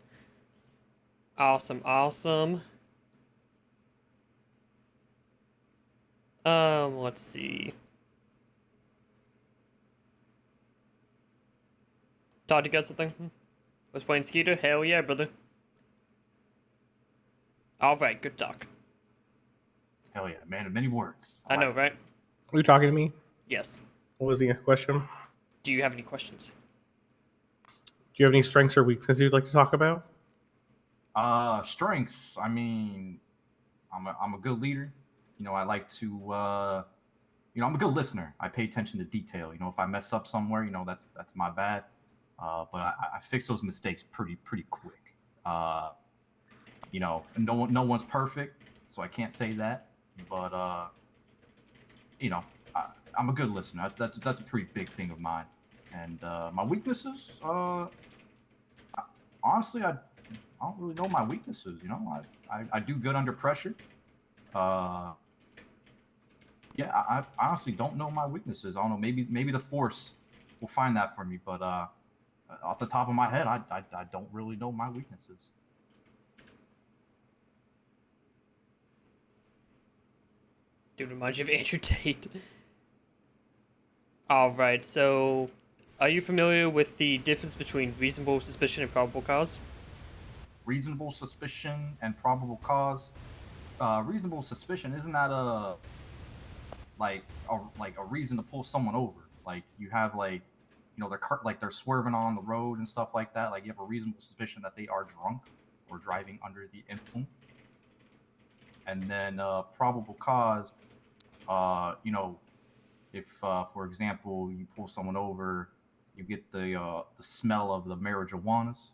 Awesome, awesome. Let's see. Todd, you got something? Was playing Skeeter? Hell yeah, brother. Alright, good talk. Hell yeah, man of many words. I know, right? Are you talking to me? Yes. What was the question? Do you have any questions? Do you have any strengths or weaknesses you'd like to talk about? Strengths. I mean, I'm a good leader. I like to. I'm a good listener. I pay attention to detail. If I mess up somewhere, that's my bad. But I fix those mistakes pretty quick. No one's perfect, so I can't say that. But I'm a good listener. That's a pretty big thing of mine. And my weaknesses, honestly, I don't really know my weaknesses. I do good under pressure. Yeah, I honestly don't know my weaknesses. I don't know. Maybe the force will find that for me. But off the top of my head, I don't really know my weaknesses. Dude, reminds you of Andrew Tate. Alright, so are you familiar with the difference between reasonable suspicion and probable cause? Reasonable suspicion and probable cause. Reasonable suspicion, isn't that a reason to pull someone over? Like you have they're swerving on the road and stuff like that. Like you have a reasonable suspicion that they are drunk or driving under the influence. And then probable cause, if for example you pull someone over, you get the smell of the marijuanas,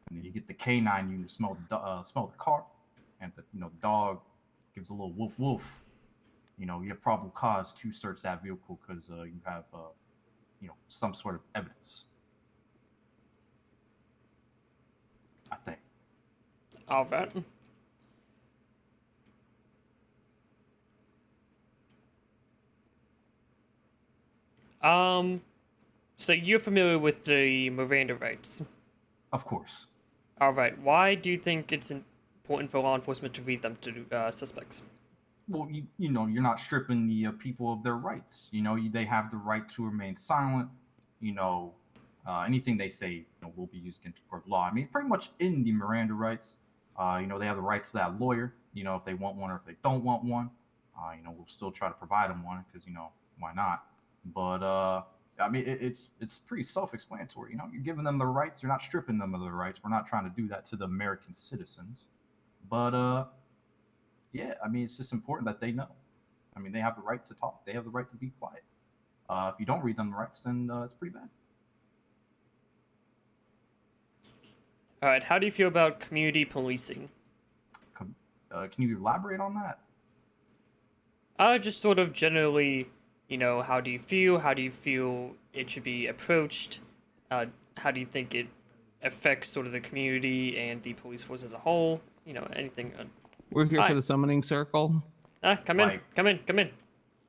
and then you get the canine unit to smell the car, and the dog gives a little woof woof. You have probable cause to search that vehicle because you have some sort of evidence. I think. All right. So you're familiar with the Miranda rights? Of course. All right. Why do you think it's important for law enforcement to read them to suspects? Well, you're not stripping the people of their rights. They have the right to remain silent. Anything they say will be used against court of law. I mean, pretty much in the Miranda rights, they have the rights to that lawyer. If they want one or if they don't want one, we'll still try to provide them one because why not? But I mean, it's pretty self-explanatory. You're giving them the rights. You're not stripping them of their rights. We're not trying to do that to the American citizens. But yeah, I mean, it's just important that they know. I mean, they have the right to talk. They have the right to be quiet. If you don't read them the rights, then it's pretty bad. All right. How do you feel about community policing? Can you elaborate on that? Just sort of generally, how do you feel? How do you feel it should be approached? How do you think it affects sort of the community and the police force as a whole? Anything. We're here Hi. for the summoning circle. Come in. Come in. Come in.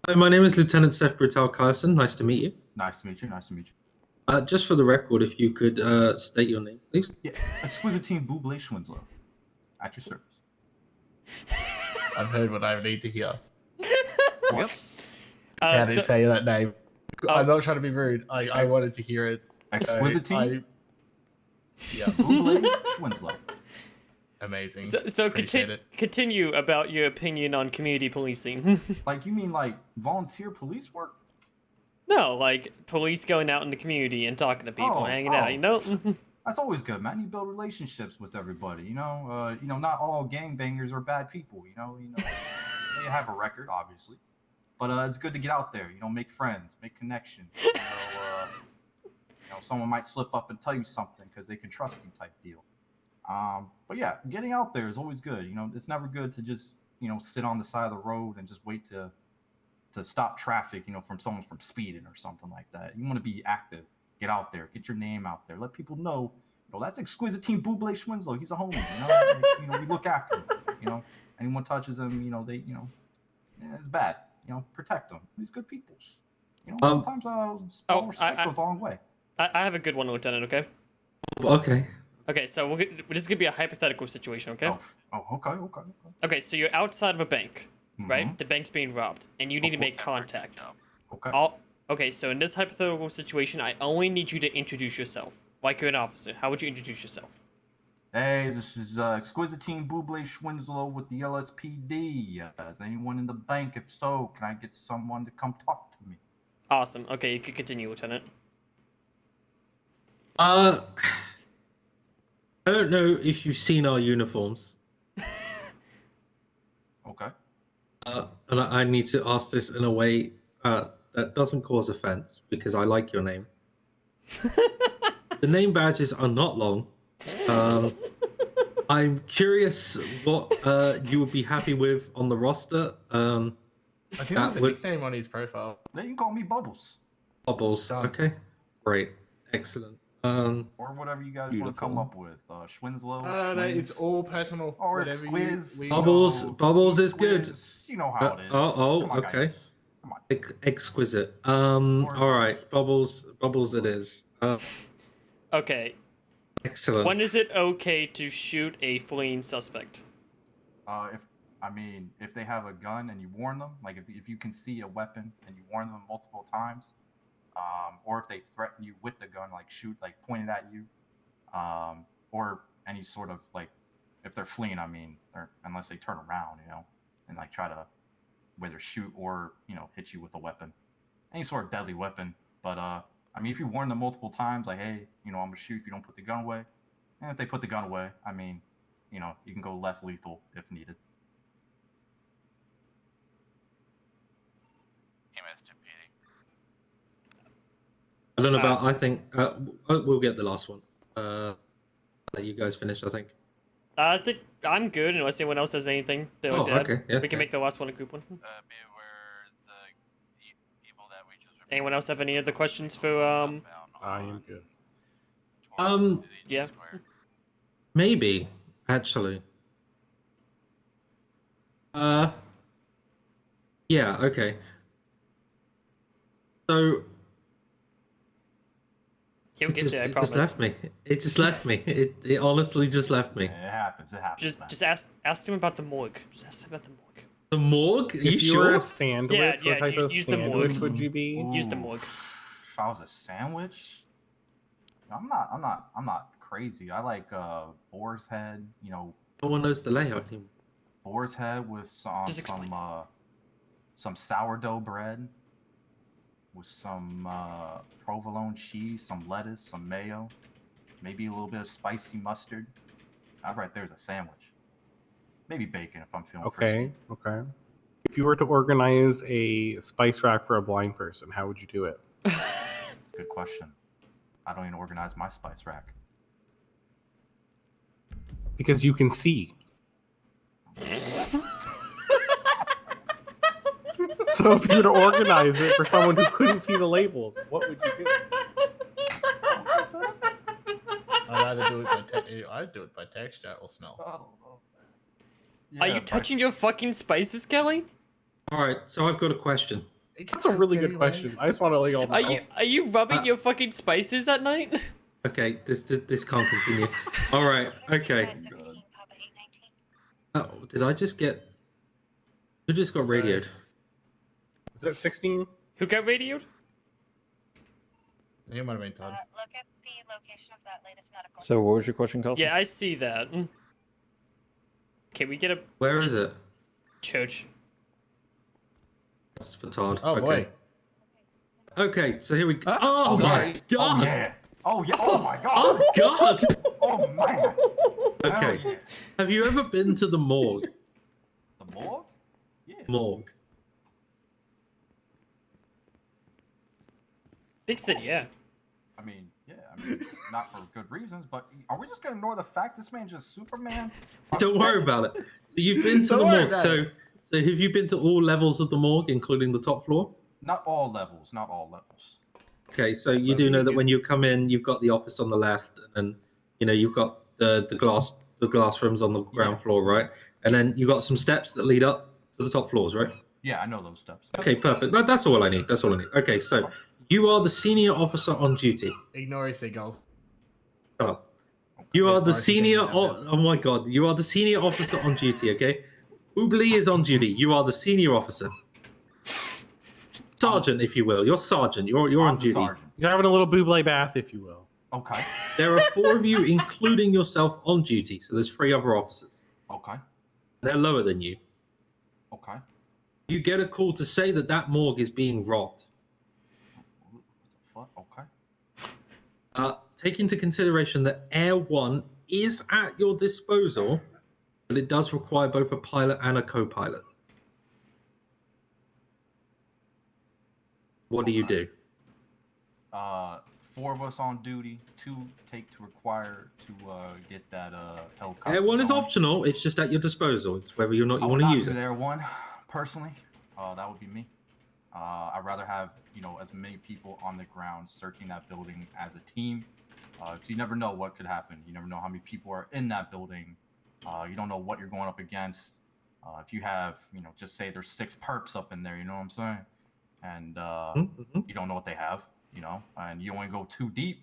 Hi, my name is Lieutenant Seth Brutal Carson. Nice to meet you. Nice to meet you. Nice to meet you. Just for the record, if you could state your name, please. Yeah, Exquisitine Buble Schwinslow. At your service. I've heard what I need to hear. Yep. How do you say that name? I'm not trying to be rude. I wanted to hear it. Exquisitine? Yeah. Buble Schwinslow. Amazing. So continue about your opinion on community policing. Like, you mean like volunteer police work? No, like police going out in the community and talking to people, hanging out. That's always good, man. You build relationships with everybody. Not all gangbangers are bad people. They have a record, obviously, but it's good to get out there. Make friends, make connections. Someone might slip up and tell you something because they can trust you, type deal. But yeah, getting out there is always good. It's never good to just sit on the side of the road and just wait to stop traffic. From someone from speeding or something like that. You want to be active. Get out there, get your name out there, let people know. That's Exquisitine Buble Schwinslow. He's a homie. We look after him. Anyone touches him, it's bad. Protect them. These good people. Sometimes small respect goes a long way. I have a good one, Lieutenant. Okay. Okay. Okay, so this is gonna be a hypothetical situation. Okay. Okay. Okay, so you're outside of a bank, right? The bank's being robbed, and you need to make contact. Okay. Okay, so in this hypothetical situation, I only need you to introduce yourself, like you're an officer. How would you introduce yourself? Hey, this is Exquisitine Buble Schwinslow with the LSPD. Is anyone in the bank? If so, can I get someone to come talk to me? Awesome. Okay, you can continue, Lieutenant. I don't know if you've seen our uniforms. Okay. And I need to ask this in a way that doesn't cause offense, because I like your name. The name badges are not long. I'm curious what you would be happy with on the roster. I think there's a nickname on his profile. They can call me Bubbles. Bubbles. Okay. Great. Excellent. Or whatever you guys want to come up with. Schwinslow. No, it's all personal. Or whatever Squiz. Bubbles is good. You know how it is. Okay. Guys. Come on. Exquisite. All right. Bubbles it is. Okay. Excellent. When is it okay to shoot a fleeing suspect? If they have a gun and you warn them, like if you can see a weapon and you warn them multiple times, or if they threaten you with the gun, like shoot, like pointed at you, or any sort of like, if they're fleeing, unless they turn around, and like try to whether shoot or hit you with a weapon, any sort of deadly weapon. But if you warn them multiple times, like, hey, I'm gonna shoot if you don't put the gun away, and if they put the gun away, you can go less lethal if needed. I don't know about. I think we'll get the last one. Let you guys finish. I think. I think I'm good unless anyone else has anything. Okay. Yeah, we can make the last one a group one. Anyone else have any other questions for I am good. Yeah. Maybe actually. Yeah. Okay. So. He'll get there, I promise. Just left me. It just left me. It honestly just left me. It happens. Just ask him about the morgue. Just ask him about the morgue. The morgue? If you were a sandwich, what type of use sandwich the morgue. would you be? Use the morgue. If I was a sandwich, I'm not crazy. I like boar's head. No one knows the layout. Boar's head with some sourdough bread, with some provolone cheese, some lettuce, some mayo, maybe a little bit of spicy mustard. That right there's a sandwich. Maybe bacon if I'm feeling Okay. If you were to organize a spice rack for a blind person, how would you do it? Good question. I don't even organize my spice rack. Because you can see. So if you were to organize it for someone who couldn't see the labels, what would you do? I'd either do it by I'd do it by texture or smell. Are you touching your fucking spices, Kelly? All right, so I've got a question. That's a really good question. I just want to let y'all know. Are you rubbing your fucking spices at night? Okay, this can't continue. All right, okay. Oh, did I just get? Who just got radioed? Is that 16? Who got radioed? You might have been Todd. Look at the location of that latest medical. So what was your question, Kelsey? Yeah, I see that. Can we get a? Where is it? Church. That's for Todd. Oh boy. Okay, so here we go. Oh sorry. my god! Oh yeah. Oh yeah. Oh my god. Oh god! Oh man. Okay. Yeah. Have you ever been to the morgue? The morgue? Yeah. Morgue. Dick said yeah. I mean, not for good reasons, but are we just gonna ignore the fact this man just Superman? Don't worry about it. So you've been to the Don't worry morgue. about So have you been to all levels of the morgue, including the top floor? Not all levels. Not all levels. Okay, so you do know that when you come in, you've got the office on the left, and you've got the glass rooms on the ground floor, right? And then you've got some steps that lead up to the top floors, right? Yeah, I know those steps. Okay, perfect. That's all I need. That's all I need. Okay, so you are the senior officer on duty. Ignore his seagulls. Shut up. You are the Bryce is senior. getting down Oh my god, you are the senior officer on duty. Okay, Oobly is on duty. You are the senior officer, sergeant, if you will. You're sergeant. You're on duty. Sergeant. You're having a little buble bath, if you will. Okay. There are 4 of you, including yourself, on duty. So there's 3 other officers. Okay. They're lower than you. Okay. You get a call to say that morgue is being robbed. What the fuck? Okay. Take into consideration that Air 1 is at your disposal, but it does require both a pilot and a co-pilot. What do you do? 4 of us on duty. 2 take to require to get that helicopter. Air 1 is going. optional. It's just at your disposal. It's whether or not you I would want to not use do it. Air 1 personally. That would be me. I'd rather have as many people on the ground searching that building as a team. You never know what could happen. You never know how many people are in that building. You don't know what you're going up against. If you have, just say there's 6 perps up in there, you know what I'm saying? And you don't know what they have, and you only go too deep.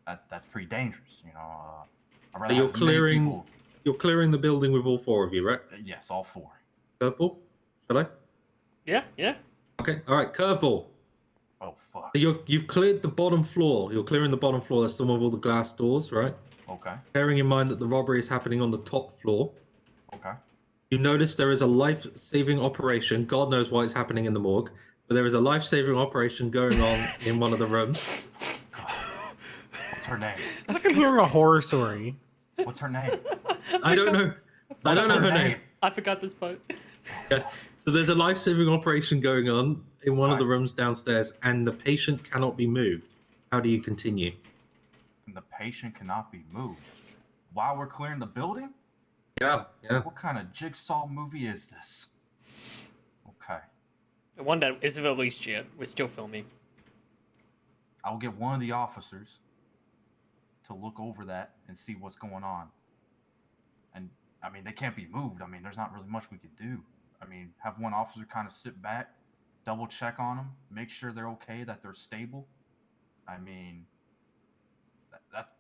That's pretty dangerous, I'd rather So you're have many clearing. people- You're clearing the building with all 4 of you, right? Yes, all 4. Curveball. Shall I? Yeah. Okay. All right. Curveball. Oh fuck. So you've cleared the bottom floor. You're clearing the bottom floor. That's the one with all the glass doors, right? Okay. Bearing in mind that the robbery is happening on the top floor. Okay. You notice there is a life-saving operation. God knows why it's happening in the morgue, but there is a life-saving operation going on in one of the rooms. What's her name? I can hear a horror story. What's her name? I don't know. I don't know her name. I forgot this part. Yeah. So there's a life-saving operation going on in one of the rooms downstairs, and the patient cannot be moved. How do you continue? And the patient cannot be moved while we're clearing the building? Yeah. What kind of jigsaw movie is this? Okay. The one that isn't released yet. We're still filming. I'll get one of the officers to look over that and see what's going on. And I mean, they can't be moved. I mean, there's not really much we could do. I mean, have one officer kind of sit back, double check on them, make sure they're okay, that they're stable. I mean,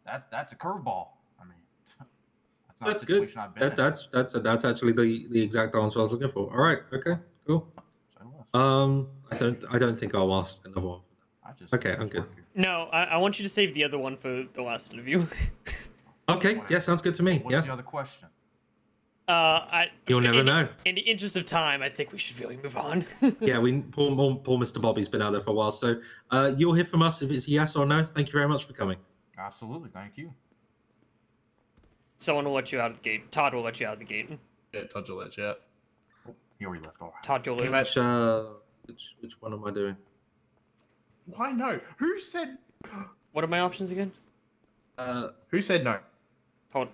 that's a curveball. I mean, that's not That's a good. situation I've been in. That's actually the exact answer I was looking for. All right. Okay. Cool. I don't think I'll ask another one. Okay, I'm good. No, I want you to save the other one for the last interview. Okay. Yeah, sounds good to me. What's the other question? You'll never know. In the interest of time, I think we should really move on. Yeah, poor Mr. Bobby's been out there for a while, so you'll hear from us if it's yes or no. Thank you very much for coming. Absolutely, thank you. Someone will let you out of the gate. Todd will let you out of the gate. Yeah, Todd will let you out. He already left. All right. Todd, you'll leave. Which one am I doing? Why no? Who said? What are my options again? Who said no? Hold.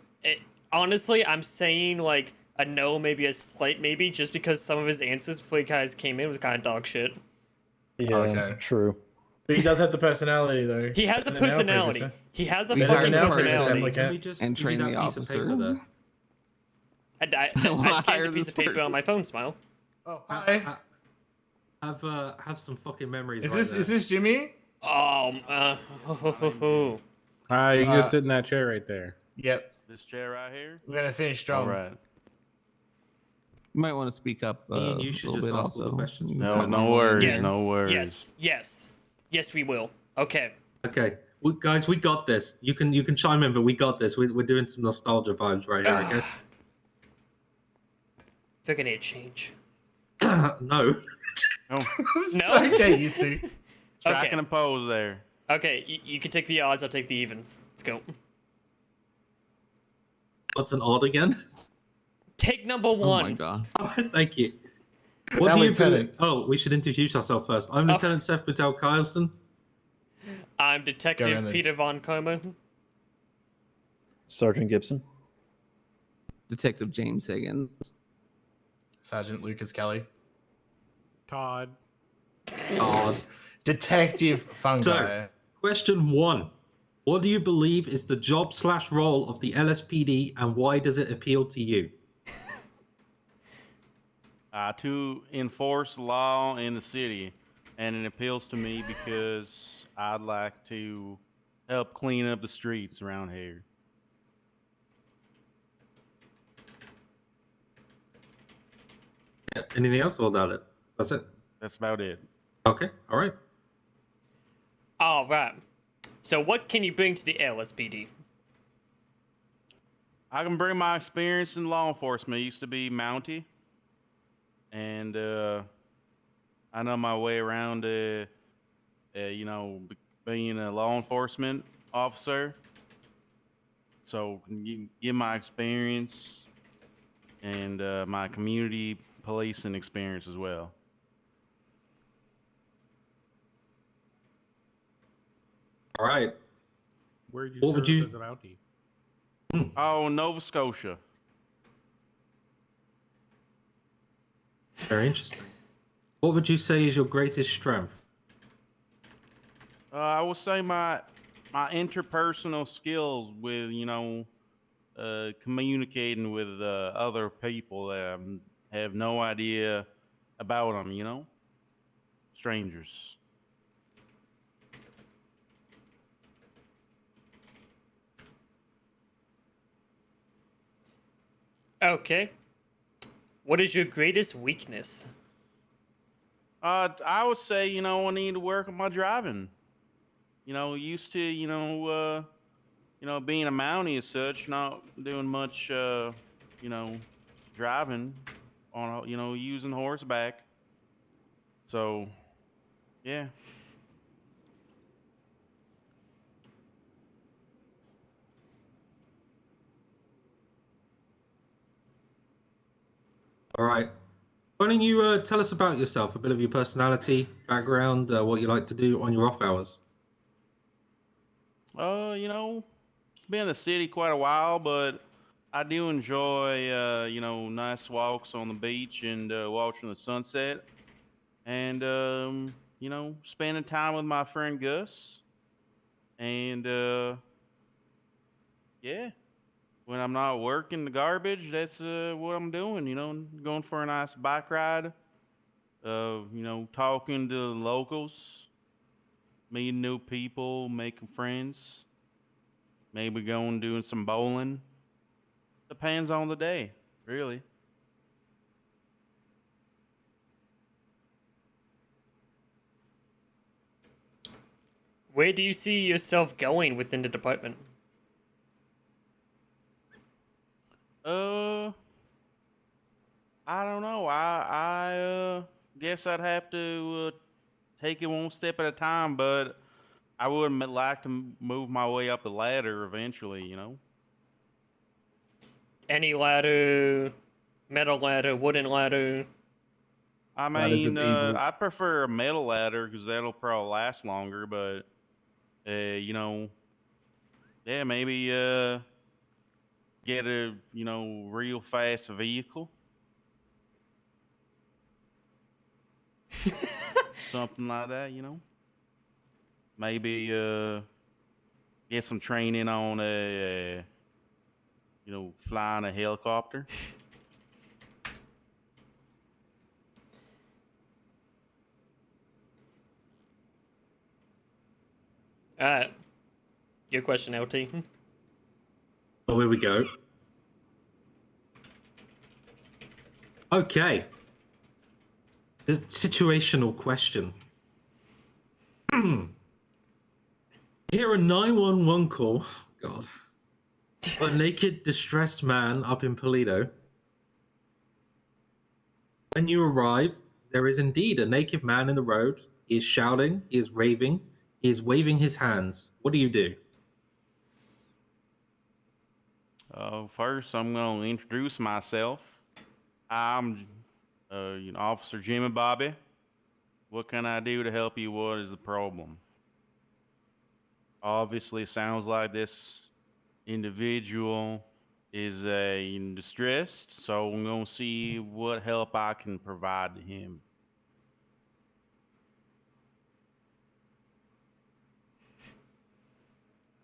Honestly, I'm saying like a no, maybe a slight maybe, just because some of his answers before you guys came in was kind of dog shit. Yeah, Okay. true. But he does have the personality, though. He has a And the now personality. previous- He has a We had the fucking now previous personality. applicant. Can we just And give you train that the piece of paper officer. there? I scanned Hire a piece this of paper on person. my phone, Smile. Oh, hi. Have some fucking memories. Is right this there. is this Jimmy? You can just sit in that chair right there. Yep. This chair right here. We're gonna finish strong. All right. You might want to speak up Ian, a you should little just bit ask all the also. questions. You No, cut no my worries, line. no worries. Yes, we will. Okay. Okay, guys, we got this. You can chime in, but we got this. We're doing some nostalgia vibes right here. Okay. They're gonna change. No. No. No. Okay, used to. Tracking a pose there. Okay, you can take the odds. I'll take the evens. Let's go. What's an odd again? Take number Oh one. my god. Thank you. What Now do you Lieutenant. Oh, we should introduce ourselves first. I'm Lieutenant Seth Patel Kylson. I'm Go Detective around there. Peter Von Como. Sergeant Gibson. Detective James Higgins. Sergeant Lucas Kelly. Todd. Detective Fungi. So, question 1. What do you believe is the job/role of the LSPD, and why does it appeal to you? To enforce law in the city, and it appeals to me because I'd like to help clean up the streets around here. Yeah, anything else about it? That's it. That's about it. Okay, all right. All right. So what can you bring to the LSPD? I can bring my experience in law enforcement. I used to be Mountie, and I know my way around, being a law enforcement officer. So give my experience and my community policing experience as well. All right. Where did you What serve would you- as an Mountie? Oh, Nova Scotia. Very interesting. What would you say is your greatest strength? I would say my interpersonal skills with communicating with other people that have no idea about them. Strangers. Okay. What is your greatest weakness? I would say, I need to work on my driving. Used to, being a Mountie as such, not doing much, driving on, using horseback. So, yeah. All right. Why don't you tell us about yourself, a bit of your personality, background, what you like to do on your off hours? Been in the city quite a while, but I do enjoy, nice walks on the beach and watching the sunset. And, spending time with my friend Gus. And, yeah, when I'm not working the garbage, that's what I'm doing, going for a nice bike ride, talking to the locals, meeting new people, making friends, maybe going doing some bowling. Depends on the day, really. Where do you see yourself going within the department? I don't know. I guess I'd have to take it one step at a time, but I would like to move my way up the ladder eventually. Any ladder, metal ladder, wooden ladder. I Ladders of mean, evil. I prefer a metal ladder because that'll probably last longer. But yeah, maybe get a real fast vehicle. Something like that, Maybe get some training on flying a helicopter. All right. Your question, LT. Oh, here we go. Okay. The situational question. Hear a 911 call. God. A naked, distressed man up in Toledo. When you arrive, there is indeed a naked man in the road. He is shouting, he is raving, he is waving his hands. What do you do? First, I'm going to introduce myself. I'm Officer Jimmy Bobby. What can I do to help you? What is the problem? Obviously, it sounds like this individual is in distress, so I'm going to see what help I can provide to him.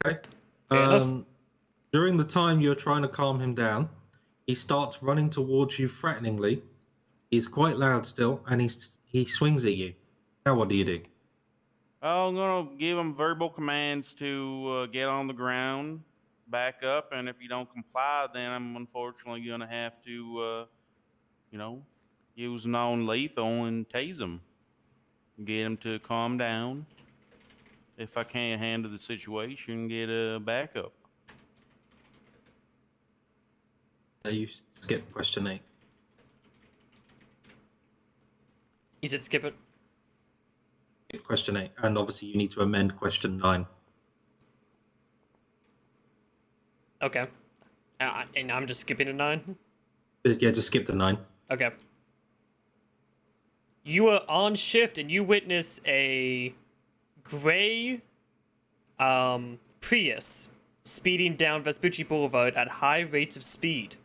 Okay. Fair enough. During the time you're trying to calm him down, he starts running towards you threateningly. He's quite loud still, and he swings at you. Now what do you do? I'm going to give him verbal commands to get on the ground, back up, and if you don't comply, then I'm unfortunately going to have to, use non-lethal and tase him. Get him to calm down. If I can't handle the situation, get a backup. You skip question 8. He said skip it. Question 8, and obviously you need to amend question 9. Okay. And I'm just skipping a 9? Yeah, just skip to 9. Okay. You are on shift and you witness a gray Prius speeding down Vespucci Boulevard at high rates of speed.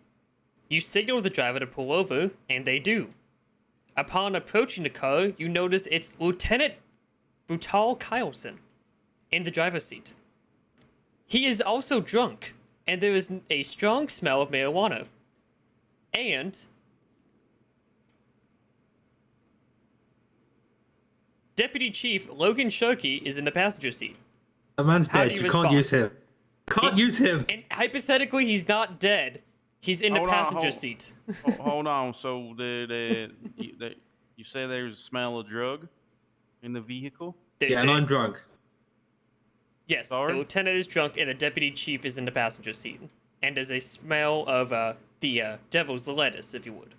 You signal the driver to pull over, and they do. Upon approaching the car, you notice it's Lieutenant Brutal Kyleson in the driver's seat. He is also drunk, and there is a strong smell of marijuana. And Deputy Chief Logan Sharkey is in the passenger seat. The man's How dead. do You you can't use respond? him. Can't use him. And hypothetically, he's not dead. He's in the passenger seat. Hold on. So you say there's a smell of drug in the vehicle? Yeah, and I'm drunk. Yes, Sorry? the lieutenant is drunk and the deputy chief is in the passenger seat. And there's a smell of the devil's lettuce, if you would.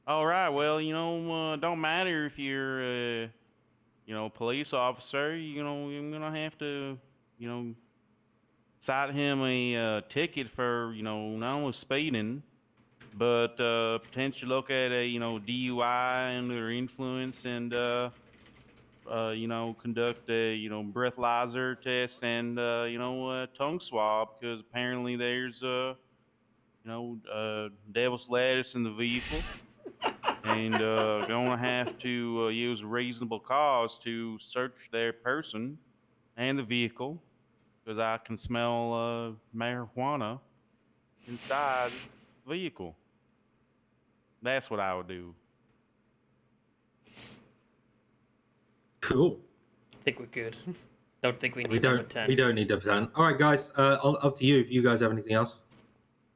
All right. Well, don't matter if you're a police officer. You're gonna have to, cite him a ticket for, not only speeding, but potentially look at a, DUI under influence and, conduct a, breathalyzer test and, tongue swab because apparently there's, devil's lettuce in the vehicle. And gonna have to use reasonable cause to search their person and the vehicle because I can smell marijuana inside the vehicle. That's what I would do. Cool. I think we're good. Don't think we need We number don't. 10. We don't need to plan. All right, guys. Up to you. If you guys have anything else.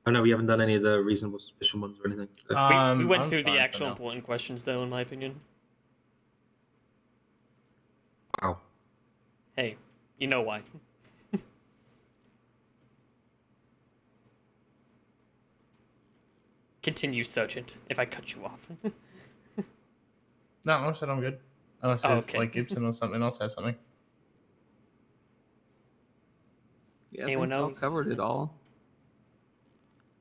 I know we haven't done any of the reasonable suspicion ones or anything. So. We went through the actual important questions, though, in my opinion. Wow. Hey, you know why. Continue, Sergeant, if I cut you off. No, I said I'm good. Unless if, like Gibson or something else has something. Yeah, Anyone else? covered it all.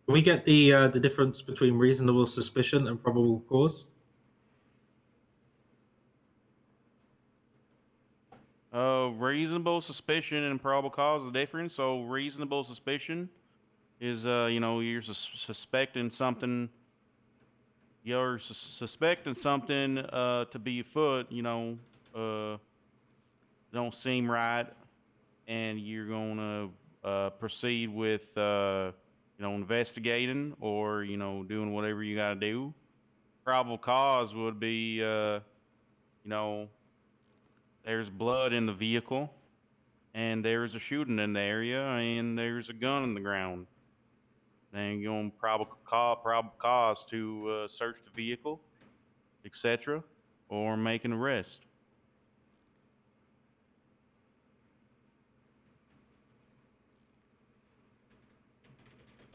Can we get the difference between reasonable suspicion and probable cause? Reasonable suspicion and probable cause is different. So reasonable suspicion is you're suspecting something. You're suspecting something to be afoot. Don't seem right, and you're gonna proceed with investigating or doing whatever you gotta do. Probable cause would be there's blood in the vehicle, and there's a shooting in the area, and there's a gun in the ground. Then you're going probable cause to search the vehicle, etc., or make an arrest.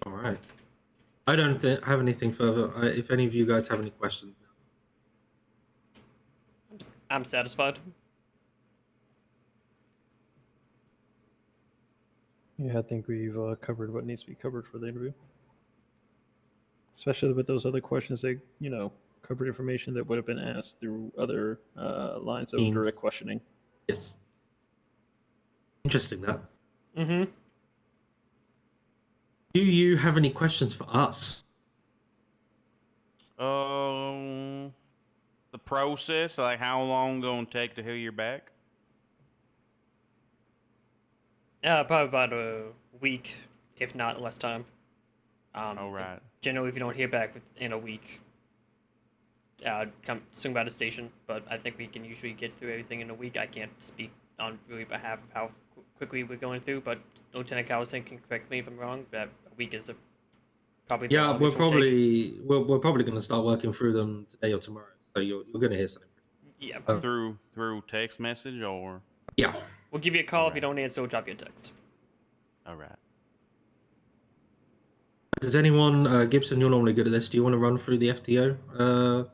All right. I don't have anything further. If any of you guys have any questions. I'm satisfied. Yeah, I think we've covered what needs to be covered for the interview. Especially with those other questions that, covered information that would have been asked through other lines of direct questioning. Yes. Interesting, that. Mm-hmm. Do you have any questions for us? The process, like how long gonna take to hear you back? Probably about a week, if not less time. All right. Generally, if you don't hear back within a week, come swing by the station. But I think we can usually get through everything in a week. I can't speak on really behalf of how quickly we're going through, but Lieutenant Callison can correct me if I'm wrong. That a week is probably the Yeah, we're longest it'll take. probably going to start working through them today or tomorrow. So you're going to hear something. Yeah. Through text message or? Yeah. We'll give you a call. If you don't answer, we'll drop you a text. All right. Does anyone, Gibson, you're normally good at this. Do you want to run through the FTO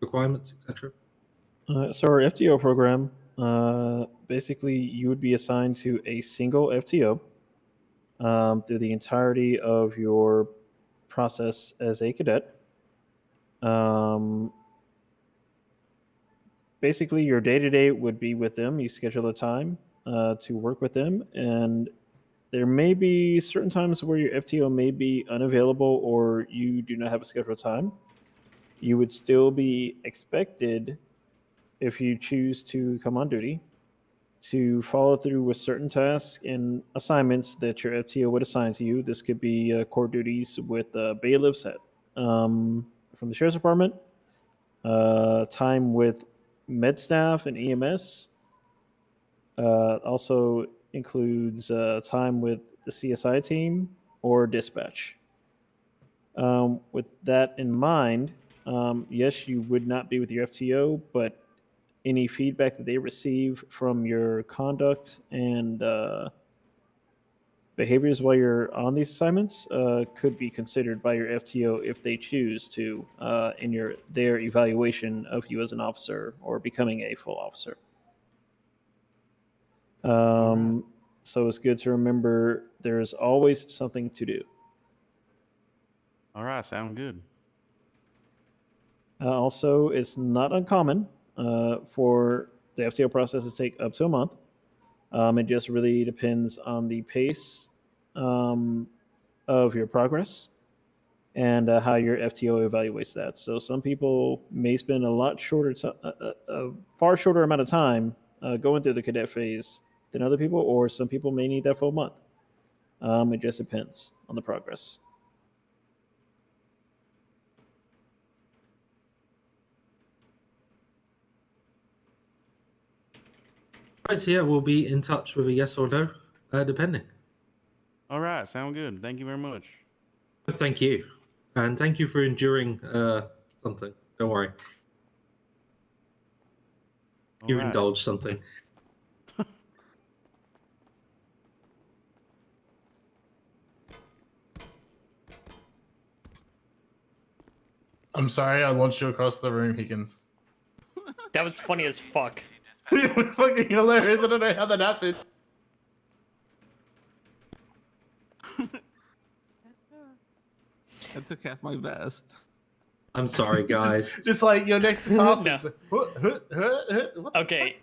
requirements, etc.? So our FTO program, basically you would be assigned to a single FTO through the entirety of your process as a cadet. Basically, your day-to-day would be with them. You schedule a time to work with them, and there may be certain times where your FTO may be unavailable or you do not have a scheduled time. You would still be expected, if you choose to come on duty, to follow through with certain tasks and assignments that your FTO would assign to you. This could be core duties with bailiffs from the Sheriff's Department, time with med staff and EMS. Also includes time with the CSI team or dispatch. With that in mind, yes, you would not be with your FTO, but any feedback that they receive from your conduct and behaviors while you're on these assignments could be considered by your FTO if they choose to in their evaluation of you as an officer or becoming a full officer. So it's good to remember there's always something to do. All right, sound good. Also, it's not uncommon for the FTO process to take up to a month. It just really depends on the pace of your progress and how your FTO evaluates that. So some people may spend a far shorter amount of time going through the cadet phase than other people, or some people may need that full month. It just depends on the progress. Right, so yeah, we'll be in touch with a yes or no, depending. All right, sound good. Thank you very much. Thank you. And thank you for enduring something. Don't worry. You indulged something. I'm sorry I launched you across the room, Higgins. That was funny as fuck. It was fucking hilarious. I don't know how that happened. I took half my vest. I'm sorry, guys. Just like your next task No. is what Okay,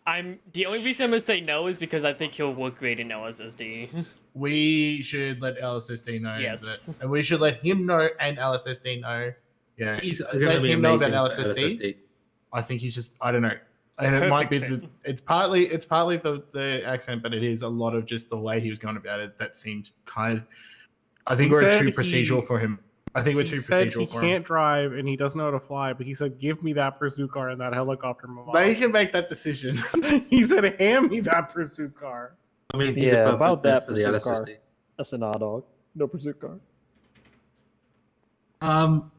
I'm the only reason I'm gonna say no is because I think he'll work great in LSSD. We should let LSSD know Yes. that, and we should let him know and LSSD know. You know, He's gonna let be him know about amazing for LSSD. LSSD. I think he's just, I don't know, and it might be it's partly the accent, but it is a lot of just the way he was going about it that seemed kind of. I think He we're said too he- procedural for him. I think we're He too said procedural he for him. can't drive and he doesn't know how to fly, but he said, "Give me that pursuit car and that helicopter." They can make that decision. He said, "Hand me that pursuit car." I mean, he's Yeah, a about perfect fit that for the pursuit car. LSSD. That's an odd dog. No pursuit car. I'm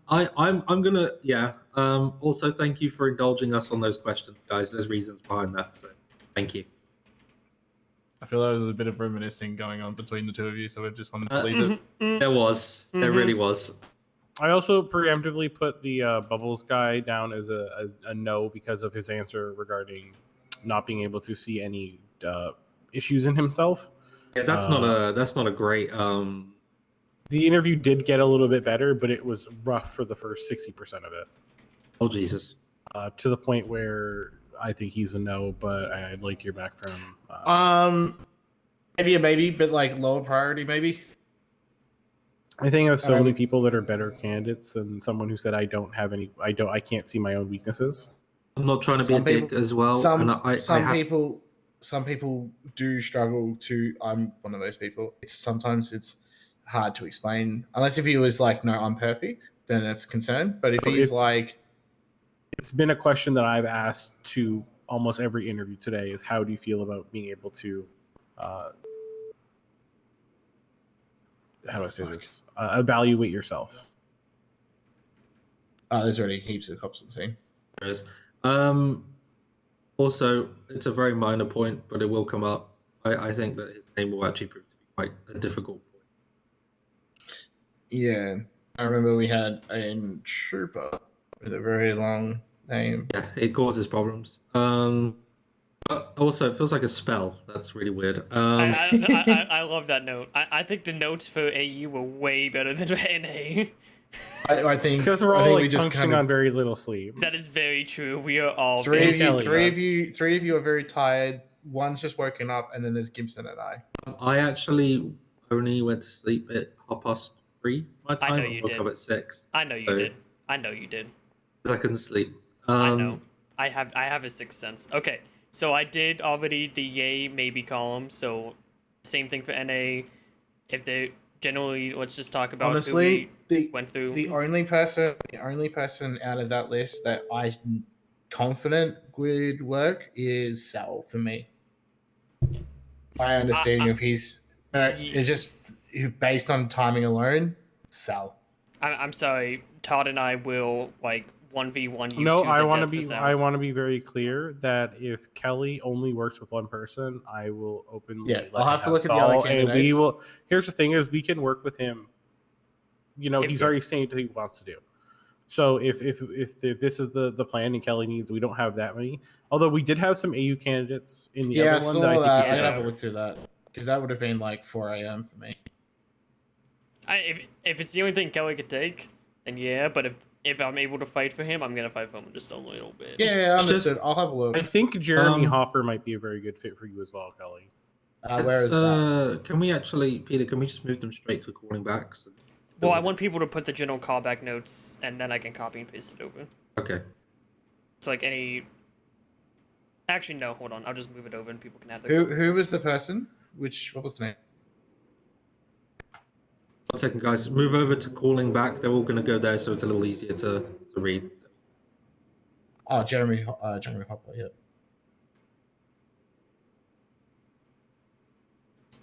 gonna also thank you for indulging us on those questions, guys. There's reasons behind that, so thank you. I feel there was a bit of reminiscing going on between the two of you, so I just wanted to leave it. There really was. I also preemptively put the Bubbles guy down as a no because of his answer regarding not being able to see any issues in himself. Yeah, that's not a great. The interview did get a little bit better, but it was rough for the first 60% of it. Oh Jesus! To the point where I think he's a no, but I'd like to hear back from him. Maybe a maybe, but like lower priority, maybe. I think I have so many people that are better candidates than someone who said I can't see my own weaknesses. I'm not trying to be a dick as well. Some people do struggle to. I'm one of those people. Sometimes it's hard to explain, unless if he was like, "No, I'm perfect," then that's a concern. But if he's like, it's been a question that I've asked to almost every interview today: is how do you feel about being able to, how do I say this? Evaluate yourself. there's already heaps of cops on the scene. There is. Also, it's a very minor point, but it will come up. I think that his name will actually prove to be quite a difficult point. Yeah, I remember we had a trooper with a very long name. Yeah, it causes problems. But also, it feels like a spell. That's really weird. I love that note. I think the notes for AU were way better than NA. I think because we're all think like we just functioning kind of- on very little sleep. That is very true. We are all Three of busy. you are very tired. One's just woken up, and then there's Gibson and I. I actually only went to sleep at 3:30 my time. I know you woke did. up at 6. I know you so- did. I know you did. Because I couldn't sleep. I know. I have a sixth sense. Okay, so I did already the yay maybe column. So same thing for NA. If they generally, let's just talk about Honestly, who we went through. The only person out of that list that I'm confident would work is Sal for me. My understanding of his, it's just based on timing alone, Sal. I'm sorry, Todd and I will like 1v1 you. No, to I the want to death for be. Sal. I want to be very clear that if Kelly only works with one person, I will openly. Yeah, let I'll him have to look at the other Saul, and we candidates. will. Here's the thing: is we can work with him. You know, he's already saying what he wants to do. So if this is the plan and Kelly needs, we don't have that many. Although we did have some AU candidates in the Yeah, I other one saw that I think we that. should I'm gonna have have. to look through that because that would have been like 4 a.m. for me. If it's the only thing Kelly could take, then yeah. But if I'm able to fight for him, I'm gonna fight for him just a little bit. Yeah, understood. I'll have a look. I think Jeremy Hopper might be a very good fit for you as well, Kelly. Where is that? Can we actually, Peter? Can we just move them straight to calling backs? Well, I want people to put the general callback notes, and then I can copy and paste it over. Okay. So like any. Actually, no. Hold on. I'll just move it over, and people can add their. Who was the person? What was the name? 1 second, guys. Move over to calling back. They're all going to go there, so it's a little easier to read. Oh, Jeremy Hopper. Yep.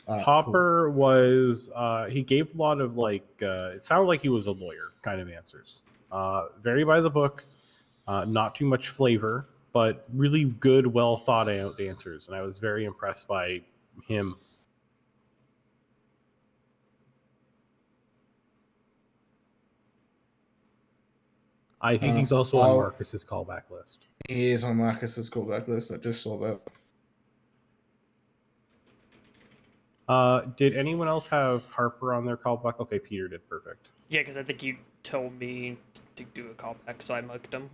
Hopper was he gave a lot of like it sounded like he was a lawyer kind of answers. Very by the book, not too much flavor, but really good, well thought out answers, and I was very impressed by him. I think he's also on Marcus's callback list. He is on Marcus's callback list. I just saw that. Did anyone else have Harper on their callback? Okay, Peter did. Perfect. Yeah, because I think you told me to do a callback, so I marked them.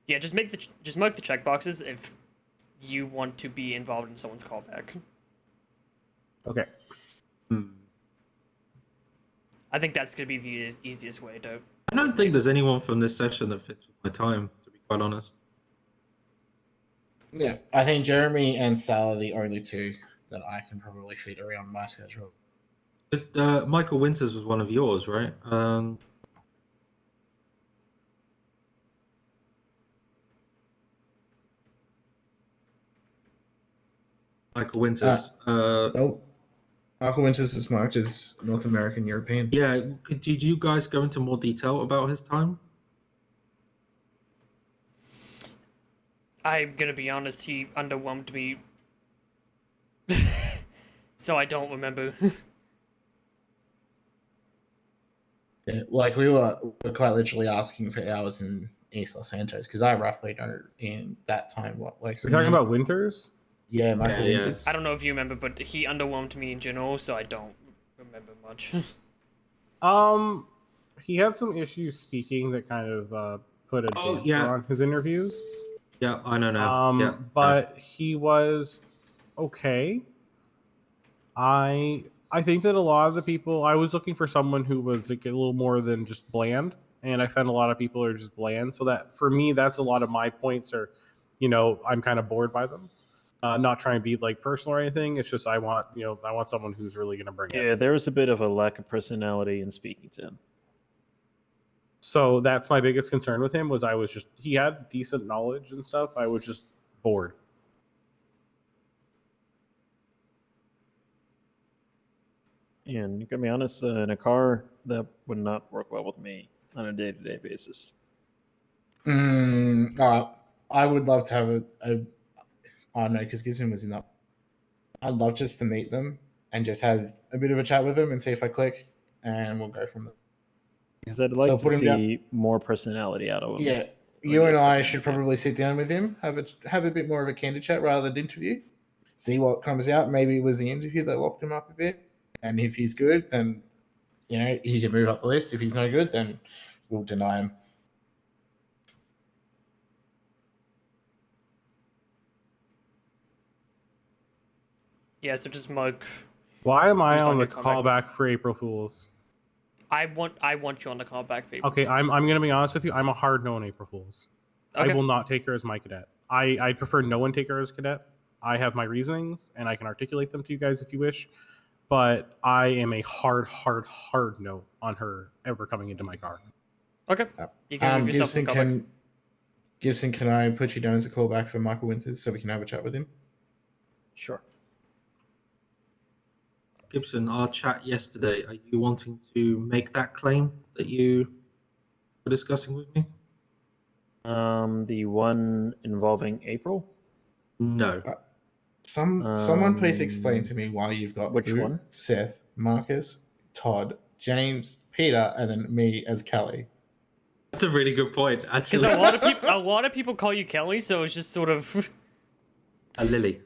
Yeah, just mark the checkboxes if you want to be involved in someone's callback. Okay. I think that's going to be the easiest way to... I don't think there's anyone from this session that fits with my time, to be quite honest. Yeah, I think Jeremy and Sal are the only two that I can probably fit around my schedule. But, Michael Winters was one of yours, right? Michael Winters. Nope. Michael Winters is marked as North American European. Yeah, did you guys go into more detail about his time? I'm going to be honest, he underwhelmed me. So I don't remember. Yeah, like we were quite literally asking for hours in East Los Santos because I roughly know in that time what like. We're talking about Winters? Yeah, Michael Winters. I don't know if you remember, but he underwhelmed me in general, so I don't remember much. He had some issues speaking that kind of put a damper yeah. on his interviews. Yeah, I know now. But he was okay. I think that a lot of the people, I was looking for someone who was like a little more than just bland, and I found a lot of people are just bland. So that for me, that's a lot of my points are, I'm kind of bored by them. Not trying to be like personal or anything. It's just I want someone who's really going to bring it. Yeah, there was a bit of a lack of personality in speaking to him. So that's my biggest concern with him was he had decent knowledge and stuff. I was just bored. And you gotta be honest, in a car, that would not work well with me on a day-to-day basis. All right. I would love to have I don't know, because Gizmo was in that. I'd love just to meet them and just have a bit of a chat with them and see if I click, and we'll go from there. Because I'd like put to him see more personality out of him. Yeah, you and I should probably sit down with him, have a bit more of a candid chat rather than interview. See what comes out. Maybe it was the interview that locked him up a bit, and if he's good, then he can move up the list. If he's no good, then we'll deny him. Yeah, so just mug. Why am I who's on the your callback callback for April Fools? I want you on the callback for April Okay, Fools. I'm gonna be honest with you. I'm a hard no on April Fools. Okay. I will not take her as my cadet. I prefer no one take her as cadet. I have my reasonings and I can articulate them to you guys if you wish. But I am a hard no on her ever coming into my car. Okay. You can move yourself Gibson, to callback. Gibson, can I put you down as a callback for Michael Winters so we can have a chat with him? Sure. Gibson, our chat yesterday, are you wanting to make that claim that you were discussing with me? The one involving April? No. Someone please explain to me why you've got which Lou, one? Seth, Marcus, Todd, James, Peter, and then me as Kelly. That's a really good point, Because actually. a lot of people call you Kelly, so it's just sort of a Lily.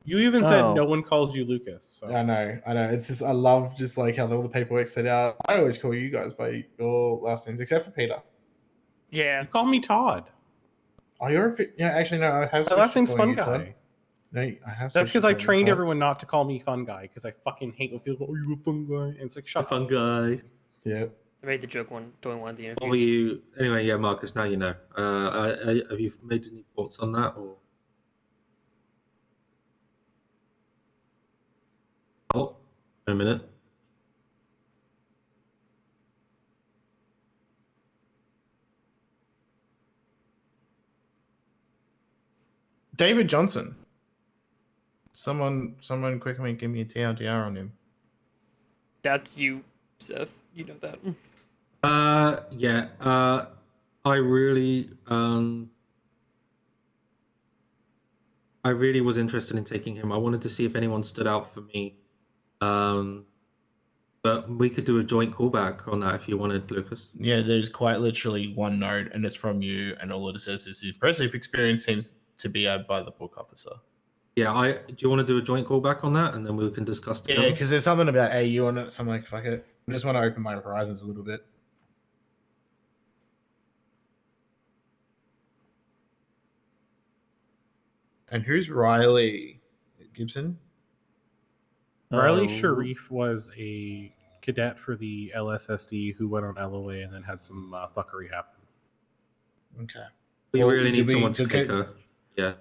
You even said no one calls you Lucas. So. I know. It's just I love just like how all the paperwork set out. I always call you guys by your last names, except for Peter. Yeah. You call me Todd. Oh, actually no. I have. My last name's switched to Fun calling you Todd. Guy. No, I have. That's switched to because I calling you trained Todd. everyone not to call me Fun Guy because I fucking hate when people go, "Oh, you a fun guy," and it's like, shut Fun guy. Yeah. I made the joke during one of the interviews. What were you? Anyway, yeah, Marcus. Now you know. Have you made any thoughts on that, or? Oh, wait a minute. David Johnson. Someone quickly give me a TLDR on him. That's you, Seth. You know that. Yeah. I really was interested in taking him. I wanted to see if anyone stood out for me. But we could do a joint callback on that if you wanted, Lucas. Yeah, there's quite literally one note, and it's from you, and all it says is impressive experience seems to be had by the book officer. Yeah, do you want to do a joint callback on that, and then we can discuss together? Yeah, because there's something about AU on it, so I'm like, fuck it. I just want to open my horizons a little bit. And who's Riley Gibson? Riley Uh, Sharif was a cadet for the LSSD who went on LOA and then had some fuckery happen. Okay. We Well, really need did we- someone to did take we- her. Yeah.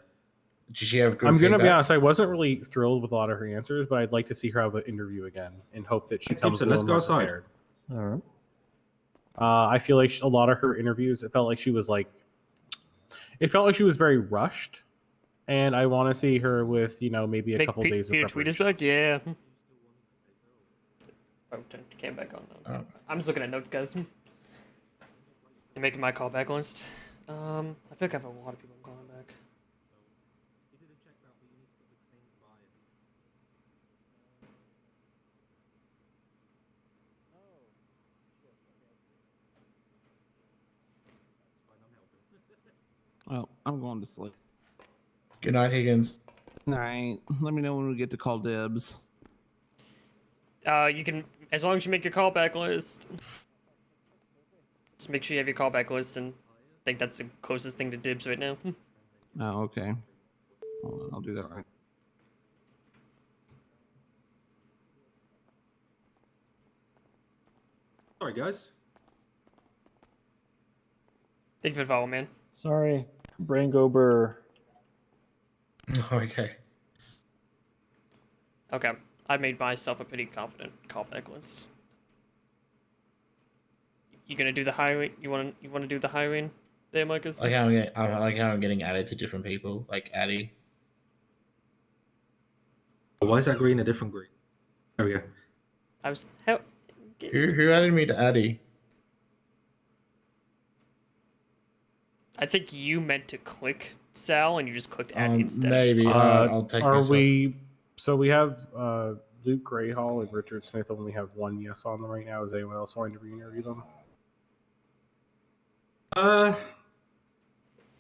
Did she have good I'm going to be feedback? honest, I wasn't really thrilled with a lot of her answers, but I'd like to see her have an interview again and hope that she comes Gibson, a let's little go more outside. prepared. All right. I feel like a lot of her interviews, it felt like she was very rushed, and I want to see her with maybe a couple days of Peter tweet preparation. is back, yeah. Oh, came back on. Oh. I'm just looking at notes, guys. I'm making my callback list. I feel like I have a lot of people calling back. Well, I'm going to sleep. Good night, Higgins. Night. Let me know when we get to call dibs. You can, as long as you make your callback list. Just make sure you have your callback list, and I think that's the closest thing to dibs right now. Oh, okay. Hold on, I'll do that right. Sorry, guys. Thank you for the follow, man. Sorry, brain go burr. Okay. Okay, I made myself a pretty confident callback list. You gonna do the hiring? You wanna do the hiring there, Marcus? I like how I'm getting added to different people, like Addy. Why is that green a different green? There we go. I was Who added me to Addy? I think you meant to click Sal, and you just clicked add instead. Maybe. I'll take Are myself. we? So we have Luke Grayhall and Richard Smith only have one yes on them right now. Is anyone else wanting to re-interview them? I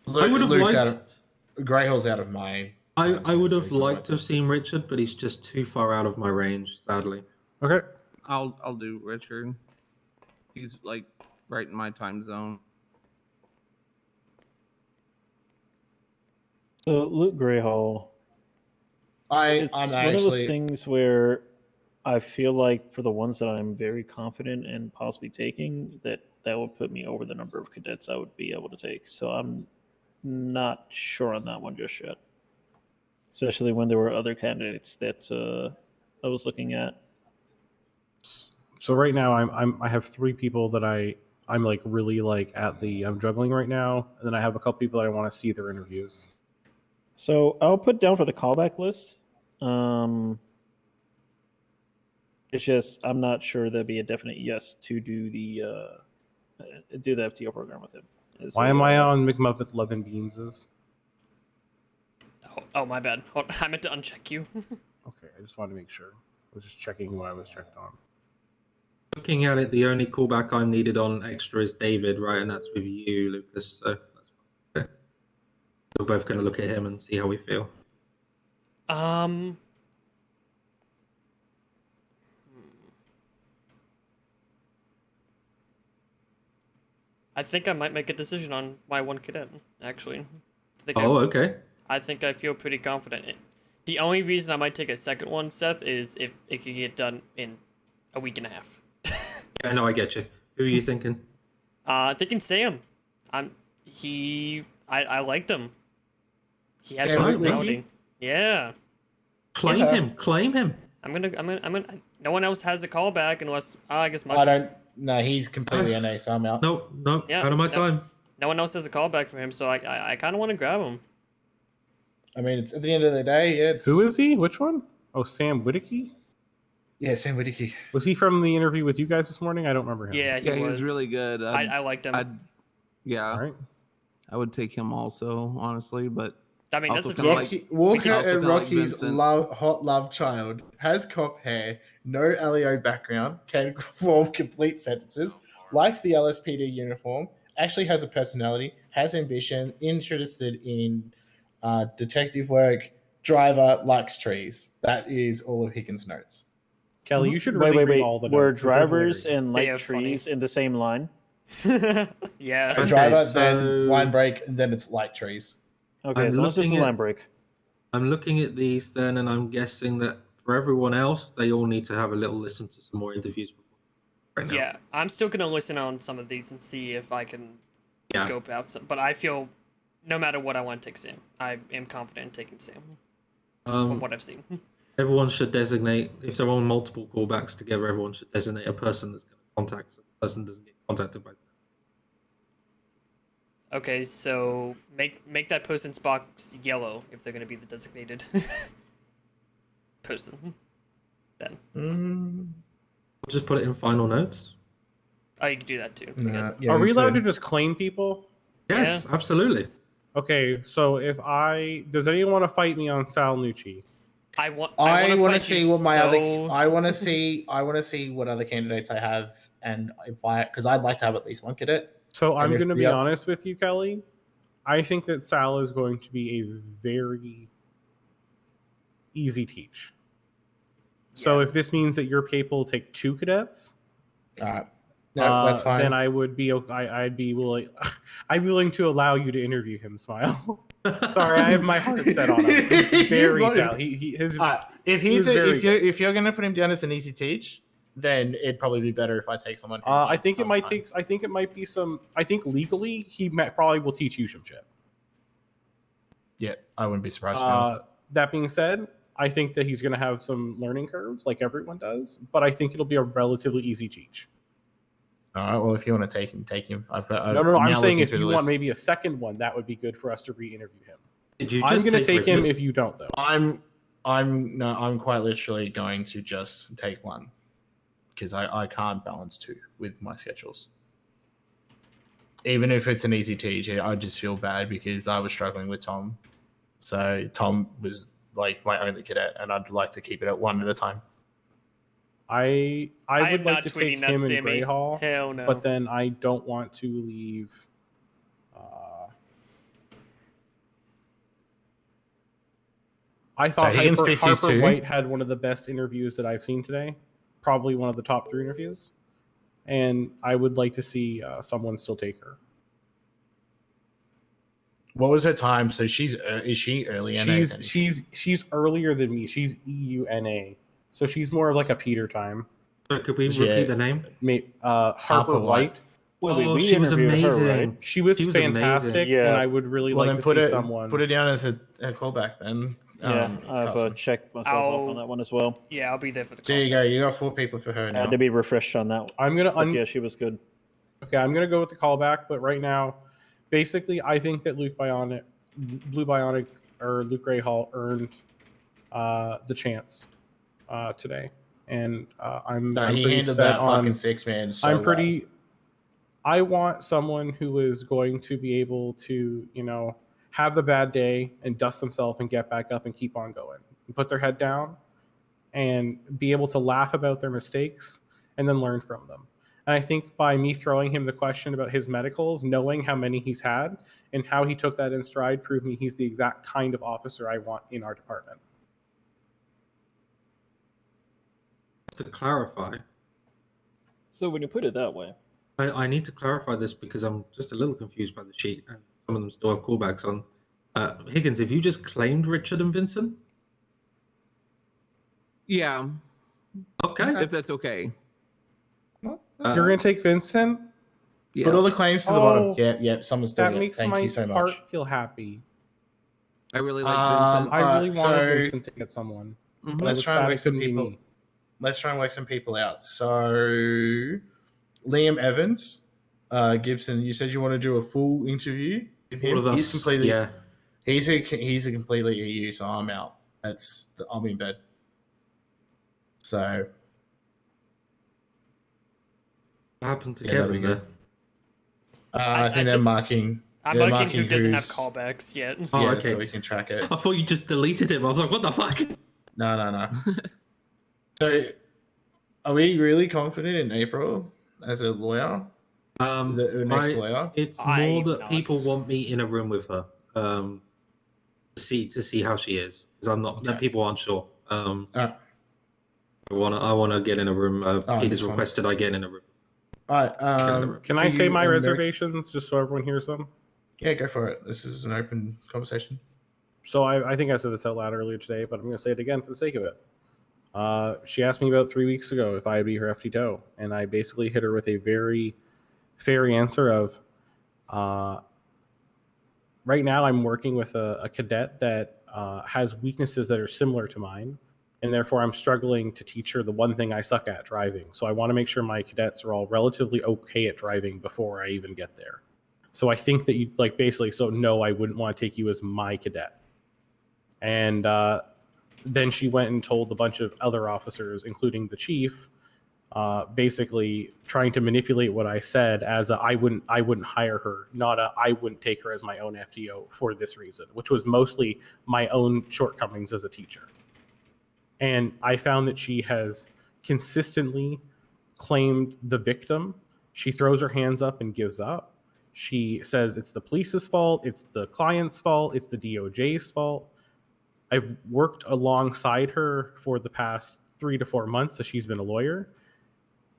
would have Luke's liked. Greyhall's out of my. I would have liked to have seen Richard, but he's just too far out of my range, sadly. Okay. I'll do Richard. He's like right in my time zone. So Luke Grayhall. It's I'm one of those actually- things where I feel like for the ones that I'm very confident in possibly taking, that would put me over the number of cadets I would be able to take. So I'm not sure on that one just yet. Especially when there were other candidates that I was looking at. So right now I have three people that I'm like really like I'm juggling right now, and then I have a couple people that I want to see their interviews. So I'll put down for the callback list. It's just I'm not sure there'd be a definite yes to do the FTO program with him. Why am I on McMuffin Love and Beans's? Oh, my bad. I meant to uncheck you. Okay, I just wanted to make sure. I was just checking what I was checked on. Looking at it, the only callback I'm needed on extra is David, right? And that's with you, Lucas. So that's okay. We're both going to look at him and see how we feel. I think I might make a decision on my one cadet, actually. Okay. I think I feel pretty confident. The only reason I might take a second one, Seth, is if it could get done in a week and a half. Yeah, no, I get you. Who are you thinking? Thinking Sam. I liked him. He had Sam personality. Wiki? Yeah. Claim him. I'm gonna. No one else has a callback unless I guess. I don't. No, he's completely NA, so I'm out. No, Yeah, out of my time. No one else has a callback for him, so I kind of want to grab him. I mean, it's at the end of the day, it's Who is he? Which one? Oh, Sam Whittaky? Yeah, Sam Whittaky. Was he from the interview with you guys this morning? I don't remember him. Yeah, he was really good. I liked him. Yeah. All right. I would take him also, honestly, but I mean, also that's a kinda Rocky, Walker also and kinda like Rocky's Vincent. hot love child has cop hair, no LEO background, can form complete sentences, likes the LSPD uniform, actually has a personality, has ambition, interested in detective work, driver, likes trees. That is all of Higgins' notes. Kelly, you should really read all the Were notes 'cause they're drivers hilarious. and They like are funny. trees in the same line? Yeah. A driver, then line break, and then it's like trees. Okay, as long as there's a line break. I'm looking at these then, and I'm guessing that for everyone else, they all need to have a little listen to some more interviews before right now. Yeah, I'm still gonna listen on some of these and see if I can scope out some. But I feel, no matter what, I want to take Sam. I am confident in taking Sam from what I've seen. Everyone should designate, if they're on multiple callbacks together, everyone should designate a person that's going to contact, so the person doesn't get contacted by Sam. Okay, so make that person's box yellow if they're gonna be the designated person. Then. We'll just put it in final notes. Oh, you can do that too. I guess. Are we allowed to just claim people? Yes, absolutely. Okay, so if does anyone want to fight me on Sal Nucci? I want to see what my other. I want to see. I want to see what other candidates I have, and if because I'd like to have at least one cadet. So I'm And if going to the be oth- honest with you, Kelly. I think that Sal is going to be a very easy teach. So if this means that you're capable to take 2 cadets, all right, no, that's fine. Then I would be. I'd be willing. I'm willing to allow you to interview him. Smile. Sorry, I have my heart set on him. He's very Sal. If you're going to put him down as an easy teach, then it'd probably be better if I take someone. I think it might take. I think it might be some. I think legally he probably will teach you some shit. Yeah, I wouldn't be surprised. To be honest. That being said, I think that he's going to have some learning curves, like everyone does. But I think it'll be a relatively easy teach. All right. Well, if you want to take him, take him. No. I'm saying if you want maybe a second one, that would be good for us to re-interview him. I'm going to take him if you don't, though. I'm quite literally going to just take one because I can't balance 2 with my schedules. Even if it's an easy teach, I just feel bad because I was struggling with Tom. So Tom was like my only cadet, and I'd like to keep it at 1 at a time. I would am like not to tweeting take that, him in Sammy. Grey Hall, Hell no. but then I don't want to leave. I thought Harper White had one of the best interviews that I've seen today, probably one of the top 3 interviews, and I would like to see someone still take her. What was her time? So is she early NA? She's earlier than me. She's EUNA, so she's more of like a Peter time. So could we repeat the name? Harper White. Well, she was amazing. Her, right? She was fantastic, yeah. and I would really like to see someone put it down as a callback then. Yeah, I've checked myself up on that one as well. Yeah, I'll be there for the. There you go. You got 4 people for her now. I had to be refreshed on that. I'm gonna. Yeah, she was good. Okay, I'm gonna go with the callback, but right now, basically, I think that Blue Bionic, or Luke Greyhall earned the chance today, and I'm. He pretty handled set that on, fucking 6-man. So I'm pretty. I want someone who is going to be able to, have the bad day and dust themselves and get back up and keep on going, and put their head down, and be able to laugh about their mistakes and then learn from them. And I think by me throwing him the question about his medicals, knowing how many he's had and how he took that in stride, proved me he's the exact kind of officer I want in our department. To clarify. So when you put it that way, I need to clarify this because I'm just a little confused by the sheet, and some of them still have callbacks on. Higgins, have you just claimed Richard and Vincent? Yeah. Okay. If that's okay. You're going to take Vincent? Yeah. Put all the claims to the bottom. Yeah, someone's doing that it. makes Thank my you so heart much. feel happy. I really like Vincent. I really wanted Vincent to get someone. But Let's try and work some couldn't be people. me. Let's try and work some people out. So, Liam Evans, Gibson, you said you want to do a full interview with him. All of us, He's completely. yeah. He's a completely EU, so I'm out. I'm in bed. So. What happened to Yeah, that'd be Kevin good. there? I think they're marking. I'm they're marking who doesn't have who's- callbacks yet. Oh, yeah, okay. so we can track it. I thought you just deleted him. I was like, what the fuck? No. So, are we really confident in April as a lawyer? The next lawyer? It's more that people want me in a room with her to see how she is, because I'm not. That people aren't sure. I want to get in a room. Peter's that's fine. requested I get in a room. All right. Can I say my reservations just so everyone hears them? Yeah, go for it. This is an open conversation. So I think I said this out loud earlier today, but I'm going to say it again for the sake of it. She asked me about 3 weeks ago if I'd be her FTO, and I basically hit her with a very fair answer of, right now I'm working with a cadet that has weaknesses that are similar to mine, and therefore I'm struggling to teach her the one thing I suck at, driving. So I want to make sure my cadets are all relatively okay at driving before I even get there. So I think that you like basically, so no, I wouldn't want to take you as my cadet. And then she went and told a bunch of other officers, including the chief, basically trying to manipulate what I said as a I wouldn't hire her, not a I wouldn't take her as my own FTO for this reason, which was mostly my own shortcomings as a teacher. And I found that she has consistently claimed the victim. She throws her hands up and gives up. She says it's the police's fault, it's the client's fault, it's the DOJ's fault. I've worked alongside her for the past 3 to 4 months as she's been a lawyer,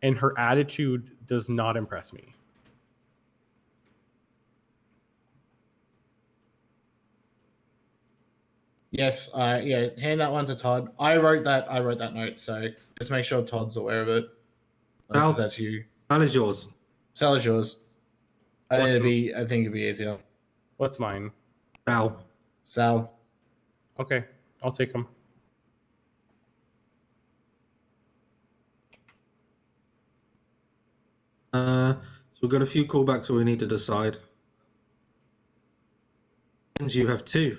and her attitude does not impress me. Yes, yeah, hand that one to Todd. I wrote that note, so just make sure Todd's aware of it. Sal, That's you. Sal is yours. Sal is yours. I think it'd be easier. What's mine? Sal. Sal. Okay, I'll take them. So we've got a few callbacks where we need to decide. You have 2.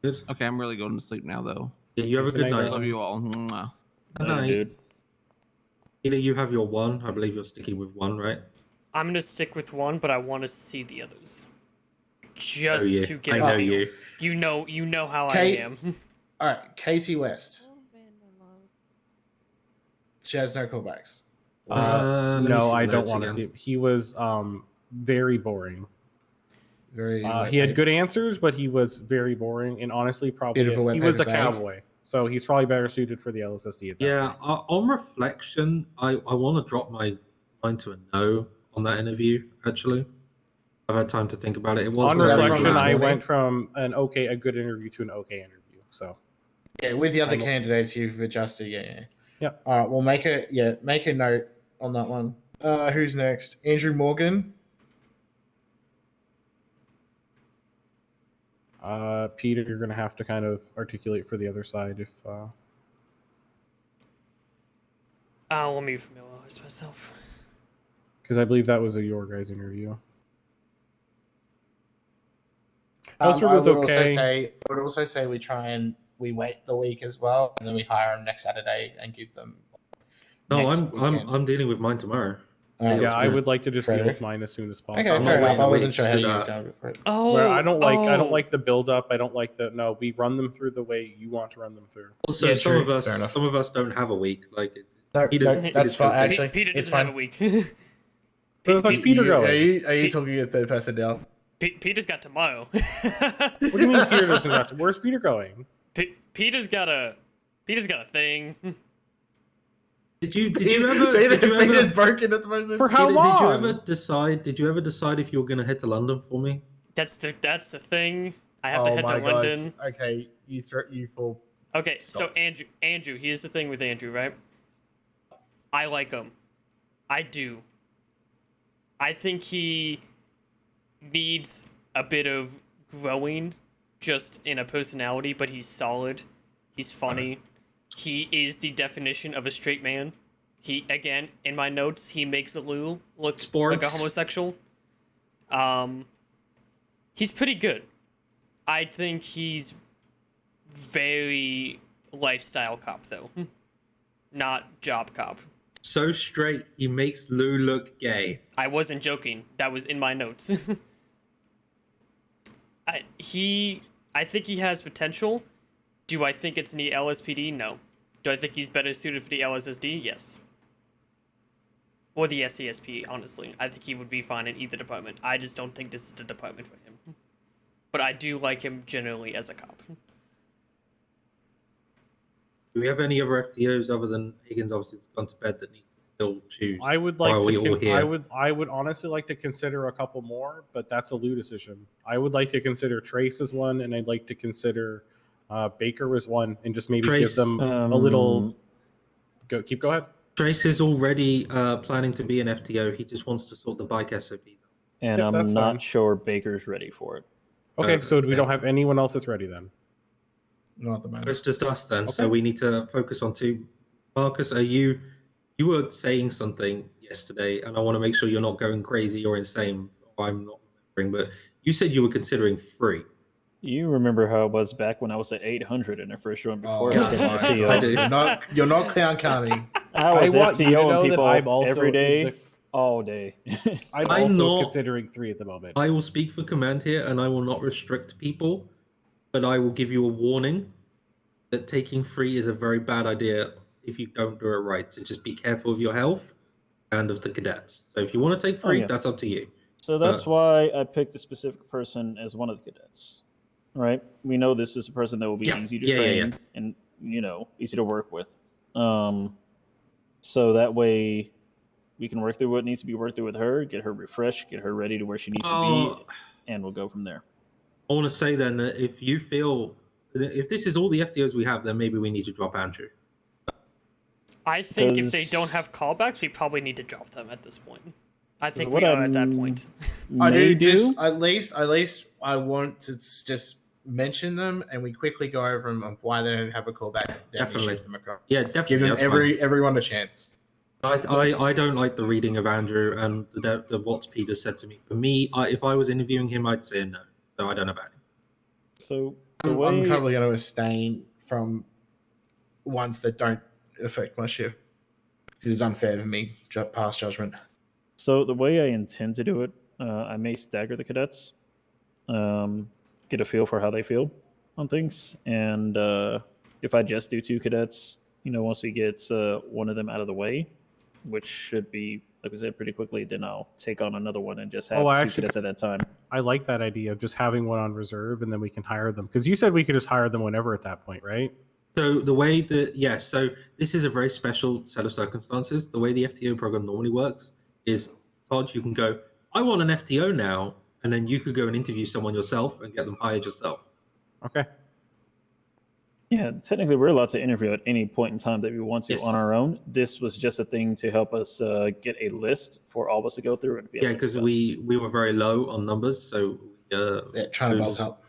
Good. Okay, I'm really going to sleep now, though. Yeah, you have a good night. Love you all. Mwah. Good night, dude. Either you have your 1. I believe you're sticking with 1, right? I'm gonna stick with 1, but I want to see the others. Just to get I a know feel. you. You know how I Kate- am. All right, Casey West. She has no callbacks. Let me No, see I the don't notes want to again. see it. He was very boring. Very. He had good answers, but he was very boring, and honestly, probably Bit of a he wet was a paper bag. cowboy, so he's probably better suited for the LSSD. At that Yeah, point. on reflection, I want to drop mine to a no on that interview, actually. I've had time to think about it. It was On very reflection, I loud. went from a good interview to an okay interview. So Yeah, with the other I'm- candidates, you've adjusted. Yeah. Yeah. All right, we'll make a note on that one. Who's next? Andrew Morgan. Peter, you're gonna have to kind of articulate for the other side if. Let me familiarize myself. Because I believe that was your guys' interview. Elser was I would okay. also say we wait the week as well, and then we hire them next Saturday and give them. No, next I'm weekend. dealing with mine tomorrow. Yeah, I would like to just deal Fair. with mine as soon as possible. Okay, fair enough. I wasn't sure how you were going for it. Where I don't like the build up. I don't like the no. We run them through the way you want to run them through. Also, Yeah, some true. of us, Fair enough. some of us don't have a week. Like, No, Peter's that's fine. guilty. Actually, Peter it's doesn't fine. have a week. Where the fuck's Peter going? Are you talking to a third person now? Peter's got tomorrow. What do you mean Peter doesn't got to? Where's Peter going? Peter's got a thing. Did you ever? Peter's broken at the moment. For how Did long? you ever decide? Did you ever decide if you were going to head to London for me? That's the thing. I have to head to London. Okay, you fall. Okay, Stop. so Andrew, here's the thing with Andrew, right? I like him. I do. I think he needs a bit of growing just in a personality, but he's solid. He's funny. He is the definition of a straight man. He, again, in my notes, he makes Lou look like a homosexual. He's pretty good. I think he's very lifestyle cop, though. Not job cop. So straight, he makes Lou look gay. I wasn't joking. That was in my notes. I think he has potential. Do I think it's in the LSPD? No. Do I think he's better suited for the LSSD? Yes. Or the SCSP, honestly. I think he would be fine in either department. I just don't think this is the department for him. But I do like him generally as a cop. Do we have any other FTOs other than Higgins? Obviously, it's gone to bed that needs to still choose. I would Or like are we to. all here? I would honestly like to consider a couple more, but that's a Lou decision. I would like to consider Trace as one, and I'd like to consider Baker as one, and just maybe give Trace, them a little. Go ahead. Trace is already planning to be an FTO. He just wants to sort the bike SOPs out. And Yep, I'm that's not fine. sure Baker's ready for it. Okay, so we don't have anyone else that's ready then. Not at the moment. It's just us then, so Okay. we need to focus on two. Marcus, are you were saying something yesterday, and I want to make sure you're not going crazy or insane. Or I'm not remembering, but you said you were considering 3. You remember how it was back when I was at 800 in the first run before Oh I became my FTO. God. You're not clown counting. I was want you to FTO know and that people I'm also every in day, the- all day. I'm I'm also not- considering 3 at the moment. I will speak for command here, and I will not restrict people, but I will give you a warning that taking 3 is a very bad idea if you don't do it right. So just be careful of your health and of the cadets. So if you want to take 3, yeah. that's up to you. So that's why I picked a specific person as one of the cadets. Right? We know this is a person that will be easy to train and easy to work with. So that way we can work through what needs to be worked through with her, get her refreshed, get her ready to where she needs to be, and we'll go from there. I want to say then that if you feel if this is all the FTOs we have, then maybe we need to drop Andrew. I think if they don't have callbacks, we probably need to drop them at this point. I think what we are at that point. I do just at least I want to just mention them and we quickly go over them of why they don't have a callback. Then Definitely. we shift them across. Yeah, definitely. Give them that's fine. everyone a chance. I don't like the reading of Andrew and the what Peter said to me. For me, if I was interviewing him, I'd say no. So I don't know about him. So I'm probably going to abstain from ones that don't affect my shift because it's unfair to me. Pass judgment. So the way I intend to do it, I may stagger the cadets, get a feel for how they feel on things, and if I just do 2 cadets, once we get one of them out of the way, which should be, like I said, pretty quickly, then I'll take on another one and just have 2 cadets at that time. I like that idea of just having one on reserve and then we can hire them. Because you said we could just hire them whenever at that point, right? So the way that so this is a very special set of circumstances. The way the FTO program normally works is, Todd, you can go, I want an FTO now, and then you could go and interview someone yourself and get them hired yourself. Okay. Yeah, technically we're allowed to interview at any point in time that we want to on our own. This was just a thing to help us get a list for all of us to go through. And be able to because discuss. we were very low on numbers, so trying to bulk up.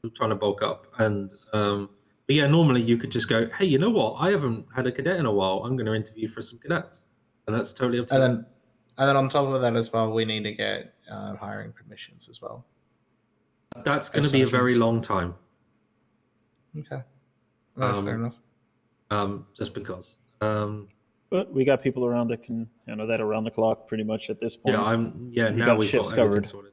We're trying to bulk up, and but yeah, normally you could just go, hey, you know what? I haven't had a cadet in a while. I'm going to interview for some cadets, and that's totally up to you. And then on top of that as well, we need to get hiring permissions as well. That's going to be a very long time. Okay. Fair enough. Just because. But we got people around that can handle that around the clock pretty much at this point. Yeah, We now got we've shifts got everything covered. sorted.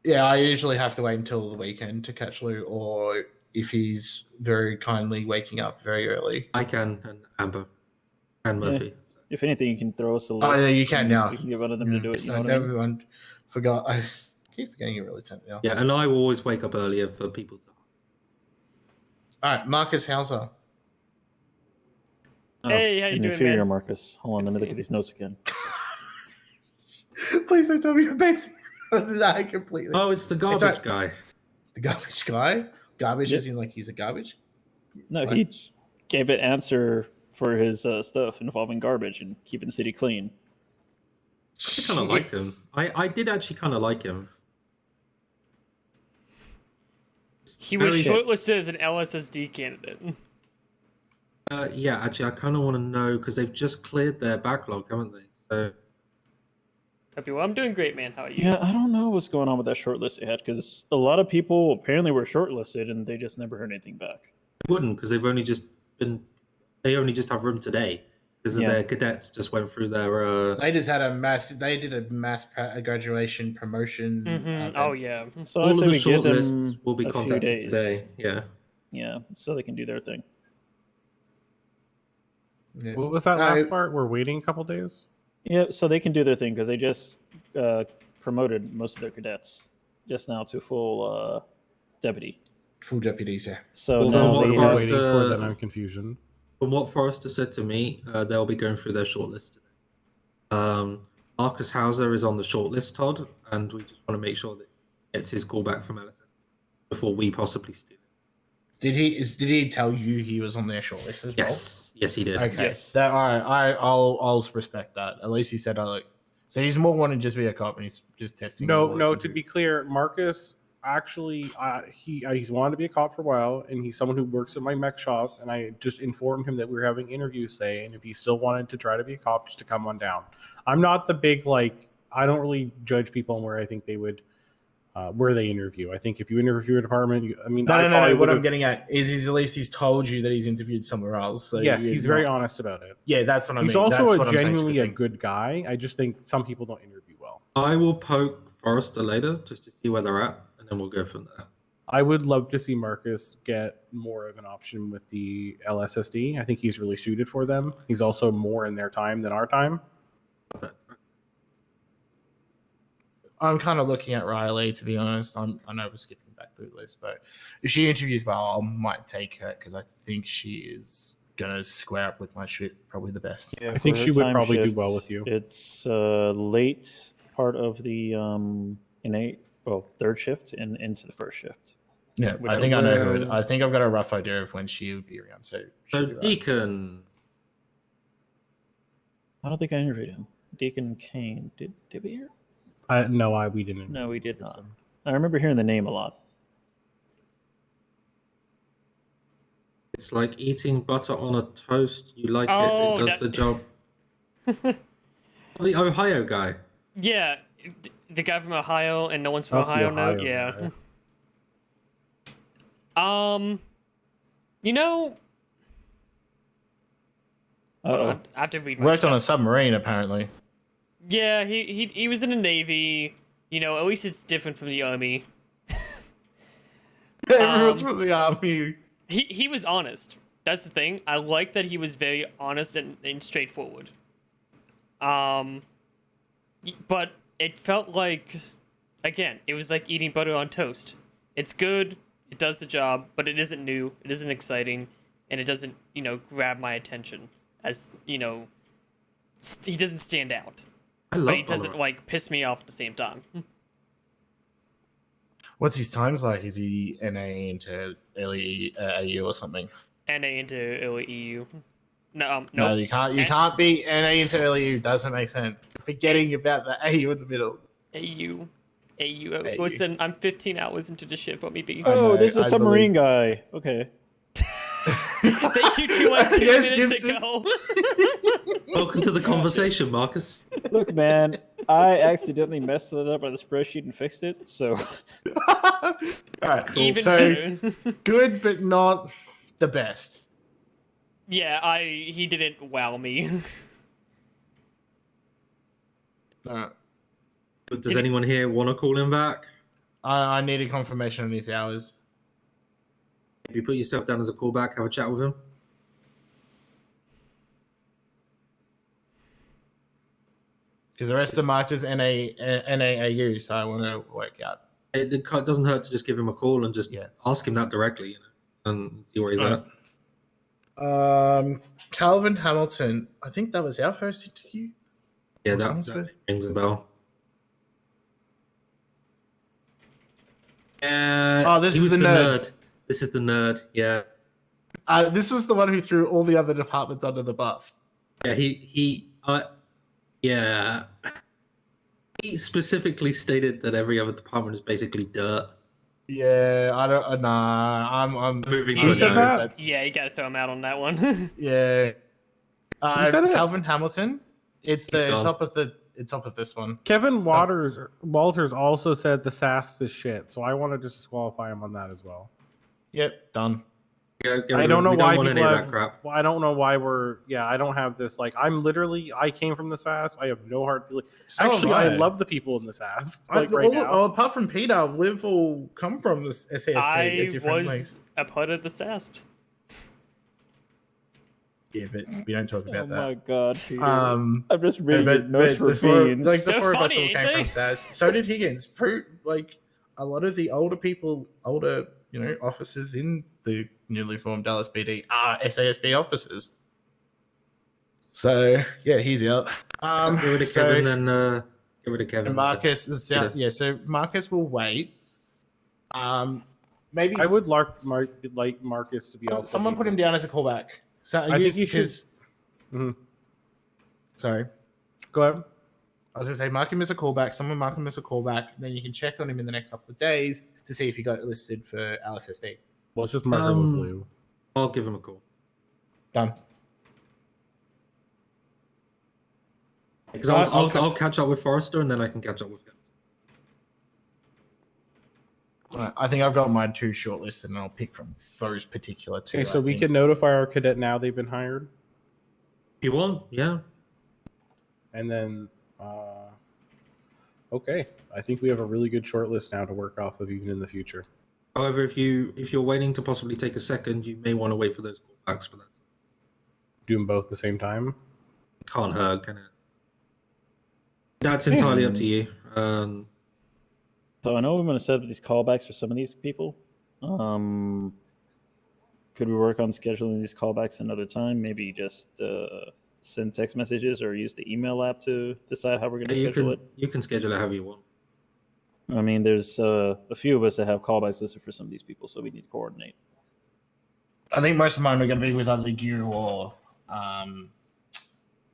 Yeah, I usually have to wait until the weekend to catch Lou, or if he's very kindly waking up very early. I can, and Amber, and Yeah. Murphy. If anything, you can throw us a list. Oh, yeah, you can and now. We can get one of them to do it. You know what I mean? Everyone forgot. I keep forgetting you're really tempted now. Yeah, and I will always wake up earlier for people to. All right, Marcus Hauser. Hey, how you an doing, inferior man? Marcus. Hold on, let me look at these notes again. Please don't tell me you're basic. I completely. Oh, it's the garbage all right. guy. The garbage guy? Garbage Yeah. as in like he's a garbage? No, What? he gave an answer for his stuff involving garbage and keeping the city clean. I kind of liked him. I did actually kind of like him. He was Very- shortlisted as an LSSD candidate. Yeah, actually, I kind of want to know because they've just cleared their backlog, haven't they? So Happy, well, I'm doing great, man. How are you? Yeah, I don't know what's going on with that shortlist they had because a lot of people apparently were shortlisted and they just never heard anything back. they wouldn't because they've only just been. They only just have room today because Yeah. their cadets just went through their. They just had a mass. They did a mass graduation promotion. event. Oh yeah. So All I of say the we give them shortlists will be a few contacted days. today. Yeah. Yeah, so they can do their thing. Yeah. What was that last part? We're waiting a couple days? Yeah, so they can do their thing because they just promoted most of their cadets just now to full deputy. Full deputies, yeah. So Well, now from what they We're have, waiting for then I'm confusion. From what Forrester said to me, they'll be going through their shortlist today. Marcus Hauser is on the shortlist, Todd, and we just want to make sure that he gets his call back from LSS before we possibly steal it. Did he tell you he was on their shortlist as well? Yes, he did. Okay, Yes. that all right. I'll respect that. At least he said, so he's more wanting to just be a cop, and he's just testing. No. To be clear, Marcus actually he's wanted to be a cop for a while, and he's someone who works at my mech shop. And I just informed him that we were having interviews today, and if he still wanted to try to be a cop, just to come on down. I'm not the big I don't really judge people on where I think they would. Where they interview. I think if you interview a department, No. What I'm getting at is at least he's told you that he's interviewed somewhere else. So yes, he's very honest about it. Yeah, that's what I mean. He's also That's genuinely a good guy. I just think some people don't interview well. I will poke Forrester later just to see where they're at, and then we'll go from there. I would love to see Marcus get more of an option with the LSSD. I think he's really suited for them. He's also more in their time than our time. I'm kind of looking at Riley, to be honest. I know we're skipping back through the list, but if she interviews well, I might take her because I think she is gonna square up with my shift probably the best. Yeah, I think for she her would time probably do shift, well with you. It's late part of the third shift and into the first shift. Yeah, I think I know who. I think I've got a rough idea of when she would be around. So Deacon. I don't think I interviewed him. Deacon Kane. Did we hear? No, we didn't. No, we did not. I remember hearing the name a lot. It's like eating butter on a toast. You like Oh, it does the job. The Ohio guy. Yeah, the guy from Ohio, and no one's from Ohio. No, yeah. You know, I have to read my worked on chat. a submarine apparently. Yeah, he was in the Navy. You know, at least it's different from the Army. Everyone's from the Army. He was honest. That's the thing. I like that he was very honest and straightforward. But it felt like, again, it was like eating butter on toast. It's good, it does the job, but it isn't new, it isn't exciting, and it doesn't, grab my attention as, he doesn't stand out. But he doesn't, piss me off at the same time. What's his times like? Is he NA into early AU or something? NA into early EU. No, No, you can't. You can't be NA into early EU. Doesn't make sense. Forgetting about the AU in the middle. AU. Listen, I'm 15 hours into the ship. Let me be. Oh, there's a submarine guy. Okay. Thank you to like 2 minutes ago. Welcome to the conversation, Marcus. Look, man, I accidentally messed it up on the spreadsheet and fixed it, so. All right, cool. Even So better. good, but not the best. Yeah, he didn't wow me. But does anyone here want to call him back? I need a confirmation on his hours. If you put yourself down as a callback, have a chat with him. Because the rest of the marked as NAAU, so I want to work out. It doesn't hurt to just give him a call and just ask him that directly, and see where he's at. Calvin Hamilton, I think that was our first interview. Yeah, Or that someone's first? rings a bell. This he is was the nerd. This is the nerd. Yeah. This was the one who threw all the other departments under the bus. Yeah, he specifically stated that every other department is basically dirt. Yeah, I don't. Nah, I'm moving to said no. that? Yeah, you gotta throw him out on that one. Yeah. Who said it? Calvin Hamilton. It's the gone. top of this one. Kevin Walters also said the SASP is shit, so I want to disqualify him on that as well. Yep, done. I don't know why people have. Well, I don't know why we're. Yeah, I don't have this. I came from the SAS. I have no hard feeling. So Actually, have I I. love the people in the SAS. Apart from Peter, we've all come from the SASP. I different was ways. a part of the SASP. Yeah, but we don't talk about that. Oh my god, Peter. I'm just reading your notes for beans. The four of us all came from SAS. So did Higgins. A lot of the older officers in the newly formed LSPD are SASP officers. So yeah, he's out. Um, Get rid of so- Kevin, then get rid of Kevin. And Marcus, Yeah. yeah. So Marcus will wait. Maybe I would like Marcus to be also. someone put him down as a callback. So I think you should. Sorry. Go ahead. I was gonna say mark him as a callback. Someone mark him as a callback. Then you can check on him in the next couple of days to see if he got listed for LSSD. Well, it's just mark him with blue. I'll give him a call. Done. Because I'll catch up with Forrester and then I can catch up with him. Right, I think I've got mine two shortlisted, and I'll pick from those particular two. Okay, so I we think. can notify our cadet now they've been hired. If you want, yeah. And then, okay, I think we have a really good short list now to work off of even in the future. However, if you're waiting to possibly take a second, you may want to wait for those callbacks for that. Do them both at the same time. Can't hurt, can it? That's entirely up to you. So I know I'm going to set up these callbacks for some of these people. Could we work on scheduling these callbacks another time? Maybe just send text messages or use the email app to decide how we're going to schedule it. You can schedule it however you want. I mean, there's a few of us that have callbacks listed for some of these people, so we need to coordinate. I think most of mine are going to be with either you or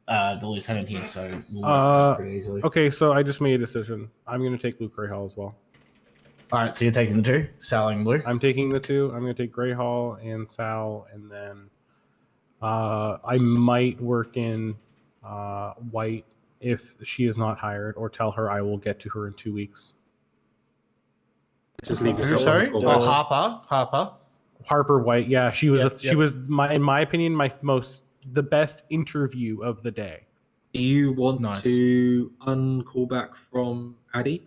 the lieutenant here, so we'll work that pretty easily. Okay, so I just made a decision. I'm going to take Luke Gray Hall as well. All right, so you're taking the two, Sal and Blue. I'm taking the two. I'm going to take Gray Hall and Sal, and then I might work in White if she is not hired, or tell her I will get to her in 2 weeks. Just leave Who, sorry? Oh, Harper White. Yeah, she was. Yep, She was in my opinion, the best interview of the day. Do you want to uncall back from Addy?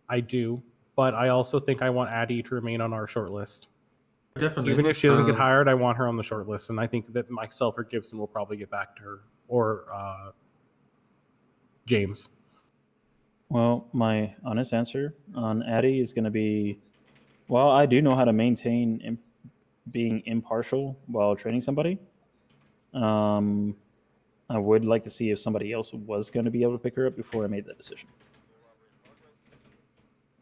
I do, but I also think I want Addie to remain on our short list. Definitely. Even if she doesn't get hired, I want her on the short list, and I think that myself or Gibson will probably get back to her, or James. Well, my honest answer on Addy is going to be, well, I do know how to maintain being impartial while training somebody. I would like to see if somebody else was going to be able to pick her up before I made that decision.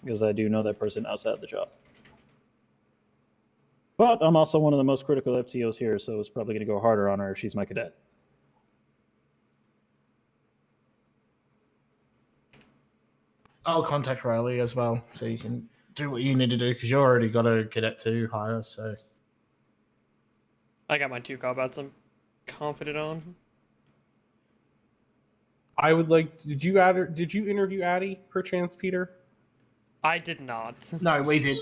Because I do know that person outside the job. But I'm also one of the most critical FTOs here, so it's probably going to go harder on her if she's my cadet. I'll contact Riley as well, so you can do what you need to do, because you already got a cadet to hire, so... I got my two callbacks I'm confident on. I would like. Did you interview Addie perchance, Peter? I did not. No, we did.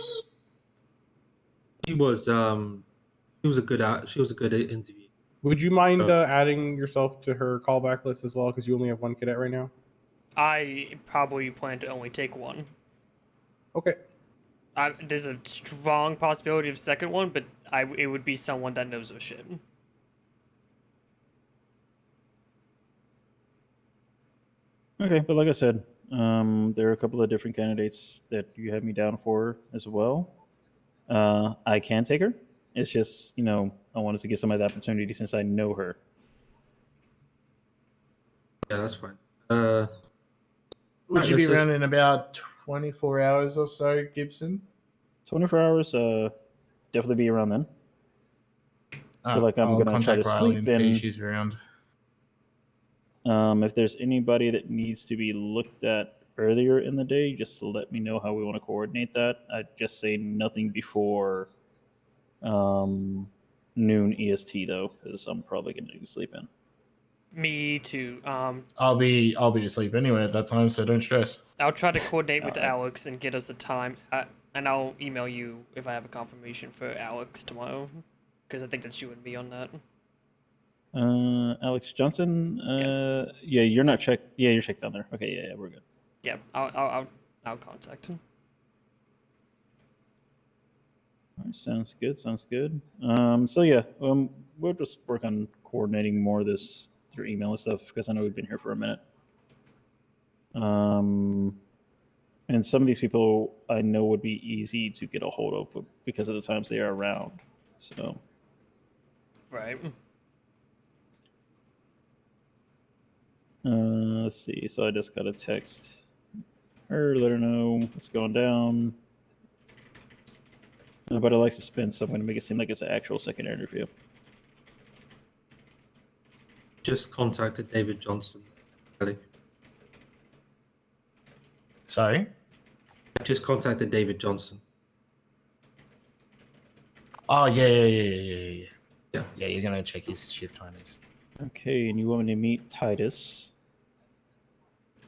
She was a good interview. Would you mind adding yourself to her callback list as well? Because you only have one cadet right now. I probably plan to only take one. Okay. There's a strong possibility of second one, but it would be someone that knows her shit. Okay, but like I said, there are a couple of different candidates that you have me down for as well. I can take her. It's just, I wanted to give somebody the opportunity since I know her. Yeah, that's fine. Would you be around in about 24 hours or so, Gibson? 24 hours, definitely be around then. I feel like I'm going to try to Riley sleep and see in. if she's around. If there's anybody that needs to be looked at earlier in the day, just let me know how we want to coordinate that. I'd just say nothing before noon EST though, because I'm probably going to be sleeping. Me too. I'll be asleep anyway at that time, so don't stress. I'll try to coordinate with Alex and get us a time, and I'll email you if I have a confirmation for Alex tomorrow, because I think that's you and me on that. Alex Johnson. Yeah, you're not checked. Yeah, you're checked down there. Okay, yeah, we're good. Yeah, I'll contact him. All right, sounds good. Sounds good. So yeah, we'll just work on coordinating more of this through email and stuff because I know we've been here for a minute. And some of these people I know would be easy to get a hold of because of the times they are around. So. Right. Let's see. So I just got a text her, let her know what's going down. But I like suspense, so I'm going to make it seem like it's an actual second interview. Just contacted David Johnson. Ellie. Sorry? I just contacted David Johnson. Oh, yeah. Yeah, you're going to check his shift timings. Okay, and you want me to meet Titus.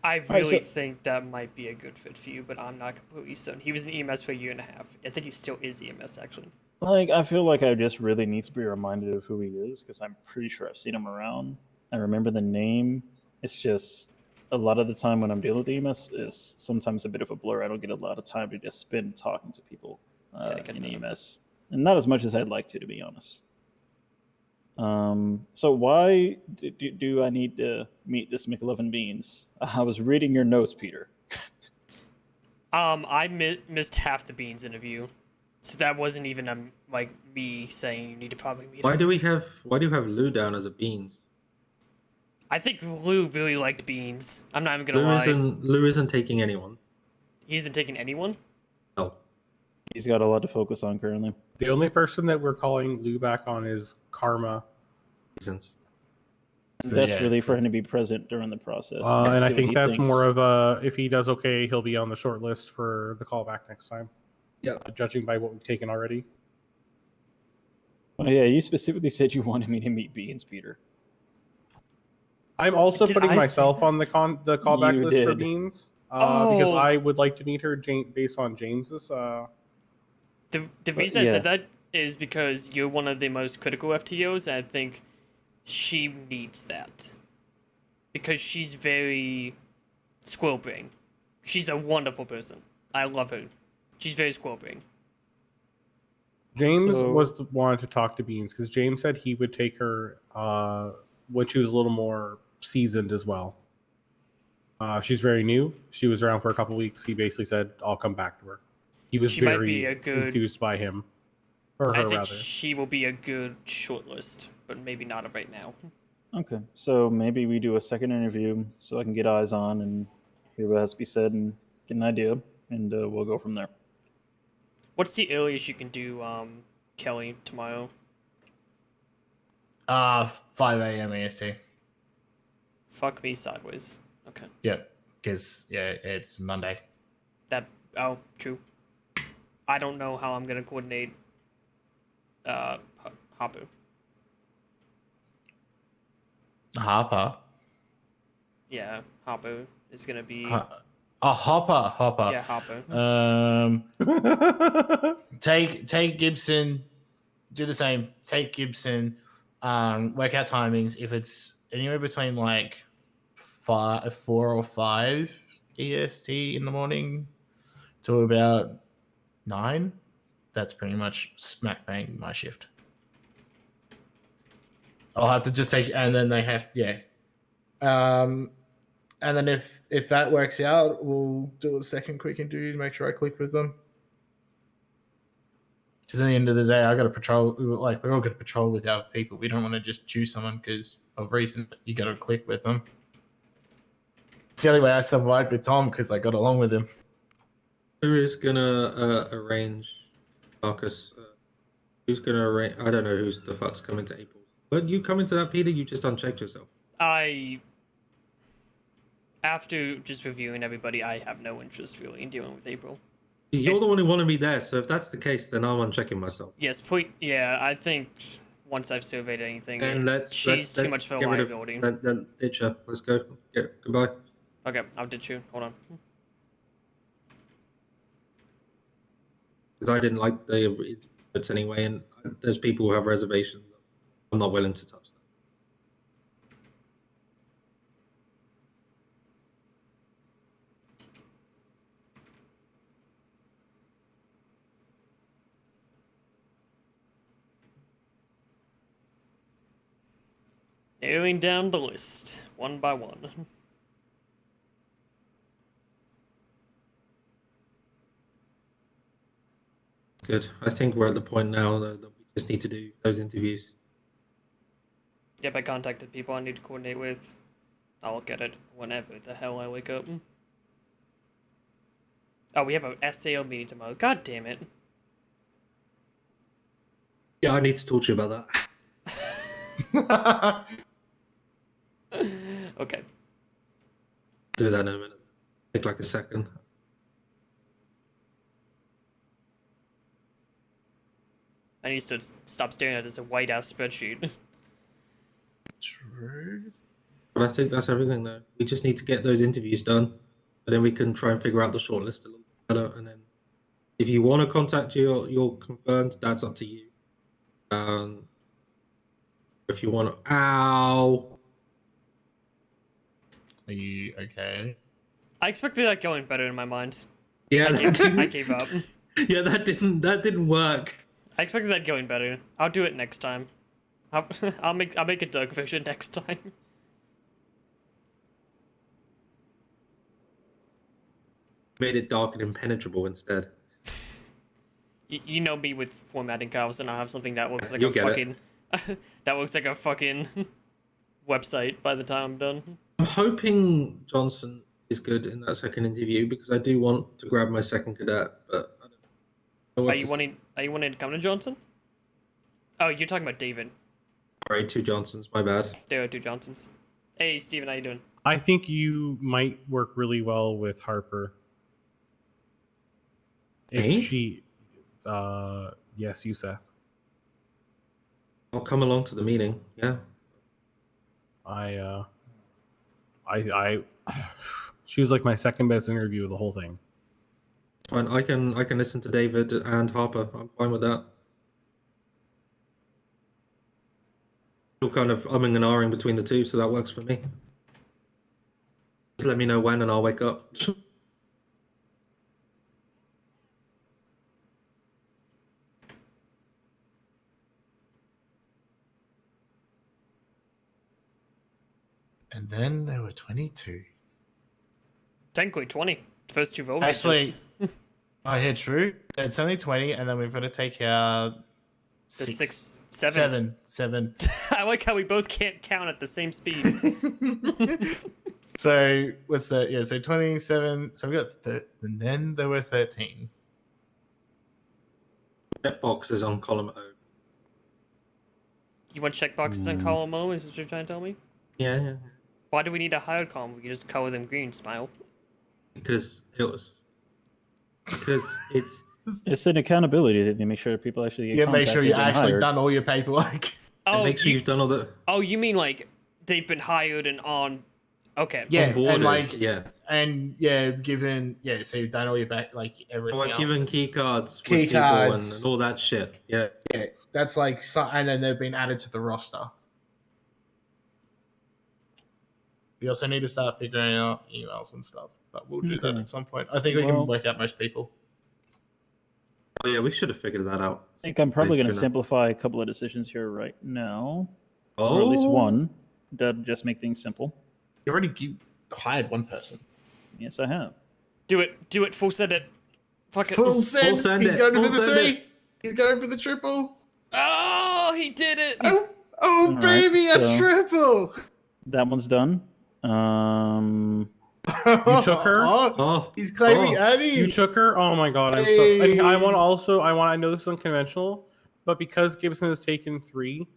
I right, really so- think that might be a good fit for you, but I'm not completely certain. He was in EMS for a year and a half. I think he still is EMS, actually. Like, I feel like I just really need to be reminded of who he is, because I'm pretty sure I've seen him around. I remember the name. It's just, a lot of the time when I'm dealing with EMS, is sometimes a bit of a blur. I don't get a lot of time to just spend talking to people in EMS. And not as much as I'd like to be honest. So why do I need to meet this McLovin Beans? I was reading your notes, Peter. I missed half the Beans interview, so that wasn't even like me saying you need to probably meet Why him. do you have Lou down as a Beans? I think Lou really liked Beans. I'm not even gonna lie. Lou isn't taking anyone. He isn't taking anyone? No. He's got a lot to focus on currently. The only person that we're calling Lou back on is Karma. Reasons. That's really for him to be present during the process. And I See what think he that's thinks. more of a, if he does okay, he'll be on the short list for the callback next time. Yeah. Judging by what we've taken already. Oh yeah, you specifically said you wanted me to meet Beans, Peter. I'm also Did putting I say myself on the callback You list for did. Beans because Oh. I would like to meet her based on James's. The reason I said that is because you're one of the most critical FTOs, and I think she needs that. Because she's very squirrel brain. She's a wonderful person. I love her. She's very squirrel brain. James So- was the one to talk to Beans because James said he would take her when she was a little more seasoned as well. She's very new. She was around for a couple weeks. He basically said, "I'll come back to her." He was She might very be a good- enthused by him, or I her think rather. she will be a good shortlist, but maybe not right now. Okay, so maybe we do a second interview so I can get eyes on and hear what has to be said and get an idea, and we'll go from there. What's the earliest you can do, Kelly, tomorrow? 5 a.m. EST. Fuck me sideways. Okay. Yep, because it's Monday. Oh, true. I don't know how I'm gonna coordinate Hapu. Harper. Yeah, Hapu is gonna be Hopper. Yeah, Hopper. Take Gibson. Do the same. Take Gibson. Work out timings. If it's anywhere between like 4 or 5 EST in the morning to about 9, that's pretty much smack bang my shift. I'll have to just take, and then they have, and then if that works out, we'll do a second quick interview to make sure I click with them. Because at the end of the day, I got to patrol. Like, we're all going to patrol with our people. We don't want to just choose someone because of reason. You got to click with them. It's the only way I survived with Tom because I got along with him. Who is gonna arrange, Marcus? Who's gonna arrange? I don't know who's the fuck's coming to April. But you coming to that, Peter? You just unchecked yourself. After just reviewing everybody, I have no interest really in dealing with April. You're the one who wanted me there, so if that's the case, then I'm unchecking myself. Yes, yeah, I think once I've surveyed anything, And she's too much of a get rid of- liability. Ditch her. Let's go. Goodbye. Okay, I'll ditch you. Hold on. Because I didn't like the inputs anyway, and there's people who have reservations. I'm not willing to touch that. Narrowing down the list, one by one. Good. I think we're at the point now that we just need to do those interviews. Yep, I contacted people I need to coordinate with. I'll get it whenever the hell I wake up. Oh, we have a SAO meeting tomorrow. God damn it. Yeah, I need to talk to you about that. Okay. Do that in a minute. Take like a second. I need to stop staring at this white ass spreadsheet. True. But I think that's everything though. We just need to get those interviews done, and then we can try and figure out the shortlist a little better. And then, if you want to contact you're confirmed. That's up to you. If you want to, ow. Are you okay? I expected that going better in my mind. Yeah, I gave up. Yeah, that didn't work. I expected that going better. I'll do it next time. I'll make a dark version next time. Made it dark and impenetrable instead. You know me with formatting cows, and I have something that looks like You'll a get fucking that looks like a fucking website by the time I'm done. I'm hoping Johnson is good in that second interview because I do want to grab my second cadet, but I don't know. Are you wanting to come to Johnson? Oh, you're talking about David. Sorry, 2 Johnsons. My bad. There are 2 Johnsons. Hey, Steven, how you doing? I think you might work really well with Harper. If Me? she, yes, you, Seth. I'll come along to the meeting. Yeah. She was like my second best interview of the whole thing. Fine. I can listen to David and Harper. I'm fine with that. Still kind of umming and ahhing between the two, so that works for me. Just let me know when, and I'll wake up. And then there were 22. Technically 20. First 2 votes. Actually, oh yeah, true. It's only 20, and then we've got to take out The 7. I like how we both can't count at the same speed. So what's that? Yeah, so 27. So we got and then there were 13. Checkbox is on column O. You want checkboxes in column O? Is this what you're trying to tell me? Yeah. Why do we need a hired column? We can just color them green. Smile. Because it's It's an accountability that they make sure people actually get Yeah, make sure contacted you and actually hired. done all your paperwork. Oh, make sure you've done all the. Oh, you mean like they've been hired and on? Okay. Yeah, and like given so you've done all your back like everything like else. given key cards, with Key people cards. and all that shit. Yeah. Yeah, that's like and then they've been added to the roster. We also need to start figuring out emails and stuff, but we'll do that Okay. at some point. I think we can Well- work out most people. Oh yeah, we should have figured that out. I think I'm probably going to sooner. simplify a couple of decisions here right now. Or at least Oh. one. That'll just make things simple. You already hired one person. Yes, I have. Do it. Full send it. Fuck it. Full send. He's going for the 3. He's going for the triple. Oh, he did it. Oh, All right, baby, a so- triple. That one's done. You took her? Oh, he's claiming Annie. You took her? Oh my god! I'm so. Hey. I want. I know this is unconventional, but because Gibson has taken 3,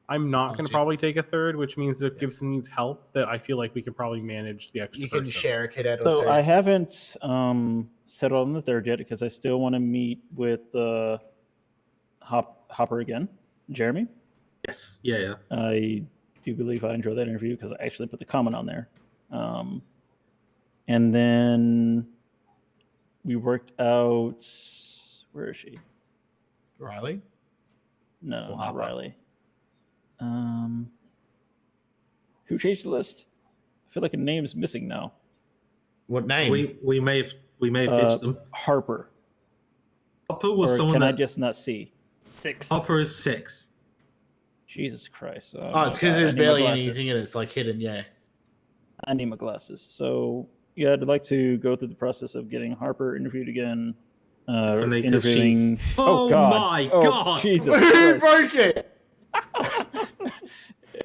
I'm not going to probably take a third, which means if Gibson needs help, that I feel like we can probably manage the extra. You can person. share a cadet or So two. I haven't settled on the third yet because I still want to meet with Hopper again. Jeremy? Yes. Yeah. I do believe I enjoyed that interview because I actually put the comment on there. And then we worked out. Where is she? Riley? No, Well, not Hopper. Riley. Who changed the list? I feel like a name's missing now. What name? We may have ditched them. Harper. Harper was Or someone can I that just not see? 6. Harper is 6. Jesus Christ. Oh, it's because God, there's I need my barely glasses. anything and it's like hidden, yeah. I need my glasses. So yeah, I'd like to go through the process of getting Harper interviewed again. Definitely, 'cause Interviewing. she's- Oh Oh God! my Oh, God! Jesus! Who Christ. broke it?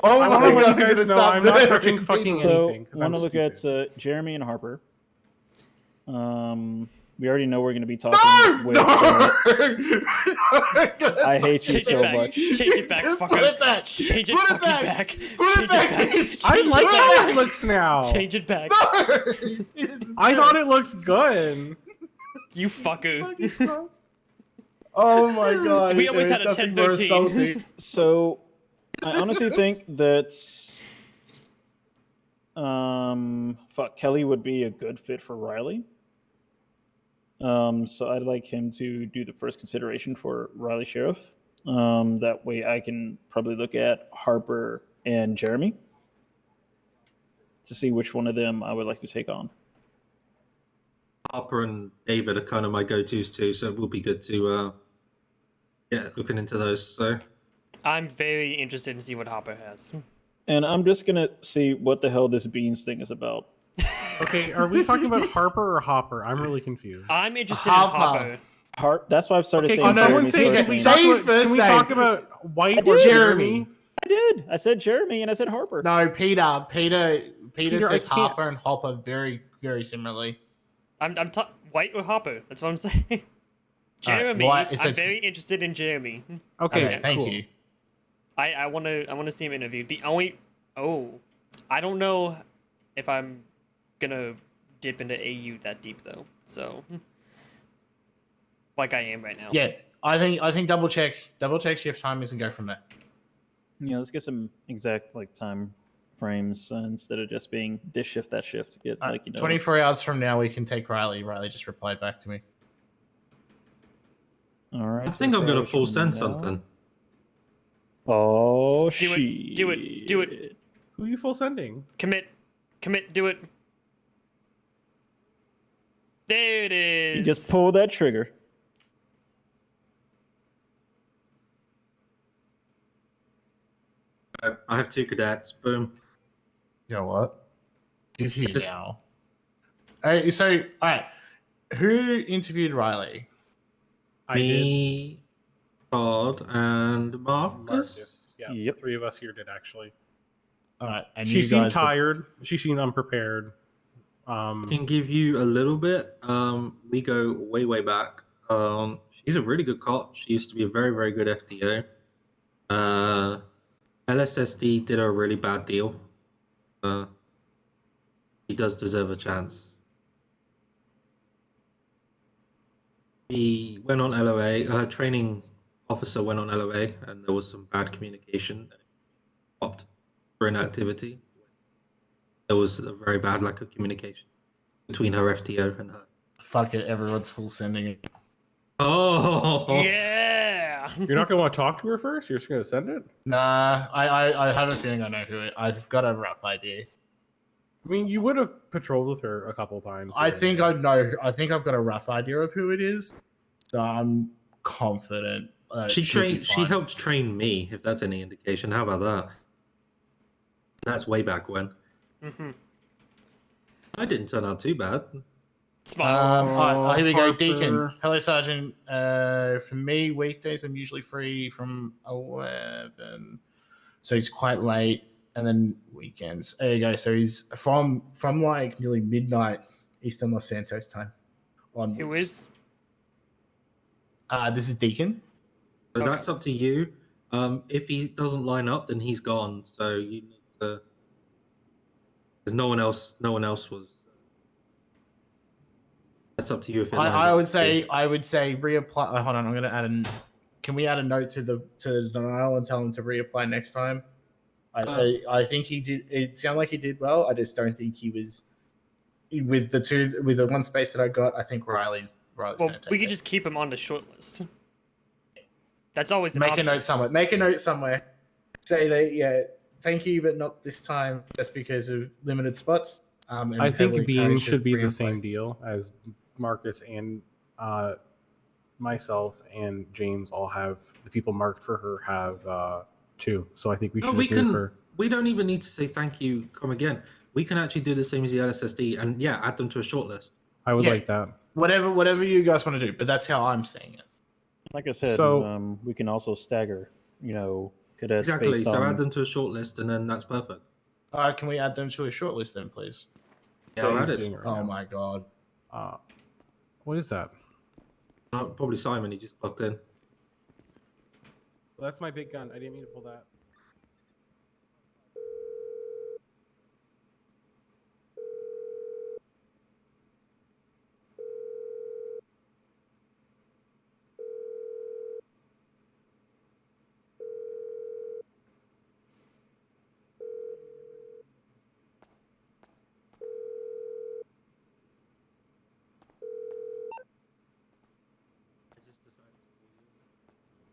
Oh I my want to let God, you we're guys gonna know stop I'm not murdering touching fucking people. anything because want I'm to look stupid. at Jeremy and Harper. We already know we're going to be talking with. I hate you Change so it back. much. Change it back, Just fucker. put it back. Change it Put it fucking back. back. Put it Change back, it back. bitch. I Change like it back. how it looks now. Change it back. I thought it looked good. You fucker. Oh my God! We always There had is a nothing more 10-13. insulting. So, I honestly think that Kelly would be a good fit for Riley. So I'd like him to do the first consideration for Riley Sheriff. That way I can probably look at Harper and Jeremy to see which one of them I would like to take on. Harper and David are kind of my go-tos too, so it will be good to looking into those. So I'm very interested to see what Hopper has. And I'm just gonna see what the hell this beans thing is about. Okay, are we talking about Harper or Hopper? I'm really confused. I'm interested in Hopper. That's why I've started Okay, saying can someone Jeremy. say? Can we talk about White or Jeremy? I did. I said Jeremy and I said Harper. No, Peter. Peter Peter, says I can't- Harper and Hopper very, very similarly. I'm White or Hopper. That's what I'm saying. Jeremy. White is I'm a- very interested in Jeremy. Okay, thank cool. you. I want to see him interviewed. The only I don't know if I'm gonna dip into AU that deep though. So like I am right now. Yeah, I think double check shift timers and go from there. Yeah, let's get some exact time frames instead of just being this shift, that shift. Get 24 hours from now, we can take Riley. Riley just replied back to me. All right. I think I'm gonna full send now. something. Oh, Do it. Do it. Do it. Who are you full sending? Commit. Do it. There it is. You just pull that trigger. I have 2 cadets. Boom. You know what? He's here now. So, all right. Who interviewed Riley? Me, Todd, and Marcus. Yeah, Yep. the 3 of us here did actually. All right, and She you seemed guys tired. She seemed unprepared. Can give you a little bit. We go way back. She's a really good cop. She used to be a very, very good FDO. LSSD did her a really bad deal. He does deserve a chance. He went on LOA. Her training officer went on LOA, and there was some bad communication. Stopped for inactivity. There was a very bad lack of communication between her FTO and her. Fuck it, everyone's full sending it. Oh yeah! You're not gonna want to talk to her first. You're just gonna send it. Nah, I have a feeling I know who it. I've got a rough idea. I mean, you would have patrolled with her a couple times. I think I know. I think I've got a rough idea of who it is, so I'm confident. She she'll be trained. She fine. helped train me, if that's any indication. How about that? That's way back when. Mm-hmm. I didn't turn out too bad. All right, here we go. Harper. Deacon. Hello, Sergeant. For me, weekdays I'm usually free from 11, so he's quite late, and then weekends. There you go. So he's from like nearly midnight Eastern Los Santos time. Onwards. Who is? This is Deacon. So that's up to you. If he doesn't line up, then he's gone. So you need to. Because no one else was. That's up to you. If it lines I up would with say you. reapply. Hold on, I'm gonna add an. Can we add a note to the denial and tell him to reapply next time? I think he did. It sounded like he did well. I just don't think he was with the one space that I got. I think Riley's Well, gonna take we it. could just keep him on the short list. That's always an Make option. a note somewhere. Make a note somewhere. Say that thank you, but not this time, just because of limited spots. And I think heavily Bean encouraged should be to the reapply. same deal as Marcus and myself and James all have the people marked for her have 2. So I think we should No, we just move can. her. We don't even need to say thank you. Come again. We can actually do the same as the LSSD and add them to a short list. I would Yeah. like that. Whatever you guys want to do, but that's how I'm saying it. Like I said, So- we can also stagger, cadets Exactly. based So on. add them to a short list, and then that's perfect. Can we add them to a shortlist then, please? Yeah, I'll add he's it. doing it right Oh now. my god. What is that? Probably Simon. He just clocked in. Well, that's my big gun. I didn't mean to pull that.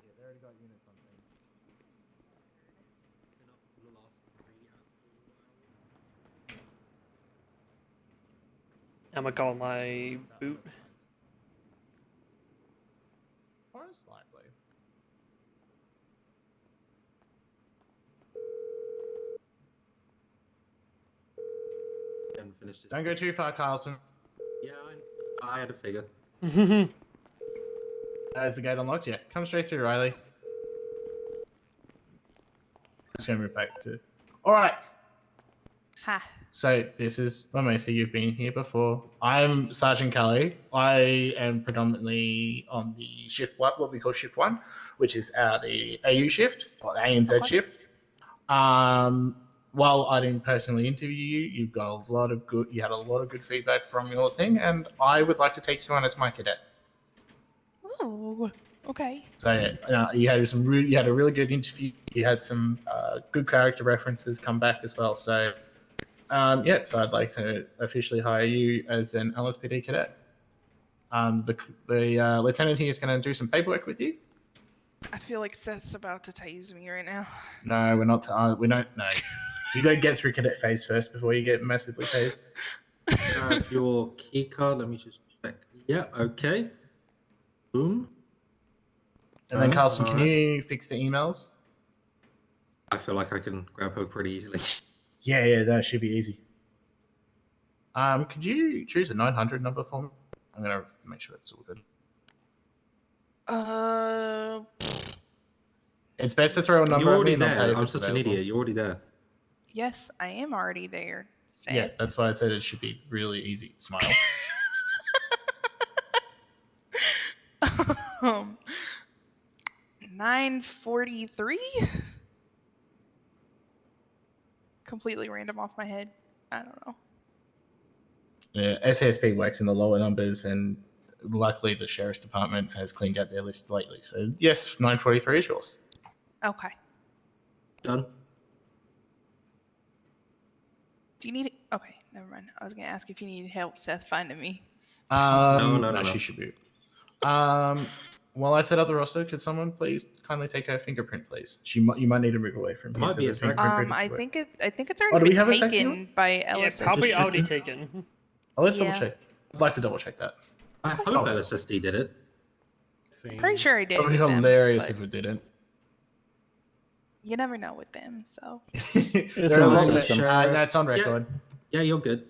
Yeah, they already got units on thing. I'm gonna call my boot. Most likely. Don't go too far, Carlson. Yeah, I had a figure. Is the gate unlocked? Yeah. Come straight through, Riley. Just gonna move back to. All right. Ha. So this is Mamesa. You've been here before. I'm Sergeant Kelly. I am predominantly on the shift one, what we call shift one, which is the AU shift or the ANZ shift. While I didn't personally interview you, you've got a lot of good. You had a lot of good feedback from your thing, and I would like to take you on as my cadet. Oh, okay. So you had you had a really good interview. You had some good character references come back as well. So so I'd like to officially hire you as an LSPD cadet. The lieutenant here is going to do some paperwork with you. I feel like Seth's about to tase me right now. No, we're not. We don't. No, you got to get through cadet phase first before you get massively tased. Grab your key card. Let me just check. Yeah. Okay. Boom. And then Carlson, can Alright. you fix the emails? I feel like I can grab her pretty easily. Yeah, that should be easy. Could you choose a 900 number for me? I'm gonna make sure it's all good. It's best to throw a number You're at me already and I'll tell you there. if I'm it's such an available. idiot. You're already there. Yes, I am already there, Seth. Yeah, that's why I said it should be really easy. Smile. 943? Completely random off my head. I don't know. Yeah, SASP works in the lower numbers, and luckily the sheriff's department has cleaned out their list lately. So yes, 943 is yours. Okay. Done. Do you need... Okay, never mind. I was going to ask if you needed help, Seth, finding me. No, she should be. While I set up the roster, could someone please kindly take her fingerprint, please? You might need to move away from here. might so be the a sex fingerprint I work. think it's do already we been have a sex taken healer? by Yeah, LSS. probably already taken. Oh, let's double Yeah. check. I'd like to double check that. I hope LSSD did it. I'm pretty sure I did. It would be with them, hilarious but if it didn't. you never know with them, so. They're a on lot the better. system. That's on record. Yeah, you're good.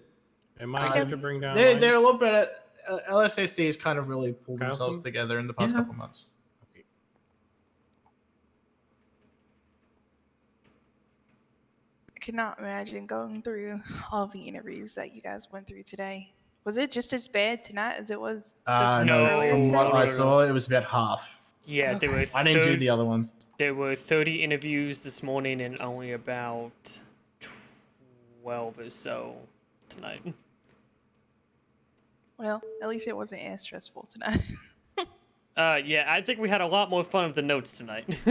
Am I good to bring down? They're a little better. LSSD has kind of really pulled Carlson? themselves together in the past couple months. I cannot imagine going through all of the interviews that you guys went through today. Was it just as bad tonight as it was earlier From today? what I saw, it was about half. Yeah, there were. I didn't do the other ones. There were 30 interviews this morning and only about 12 or so tonight. Well, at least it wasn't as stressful tonight. Yeah, I think we had a lot more fun with the notes tonight,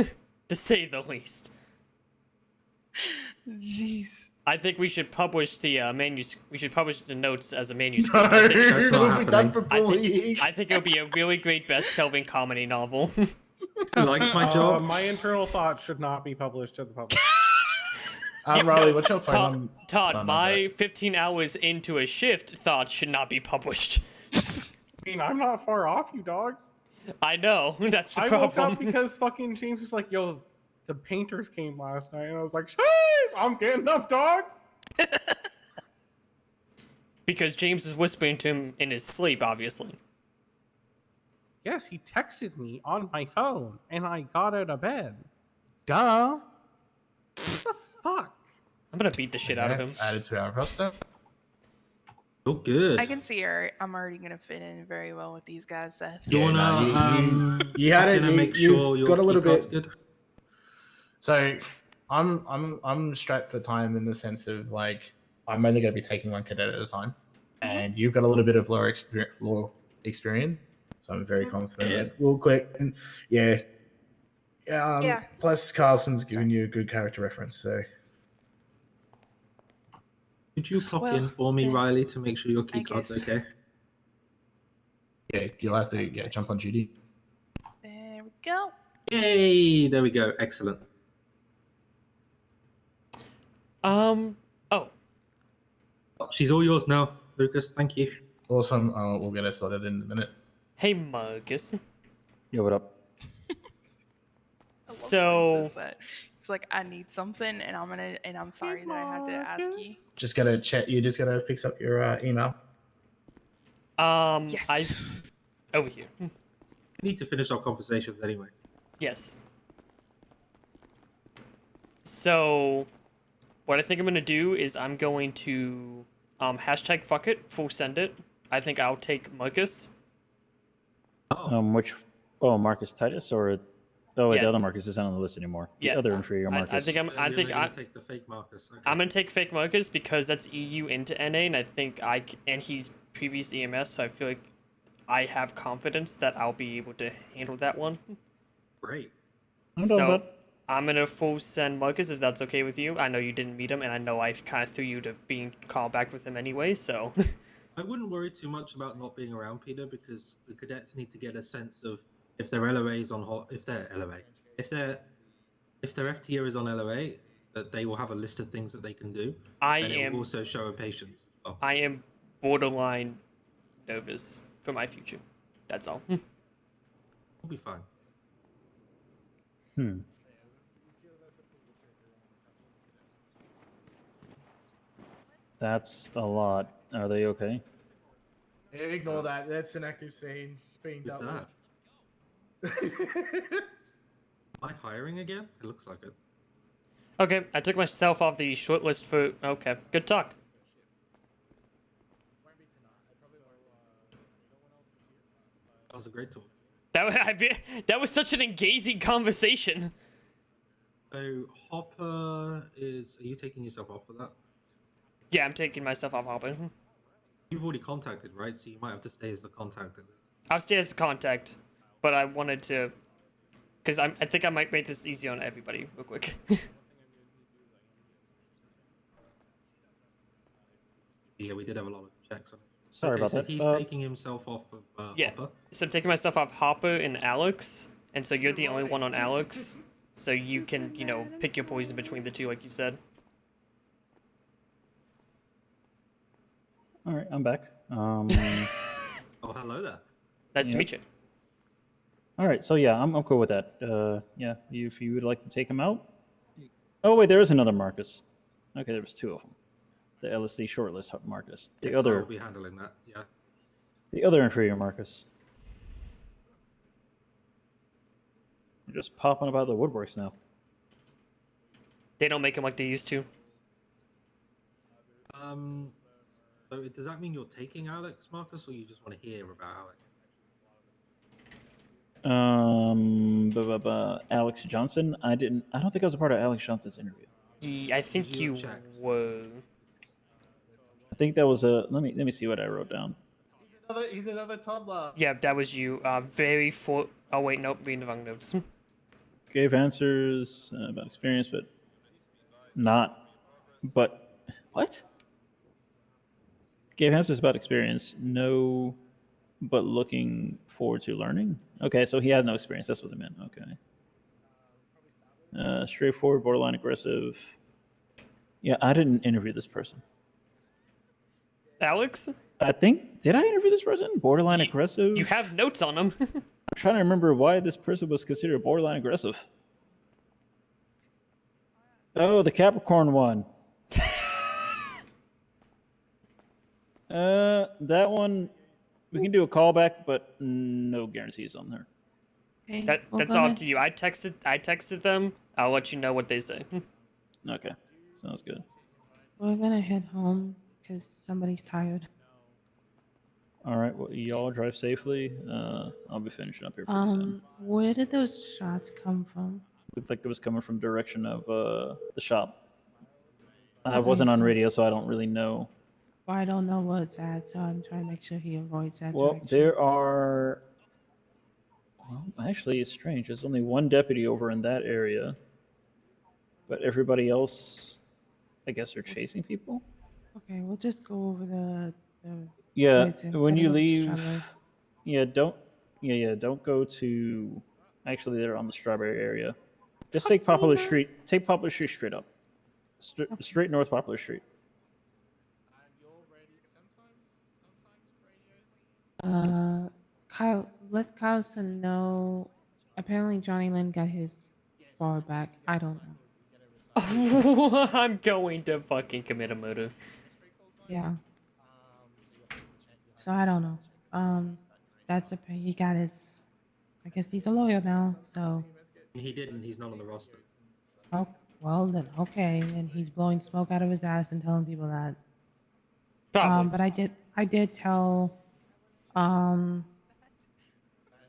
to say the least. Jeez. I think we should publish the We should publish the notes as a manuscript. No, I think, that's not happening. Done for bullying. I think it'll be a really great best-selling comedy novel. Like my job. My internal thoughts should not be published to the public. Riley, what's your phone? Todd, my 15 hours into a shift thoughts should not be published. I mean, I'm not far off you, dog. I know, that's the I problem. woke up because fucking James was like, yo, the painters came last night. And I was like, Jeez, I'm getting up, dog. Because James is whispering to him in his sleep, obviously. Yes, he texted me on my phone, and I got out of bed. Duh. Fuck. I'm gonna beat the shit out of him. Added to our roster. Oh, good. I can see I'm already gonna fit in very well with these guys, Seth. You wanna you had it. gonna make you've sure your got a little key card's bit. good. So I'm strapped for time in the sense of like I'm only going to be taking one cadet at a time, and you've got a little bit of lower experience, so I'm very confident that we'll click. And yeah. Plus, Carlson's giving you a good character reference, so. Could you clock in for me, Riley, to make sure your key card's okay? Yeah, you'll have to jump on duty. There we go. Yay! There we go. Excellent. Oh. She's all yours now, Lucas. Thank you. Awesome. We'll get it sorted in a minute. Hey, Marcus. Yo, what up? So It's like I need something, and I'm sorry that I have to ask you. Just gotta check. You just gotta fix up your email. Yes. Over here. We need to finish our conversations anyway. Yes. So, what I think I'm gonna do is I'm going to hashtag fuck it, full send it. I think I'll take Marcus. Which? Oh, Marcus Titus or? Oh, wait, Yeah. the other Marcus isn't on the list anymore. The other inferior Marcus. I think I'm take the fake Marcus. Okay. I'm gonna take fake Marcus because that's EU into NA, and I think and he's previous EMS, so I feel like I have confidence that I'll be able to handle that one. Great. So I'm gonna full send Marcus if that's okay with you. I know you didn't meet him, and I know I kind of threw you to being called back with him anyway. So I wouldn't worry too much about not being around, Peter, because the cadets need to get a sense of if their LOA is on if their LOA, if their FTO is on LOA, that they will have a list of things that they can do. And it will also show a patience. I am borderline nervous for my future. That's all. We'll be fine. That's a lot. Are they okay? Ignore that. That's an active scene being dealt with. Am I hiring again? It looks like it. Okay, I took myself off the short list for. Okay, good talk. That was a great talk. That was such an engaging conversation. So Hopper is. Are you taking yourself off for that? Yeah, I'm taking myself off Hopper. You've already contacted, right? So you might have to stay as the contact. I'll stay as a contact, but I wanted to, because I think I might make this easy on everybody real quick. Yeah, we did have a lot of checks on it. Sorry about so that. He's taking himself off of Yeah. Hopper. So I'm taking myself off Hopper and Alex, and so you're the only one on Alex, so you can, pick your poison between the two, like you said. All right, I'm back. Oh, hello there. Nice to meet you. All right, so yeah, I'm cool with that. Yeah, if you would like to take him out. Oh wait, there is another Marcus. Okay, there was two of them. The LSD shortlist Marcus. The Yes, other. I'll be handling that. Yeah. The other inferior Marcus. They're just popping about the woodworks now. They don't make them like they used to. So does that mean you're taking Alex, Marcus, or you just want to hear about Alex? Alex Johnson. I don't think I was a part of Alex Johnson's interview. Yeah, I think you were. I think that was a. Let me see what I wrote down. He's another toddler. Yeah, that was you. Oh wait, nope, reading the wrong notes. Gave answers about experience, but not. But what? Gave answers about experience. No, but looking forward to learning. Okay, so he had no experience. That's what they meant. Okay. Straightforward, borderline aggressive. Yeah, I didn't interview this person. Alex? I think, did I interview this person? Borderline aggressive? You have notes on him. I'm trying to remember why this person was considered borderline aggressive. Oh, the Capricorn one. That one, we can do a callback, but no guarantees on there. That's all up to you. I texted them. I'll let you know what they say. Okay, sounds good. We're gonna head home because somebody's tired. All right, well, y'all drive safely. I'll be finishing up here pretty soon. Where did those shots come from? Looked like it was coming from direction of the shop. I Okay, wasn't on so- radio, so I don't really know. Well, I don't know where it's at, so I'm trying to make sure he avoids that Well, direction. there are. Well, actually, it's strange. There's only one deputy over in that area, but everybody else, I guess, are chasing people. Okay, we'll just go over the Yeah, woods and when head you over to leave, Strawberry. don't go to. Actually, they're on the Strawberry area. Just take Poplar Street. Take Poplar Street straight up. Straight north Poplar Street. Kyle, let Kyleson know. Apparently, Johnny Lynn got his bar back. I don't know. I'm going to fucking commit a murder. Yeah. So I don't know. That's he got his. I guess he's a lawyer now. So. He didn't. He's not on the roster. Oh well then. Okay, and he's blowing smoke out of his ass and telling people that. Probably. But I did tell. I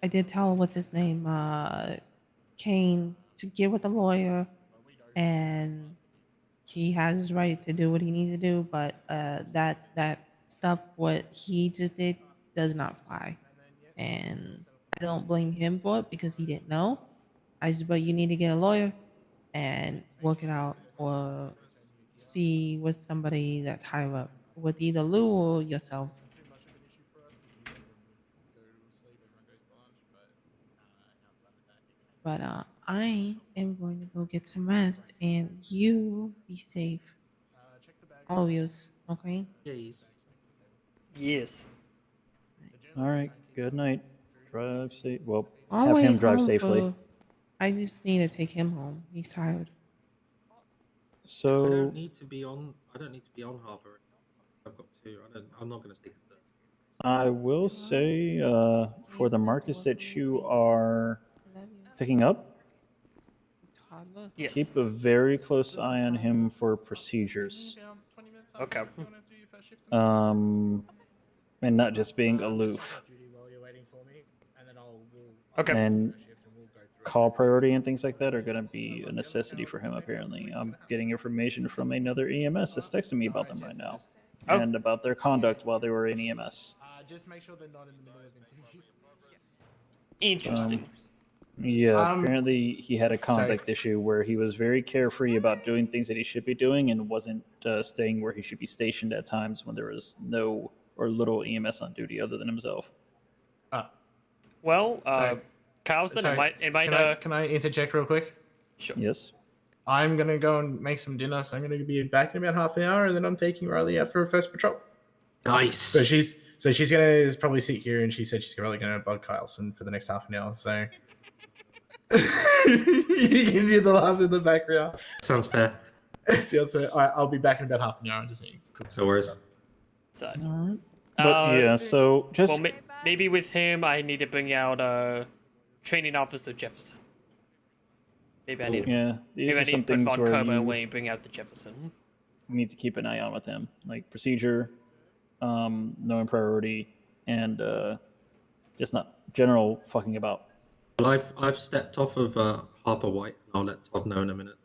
did tell what's his name, Kane, to get with the lawyer, and he has his right to do what he needs to do. But that stuff, what he just did, does not fly, and I don't blame him for it because he didn't know. I just, but you need to get a lawyer and work it out, or see with somebody that's higher up, with either Lou or yourself. But I am going to go get some rest, and you be safe. All of yous, okay? Yes. Yes. All right. Good night. Drive safe. Well, I'll have wait him drive home safely. for. I just need to take him home. He's tired. I So don't need to be on. I don't need to be on Harbor. I've got two. I'm not going to take a third. I will say, for the Marcus that you are picking up, Toddler. Yes. keep a very close eye on him for procedures. Okay. And not just being aloof. Okay. And call priority and things like that are going to be a necessity for him, apparently. I'm getting information from another EMS that's texting me about them right now. Oh. And about their conduct while they were in EMS. Just make sure they're not in the middle of interviews. Interesting. Yeah, apparently he had a conduct issue where he was very carefree about doing things that he should be doing and wasn't staying where he should be stationed at times when there was no or little EMS on duty other than himself. Well, Sorry. Carlson, Sorry, can I interject real quick? Sure. Yes. I'm gonna go and make some dinner, so I'm gonna be back in about half an hour, and then I'm taking Riley out for her first patrol. Nice. So she's gonna probably sit here, and she said she's probably gonna bug Kyleson for the next half an hour. So you can do the laughs in the background. Sounds fair. Sounds fair. All right, I'll be back in about half an hour. Just need No worries. But yeah, so just well, maybe with him, I need to bring out training officer Jefferson. Maybe I need to. Yeah, these maybe are I need some to put things Von where Kerber you away and bring out the Jefferson. need to keep an eye on with him, like procedure, knowing priority, and just not general fucking about. Well, I've stepped off of Harper White, and I'll let Todd know in a minute.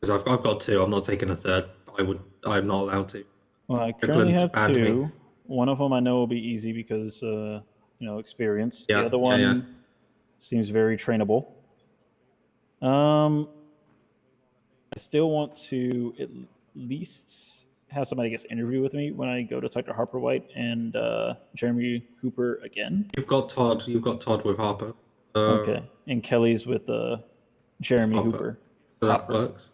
Because I've got two. I'm not taking a third. I'm not allowed to. Well, I currently have banned me. two. One of them I know will be easy because experience. Yeah, The other yeah, one yeah. seems very trainable. I still want to at least have somebody gets interview with me when I go to talk to Harper White and Jeremy Hooper again. You've got Todd. You've got Todd with Harper. Okay, and Kelly's with Jeremy Hopper. Hooper. So that Hopper. works.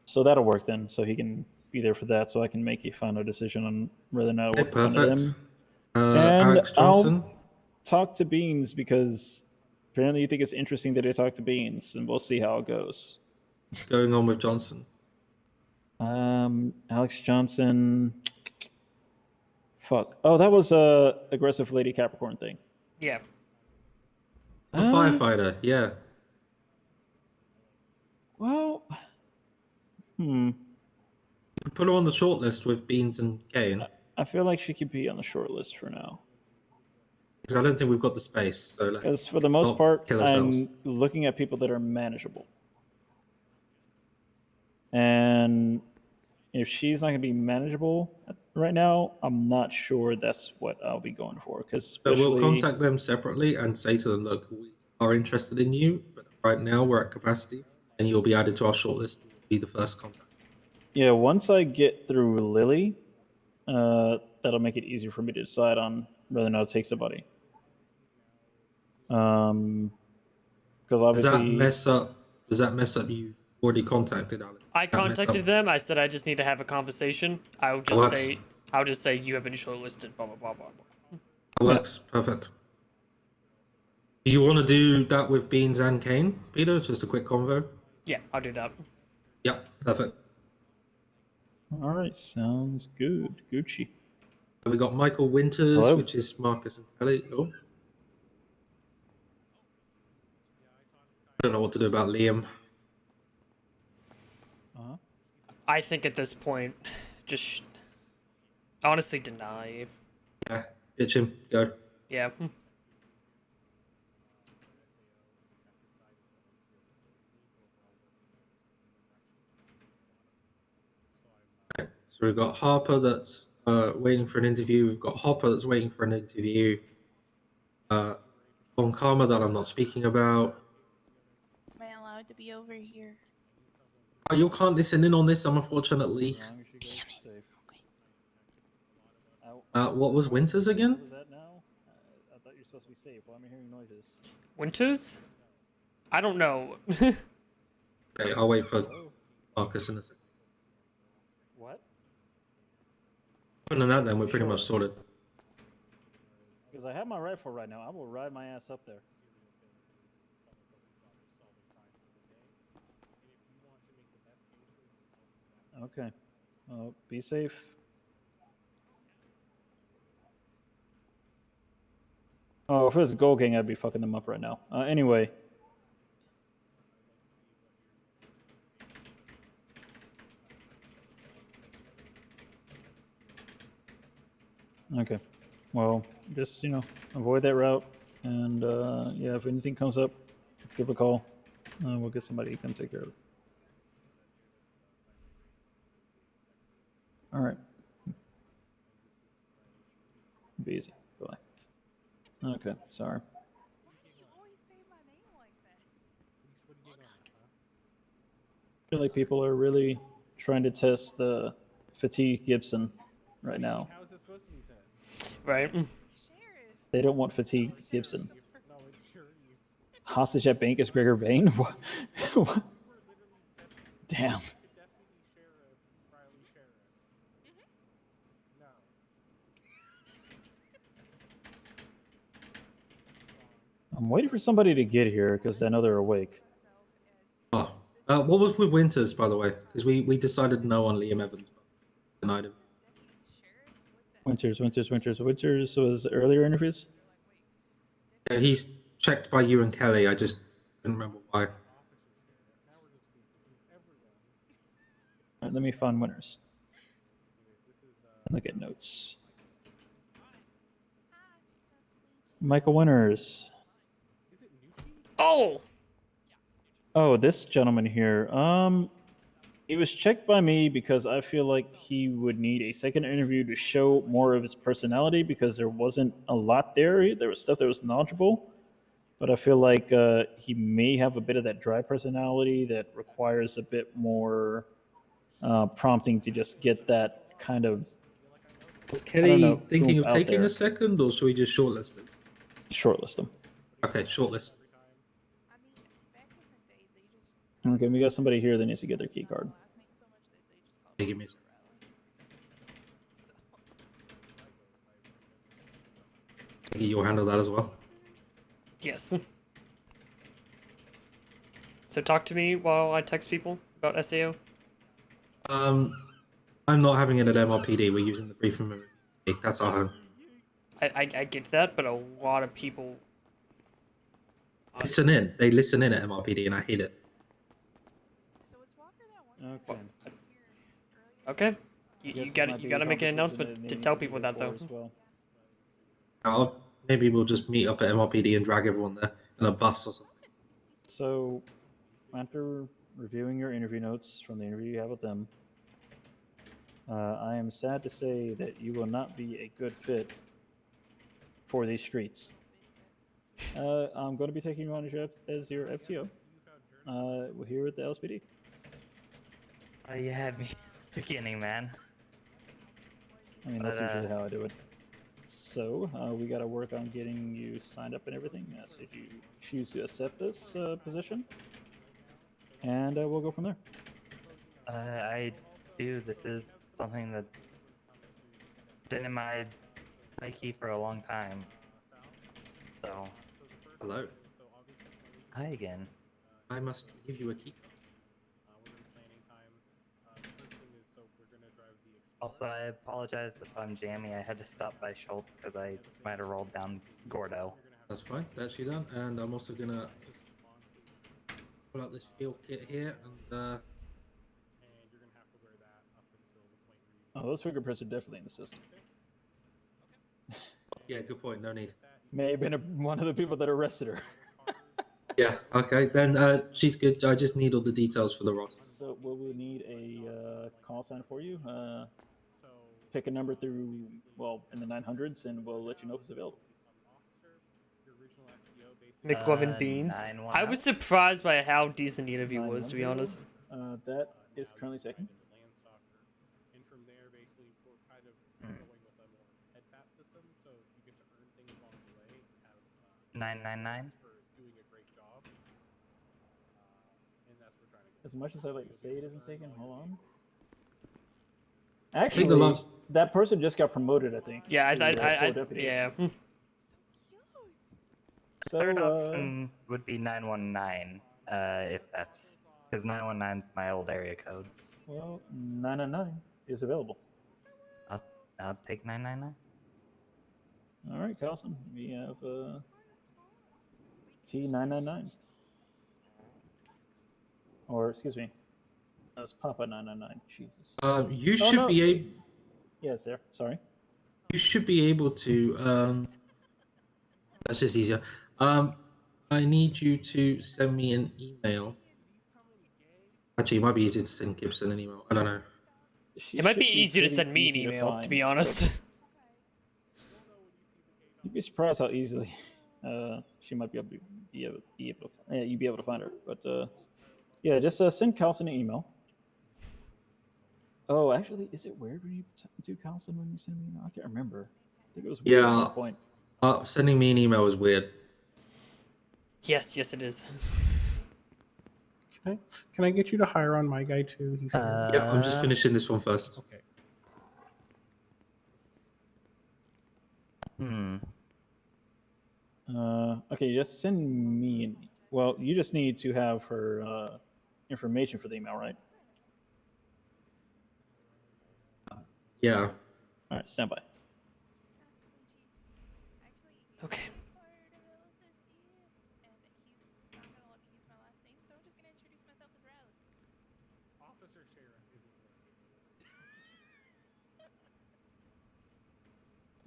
So that'll work then. So he can be there for that, so I can make a final decision on whether or not I Okay, work with one of perfect. them. Alex And Johnson. I'll talk to Beans because apparently you think it's interesting that I talk to Beans, and we'll see how it goes. What's going on with Johnson? Alex Johnson. Fuck. Oh, that was a aggressive Lady Capricorn thing. Yeah. The firefighter. Yeah. Put her on the shortlist with Beans and Kane. I feel like she could be on the short list for now. Because I don't think we've got the space. So Because for the most not part, kill ourselves. I'm looking at people that are manageable. And if she's not going to be manageable right now, I'm not sure that's what I'll be going for. Because So we'll contact them separately and say to them, look, we are interested in you, but right now we're at capacity, and you'll be added to our shortlist. You'll be the first contact. Yeah, once I get through Lily, that'll make it easier for me to decide on whether or not to take somebody. Because obviously, Does that mess up? You've already contacted Alex. I That mess contacted up? them. I said I just need to have a conversation. I'll just say you have been shortlisted. Blah blah blah blah blah. That works. Perfect. Do you want to do that with Beans and Kane, Peter? Just a quick convo. Yeah, I'll do that. Yep, perfect. all right, sounds good. Gucci. We got Michael Winters, Hello? which is Marcus and Kelly. Oh. I don't know what to do about Liam. I think at this point, just honestly deny. Yeah, ditch him. Go. Yeah. Okay, so we've got Harper that's waiting for an interview. We've got Hopper that's waiting for an interview. Von Karma that I'm not speaking about. Am I allowed to be over here? Oh, you can't listen in on this, unfortunately. What was Winters again? What was that now? I thought you were supposed to be safe. Why am I hearing noises? Winters? I don't know. Okay, I'll wait for Marcus in a second. What? Other than that, then we're pretty much sorted. Because I have my rifle right now. I will ride my ass up there. Okay. Be safe. Oh, if it was Gold King, I'd be fucking them up right now. Anyway. Okay. Well, just, avoid that route. And, yeah, if anything comes up, give a call. We'll get somebody to come take care of it. All right. Be easy. Bye. Okay, sorry. I feel like people are really trying to test the Fatigue Gibson right now. How is this supposed to be said? Right. They don't want Fatigue Gibson. Hostage at bank is Gregor Vane? What? What? Damn. I'm waiting for somebody to get here because I know they're awake. Oh, what was with Winters, by the way? Because we decided no on Liam Evans, but denied him. Winters was earlier interviews? Yeah, he's checked by you and Kelly. I just couldn't remember why. Right, let me find winners. Look at notes. Michael Winters. Oh, this gentleman here. He was checked by me because I feel like he would need a second interview to show more of his personality because there wasn't a lot there. There was stuff that was knowledgeable, but I feel like he may have a bit of that dry personality that requires a bit more prompting to just get that kind of. Is Kelly thinking of taking there. a second, or should we just shortlist him? Shortlist him. Okay, shortlist. Okay, we got somebody here that needs to get their key card. Hey, give me a second. You'll handle that as well. Yes. So talk to me while I text people about SAO. I'm not having it at MRPD. We're using the briefing room. That's our home. I get that, but a lot of people Listen in. They listen in at MRPD, and I hate it. Okay. Okay. I guess You this gotta might be you a gotta make an conversation announcement that to needs tell be people that though. as well. Maybe we'll just meet up at MRPD and drag everyone there in a bus or something. So, after reviewing your interview notes from the interview you had with them, I am sad to say that you will not be a good fit for these streets. I'm going to be taking you on as your FTO here at the LSPD. You had me at the beginning, man. I mean, that's But, usually how I do it. So, we got to work on getting you signed up and everything. So if you choose to accept this position, and we'll go from there. I do. This is something that's been in my psyche for a long time. So. Hello. Hi again. I must give you a key. Also, I apologize if I'm jammy. I had to stop by Schultz because I might have rolled down Gordo. That's fine. That's you done. And I'm also gonna pull out this field kit here and Oh, those fingerprints are definitely in the system. yeah, good point. No need. May have been one of the people that arrested her. Yeah. Okay. Then she's good. I just need all the details for the roster. So we'll need a call sign for you. Pick a number through, well, in the 900s, and we'll let you know if it's available. McLovin Beans. I was surprised by how decent the interview was, to be honest. That is currently taken. And from there, basically, we're kind of going with a more head pat system, so you get to earn things along the way. Have 999 for doing a great job, and that's what we're trying to get. As much as I like to say it isn't taken, hold on. I think Actually, the last... that person just got promoted, I think. Yeah, to deputy. yeah. So, Third option would be 919, if that's because 919 is my old area code. Well, 999 is available. I'll take 999. All right, Carlson. We have T999. Or, excuse me, that's Papa 999. Jesus. You should be able. Yes, there. Sorry. You should be able to. That's just easier. I need you to send me an email. Actually, it might be easier to send Gibson an email. I don't know. It might be easier to send me an email, to be honest. You'd be surprised how easily she might be able to you'd be able to find her. But yeah, just send Carlson an email. Oh, actually, is it weird when you do Carlson when you send me an email? I can't remember. I think it was weird at one point. Sending me an email is weird. Yes, it is. Can I get you to hire on my guy too? He's here. Yeah, I'm just finishing this one first. Okay. Okay, just send me well, you just need to have her information for the email, right? Yeah. All right, stand by. Okay. Officer Sheriff isn't working.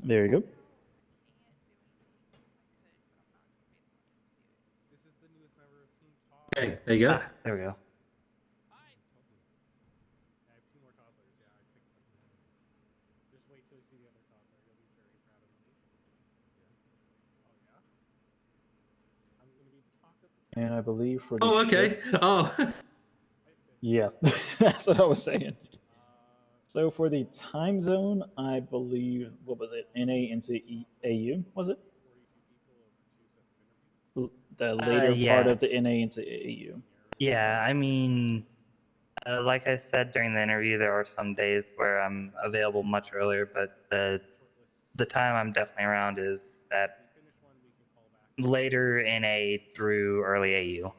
There you go. This is the newest member of Team Talk. Okay, there you go. There we go. I have 2 more toddlers. Yeah, I picked them. Just wait till you see the other toddler. You'll be very proud of me. Oh yeah. I'm gonna be the talk of the. And I believe for the okay. shift- Oh. Yeah, that's what I was saying. So for the time zone, I believe, what was it? NA into AU, was it? The later Yeah. part of the NA into AU. Yeah, I mean, like I said during the interview, there are some days where I'm available much earlier, but the time I'm definitely around is that later NA through early AU.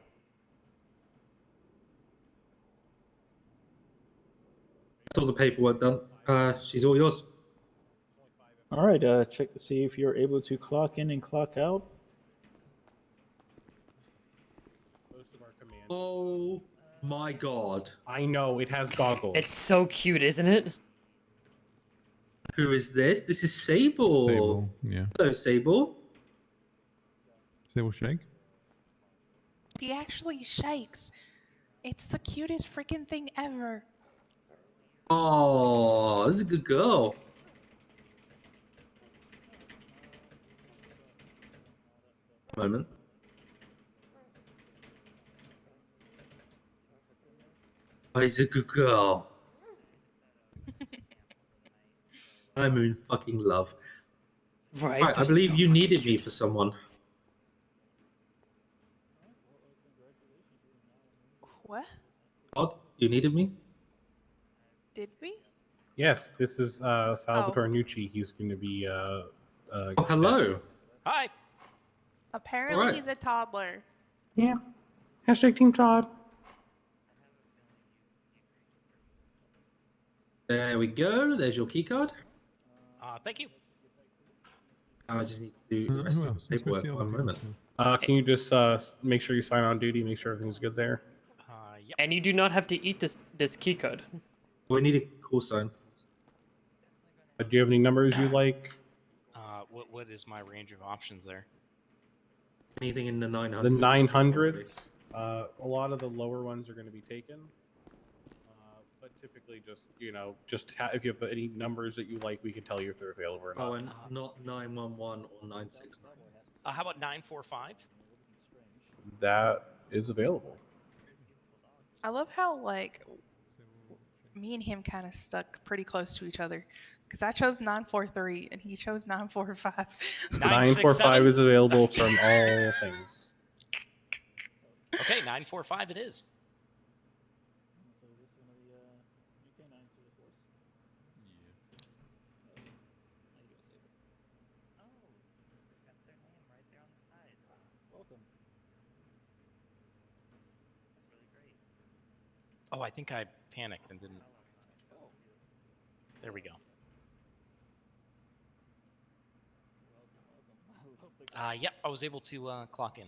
That's all the paperwork done. She's all yours. All right, check to see if you're able to clock in and clock out. Most of our commanders. Oh, My God. I know, it has goggles. It's so cute, isn't it? Who is this? This is Sable. Sable, yeah. Hello, Sable. Sable shake. She actually shakes. It's the cutest freaking thing ever. Oh, this is a good girl. Moment. Oh, he's a good girl. I'm in fucking love. Right, I they're believe so you fucking needed me cute. for someone. What? What? You needed me? Did we? Yes, this is Salvatore Nucci. He's going to be. Oh, hello. Hi. Apparently Alright. he's a toddler. Yeah. Hashtag Team Todd. There we go. There's your keycard. Thank you. I just need to do the rest Who of else? the Let's go see paperwork. other One people. moment. Can you just make sure you sign on duty, make sure everything's good there? Yep. And you do not have to eat this key code. We need a call sign. Do you have any numbers you like? What is my range of options there? Anything in the 900s? The 900s. A lot of the lower ones are going to be taken. But typically, just if you have any numbers that you like, we can tell you if they're available or not. Oh, and not 911 or 969. How about 945? That is available. I love how like me and him kind of stuck pretty close to each other because I chose 943 and he chose 945. 945 is available from all things. Okay, 945 it is. Oh, I think I panicked and didn't. There we go. Yep, I was able to clock in.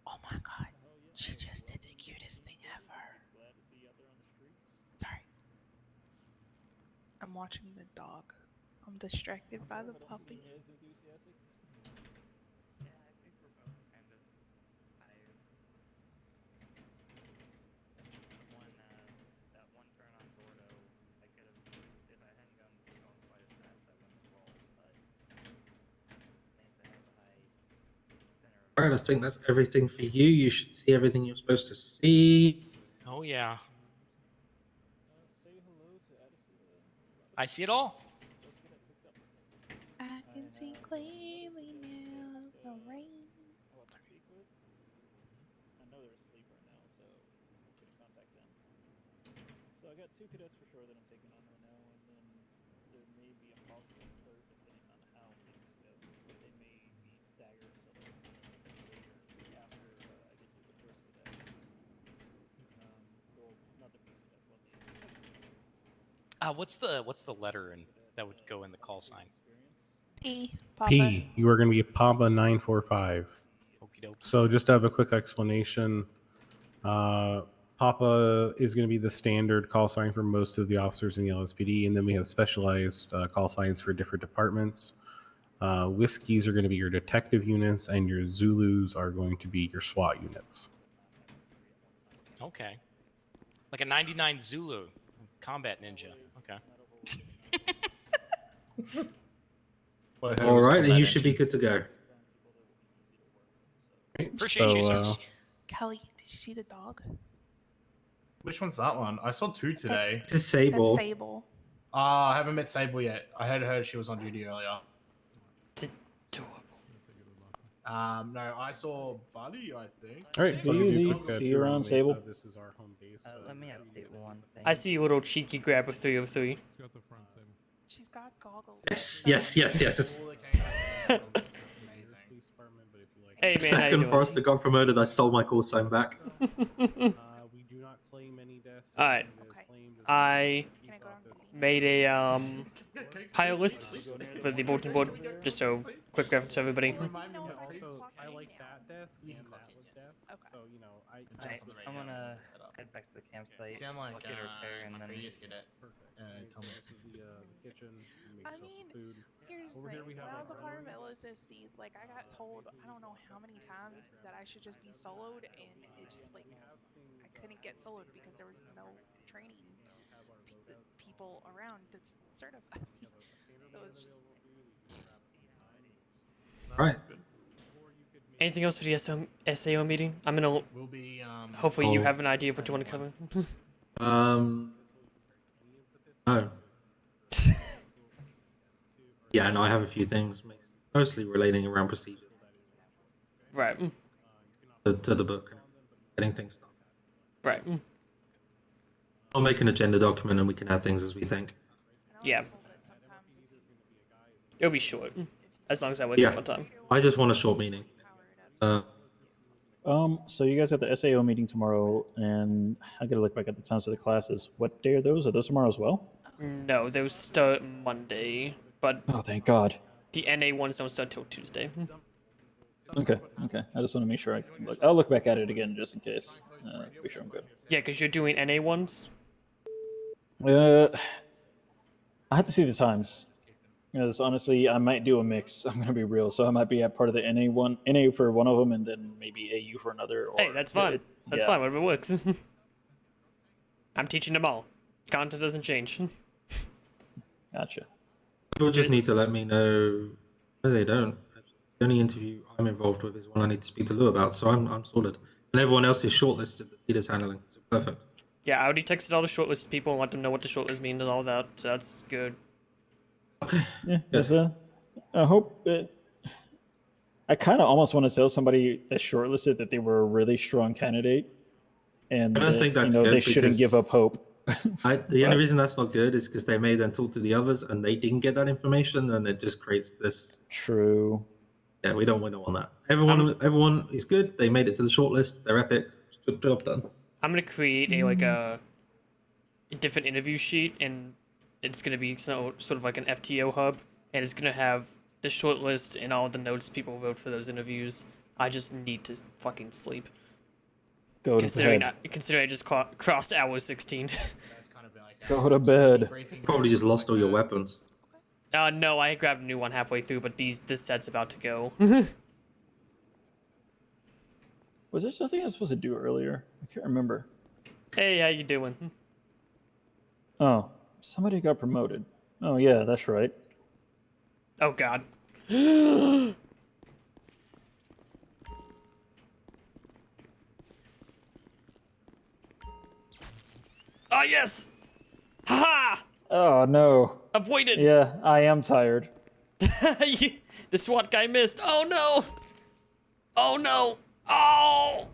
Oh my god, she just did the cutest thing ever. Sorry. I'm watching the dog. I'm distracted by the puppy. Alright, I think that's everything for you. You should see everything you're supposed to see. Oh yeah. I see it all. I can see clearly now the rain. I know they're asleep right now, so I'm gonna contact them. So I got 2 cadets for sure that I'm taking on right now, and then there may be a possible third depending on how things go. They may be staggered so they're later after I get to the first cadet. Well, not the first cadet, but the What's the letter and that would go in the call sign? P. Papa. P. You are going to be Papa 945. Okie dokie. So just to have a quick explanation, Papa is going to be the standard call sign for most of the officers in the LSPD, and then we have specialized call signs for different departments. Whiskeys are going to be your detective units, and your Zulus are going to be your SWAT units. Okay. Like a 99 Zulu combat ninja. Okay. Alright, and you should be good to go. Appreciate you, sir. Kelly, did you see the dog? Which one's that one? I saw 2 today. It's a Sable. That's Sable. I haven't met Sable yet. I heard her she was on duty earlier. It's adorable. No, I saw Buddy, I think. All right, so easy. See you around, Sable. This is our home base. Let me update one thing. I see you, little cheeky grabber 303. She's got goggles. Yes. Hey man, how you Second doing? Forrester got promoted, I stole my call sign back. We do not claim any deaths. All right. Okay. I Can I go on duty? made a pile list for the bulletin board, just so quick reference to everybody. Also, I like that desk and that desk. So I Alright, I'm gonna head back to the campsite. See, I'm like, I'll get a repair and my then. previous cadet, Perfect. Thomas. This is the kitchen. You make I yourself mean, some food. here's Over the here thing. we have When I our was a part of armory. LSSD, like I got told I don't know how many times that I should just be soloed, and it just like I couldn't get soloed because there was no training people around that's certified. So it's just Right. Anything else for the SAO meeting? I'm gonna. We'll be. Hopefully, you Oh. have an idea of what you want to cover. No. Yeah, and I have a few things, mostly relating around procedure. Right. To the book, getting things started. Right. I'll make an agenda document and we can add things as we think. Yeah. It'll be short, as long as I wake up Yeah, on time. I just want a short meeting. So you guys have the SAO meeting tomorrow, and I gotta look back at the times of the classes. What day are those? Are those tomorrow as well? No, those start Monday, but Oh, thank God. the NA ones don't start till Tuesday. Okay, okay. I just want to make sure I can look. I'll look back at it again just in case to be sure I'm good. Yeah, because you're doing NA ones. I have to see the times. Because honestly, I might do a mix. I'm gonna be real. So I might be at part of the NA for one of them, and then maybe AU for another. Or Hey, that's fine. That's yeah. fine. Whatever works. I'm teaching them all. Content doesn't change. Gotcha. You'll just need to let me know. No, they don't. The only interview I'm involved with is one I need to speak to Lou about, so I'm sorted. And everyone else is shortlisted that Peter's handling, so perfect. Yeah, I already texted all the shortlisted people and let them know what the shortlist means and all that. So that's good. Yeah, there's I hope that. I kind of almost want to tell somebody that's shortlisted that they were a really strong candidate, and I don't that, think that's they good shouldn't give because up hope. The only But- reason that's not good is because they may then talk to the others and they didn't get that information, and it just creates this. True. Yeah, we don't want that. Everyone is good. They made it to the shortlist. They're epic. Good job done. I'm gonna create a different interview sheet, and it's gonna be sort of like an FTO hub, and it's gonna have the shortlist and all the notes people wrote for those interviews. I just need to fucking sleep. Go to considering bed. Considering I just crossed hour 16. Go to bed. Probably just lost all your weapons. No, I grabbed a new one halfway through, but this set's about to go. Was there something I was supposed to do earlier? I can't remember. Hey, how you doing? Oh, somebody got promoted. Oh yeah, that's right. Oh God. Oh yes! Ha! Oh no. Avoided. Yeah, I am tired. The SWAT guy missed. Oh no! Oh no! Oh!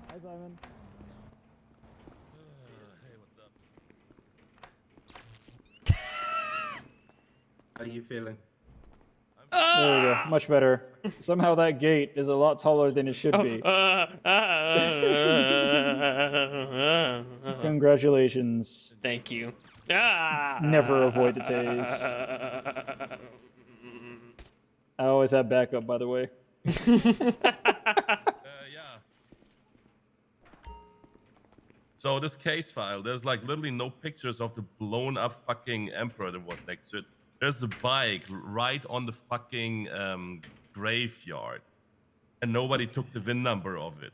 Hi, Simon. Hey, what's up? How are you feeling? There we go. Much better. Somehow that gate is a lot taller than it should be. Congratulations. Thank you. Never avoid the tase. I always have backup, by the way. Yeah. So this case file, there's like literally no pictures of the blown up fucking Emperor that was next to it. There's a bike right on the fucking graveyard, and nobody took the VIN number of it.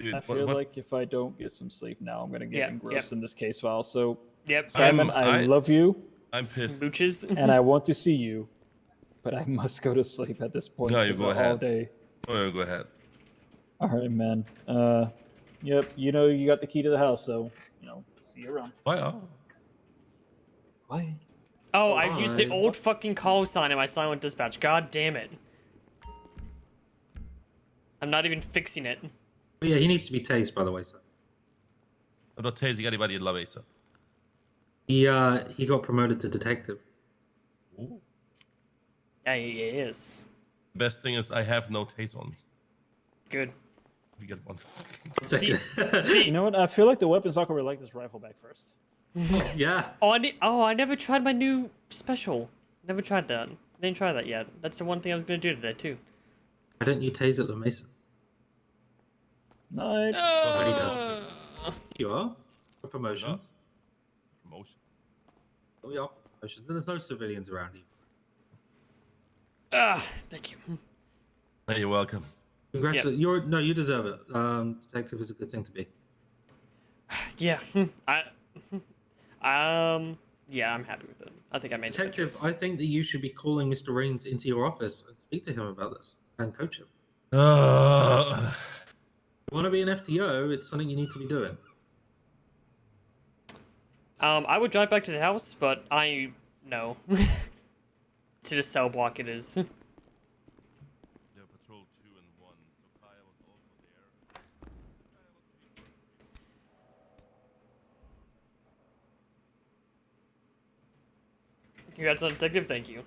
Dude, I feel like if I don't get some sleep now, I'm gonna get engrossed in this case file. So, Yep. Simon, I love you. I'm pissed. Smooches. And I want to see you, but I must go to sleep at this point. No, you 'cause go all ahead. day. Oh, go ahead. All right, man. Yep. You know you got the key to the house, so see you around. Bye. Bye. Oh, I've used the old fucking call sign in my silent dispatch. God damn it. I'm not even fixing it. Oh, yeah, he needs to be tased, by the way, sir. I'm not tasing anybody in La Mesa. He got promoted to detective. Ooh. Yeah, he is. The best thing is I have no taste on me. Good. We get one. See, You know what? I feel like the weapons talker would like this rifle back first. Yeah. I never tried my new special. Never tried that. Didn't try that yet. That's the one thing I was gonna do today too. Why don't you tase at the Mason? No. Already does. You are for promotions. Promotion. We are for promotions, and there's no civilians around you. Thank you. Hey, you're welcome. Congratulations. You deserve it. Detective is a good thing to be. Yeah. Yeah, I'm happy with it. I think I made Detective, I think that you should be calling Mr. Raines into your office and speak to him about this and coach him. You want to be an FTO, it's something you need to be doing. I would drive back to the house, but I know. To the cell block it is. Yeah, patrol 2 and 1. So Kaya was also there. Congrats on detective, thank you.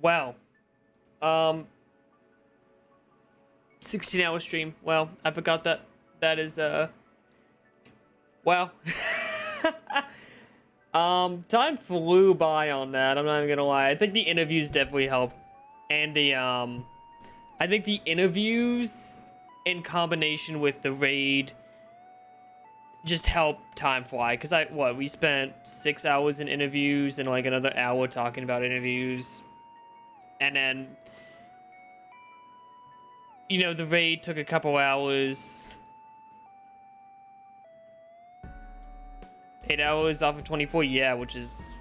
Wow. 16-hour stream. Well, I forgot that is wow. Time flew by on that, I'm not even gonna lie. I think the interviews definitely helped. And the I think the interviews in combination with the raid just help time fly. Cause we spent 6 hours in interviews and like another hour talking about interviews. And then, you know, the raid took a couple hours. 8 hours off of 24, yeah, which is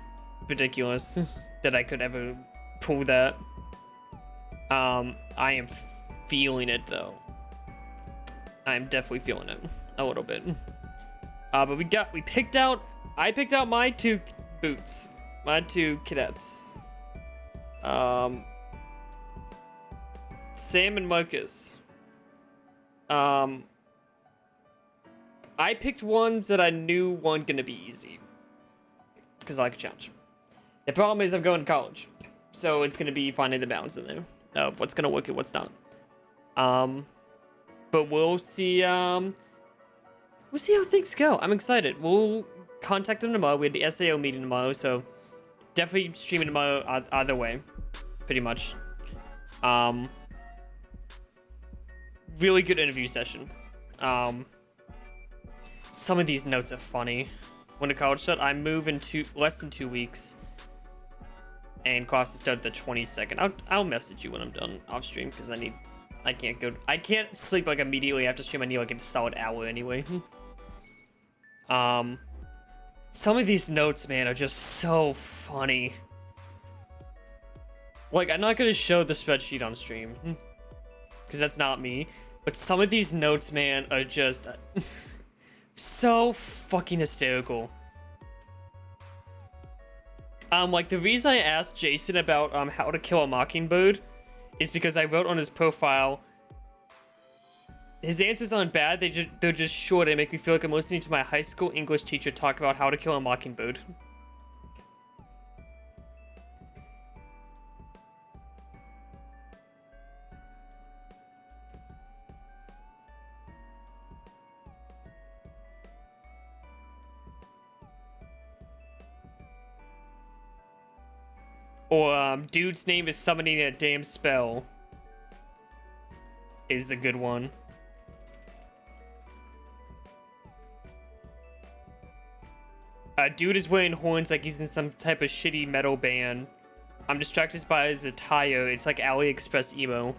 ridiculous that I could ever pull that. I am feeling it though. I am definitely feeling it a little bit. But I picked out my 2 boots, my 2 cadets. Sam and Marcus. I picked ones that I knew weren't gonna be easy. Because I like a challenge. The problem is I'm going to college. So it's gonna be finding the balance in there of what's gonna work and what's not. But we'll see how things go. I'm excited. We'll contact them tomorrow. We had the SAO meeting tomorrow, so definitely streaming tomorrow either way. Pretty much. Really good interview session. Some of these notes are funny. When the college start, I move in less than 2 weeks. And classes start the 22nd. I'll message you when I'm done off stream because I can't sleep like immediately after stream. I need like a solid hour anyway. Some of these notes, man, are just so funny. Like, I'm not gonna show the spreadsheet on stream because that's not me. But some of these notes, man, are just so fucking hysterical. Like the reason I asked Jason about how to kill a mockingbird is because I wrote on his profile. His answers aren't bad. They're just short. They make me feel like I'm listening to my high school English teacher talk about how to kill a mockingbird. Or, dude's name is summoning a damn spell. Is a good one. Dude is wearing horns like he's in some type of shitty metal band. I'm distracted by his attire. It's like AliExpress emo.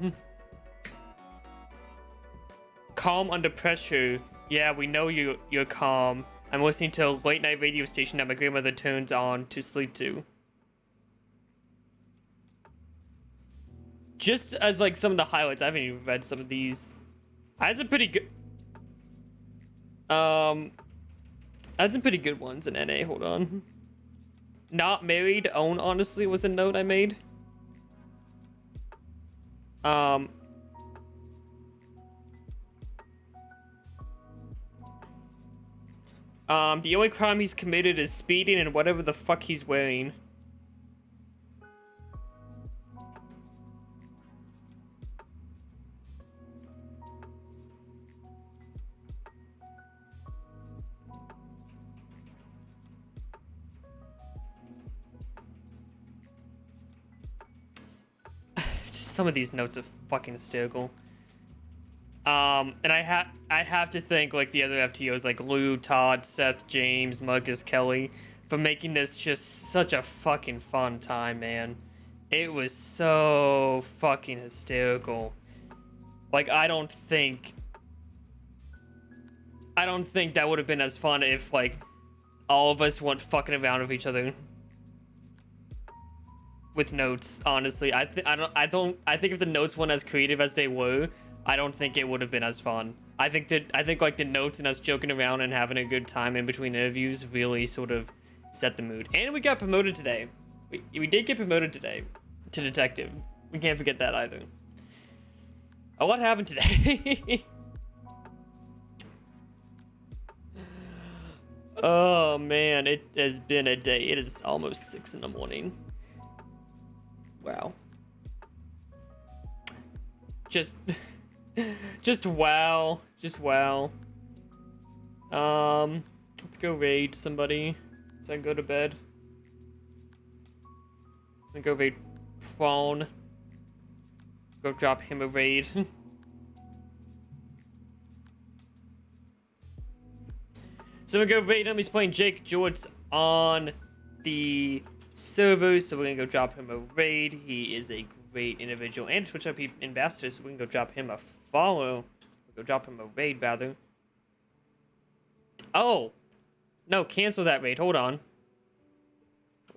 Calm under pressure. Yeah, we know you're calm. I'm listening to a late night radio station that my grandmother turns on to sleep to. Just as like some of the highlights, I haven't even read some of these. I had some pretty good. I had some pretty good ones in NA. Hold on. Not married, own honestly was a note I made. The only crime he's committed is speeding and whatever the fuck he's wearing. some of these notes are fucking hysterical. And I have to thank like the other FTOs like Lou, Todd, Seth, James, Marcus, Kelly for making this just such a fucking fun time, man. It was so fucking hysterical. Like I don't think that would have been as fun if like all of us weren't fucking around with each other with notes. Honestly, I think if the notes weren't as creative as they were, I don't think it would have been as fun. I think like the notes and us joking around and having a good time in between interviews really sort of set the mood. And we got promoted today. We did get promoted today to detective. We can't forget that either. A lot happened today. Oh man, it has been a day. It is almost 6 in the morning. Wow. Just wow. Just wow. Let's go raid somebody so I can go to bed. I'm gonna go raid Prawn. Go drop him a raid. So we're gonna go raid him. He's playing Jake Jorts on the server, so we're gonna go drop him a raid. He is a great individual and TwitchRP ambassador, so we can go drop him a follow. We'll go drop him a raid, rather. Oh! No, cancel that raid. Hold on.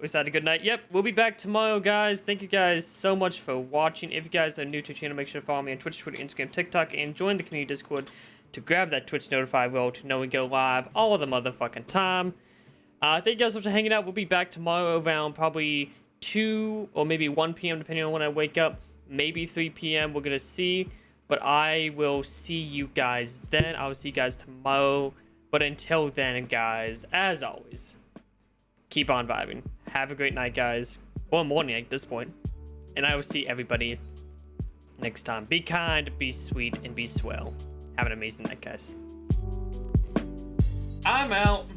We said a good night. Yep, we'll be back tomorrow, guys. Thank you guys so much for watching. If you guys are new to the channel, make sure to follow me on Twitch, Twitter, Instagram, TikTok, and join the community Discord to grab that Twitch notify bell to know we go live all of the motherfucking time. Thank you guys so much for hanging out. We'll be back tomorrow around probably 2 or maybe 1 p.m. depending on when I wake up. Maybe 3 p.m. We're going to see. But I will see you guys then. I will see you guys tomorrow. But until then, guys, as always, keep on vibing. Have a great night, guys. Or morning at this point. And I will see everybody next time. Be kind, be sweet, and be swell. Have an amazing night, guys. I'm out.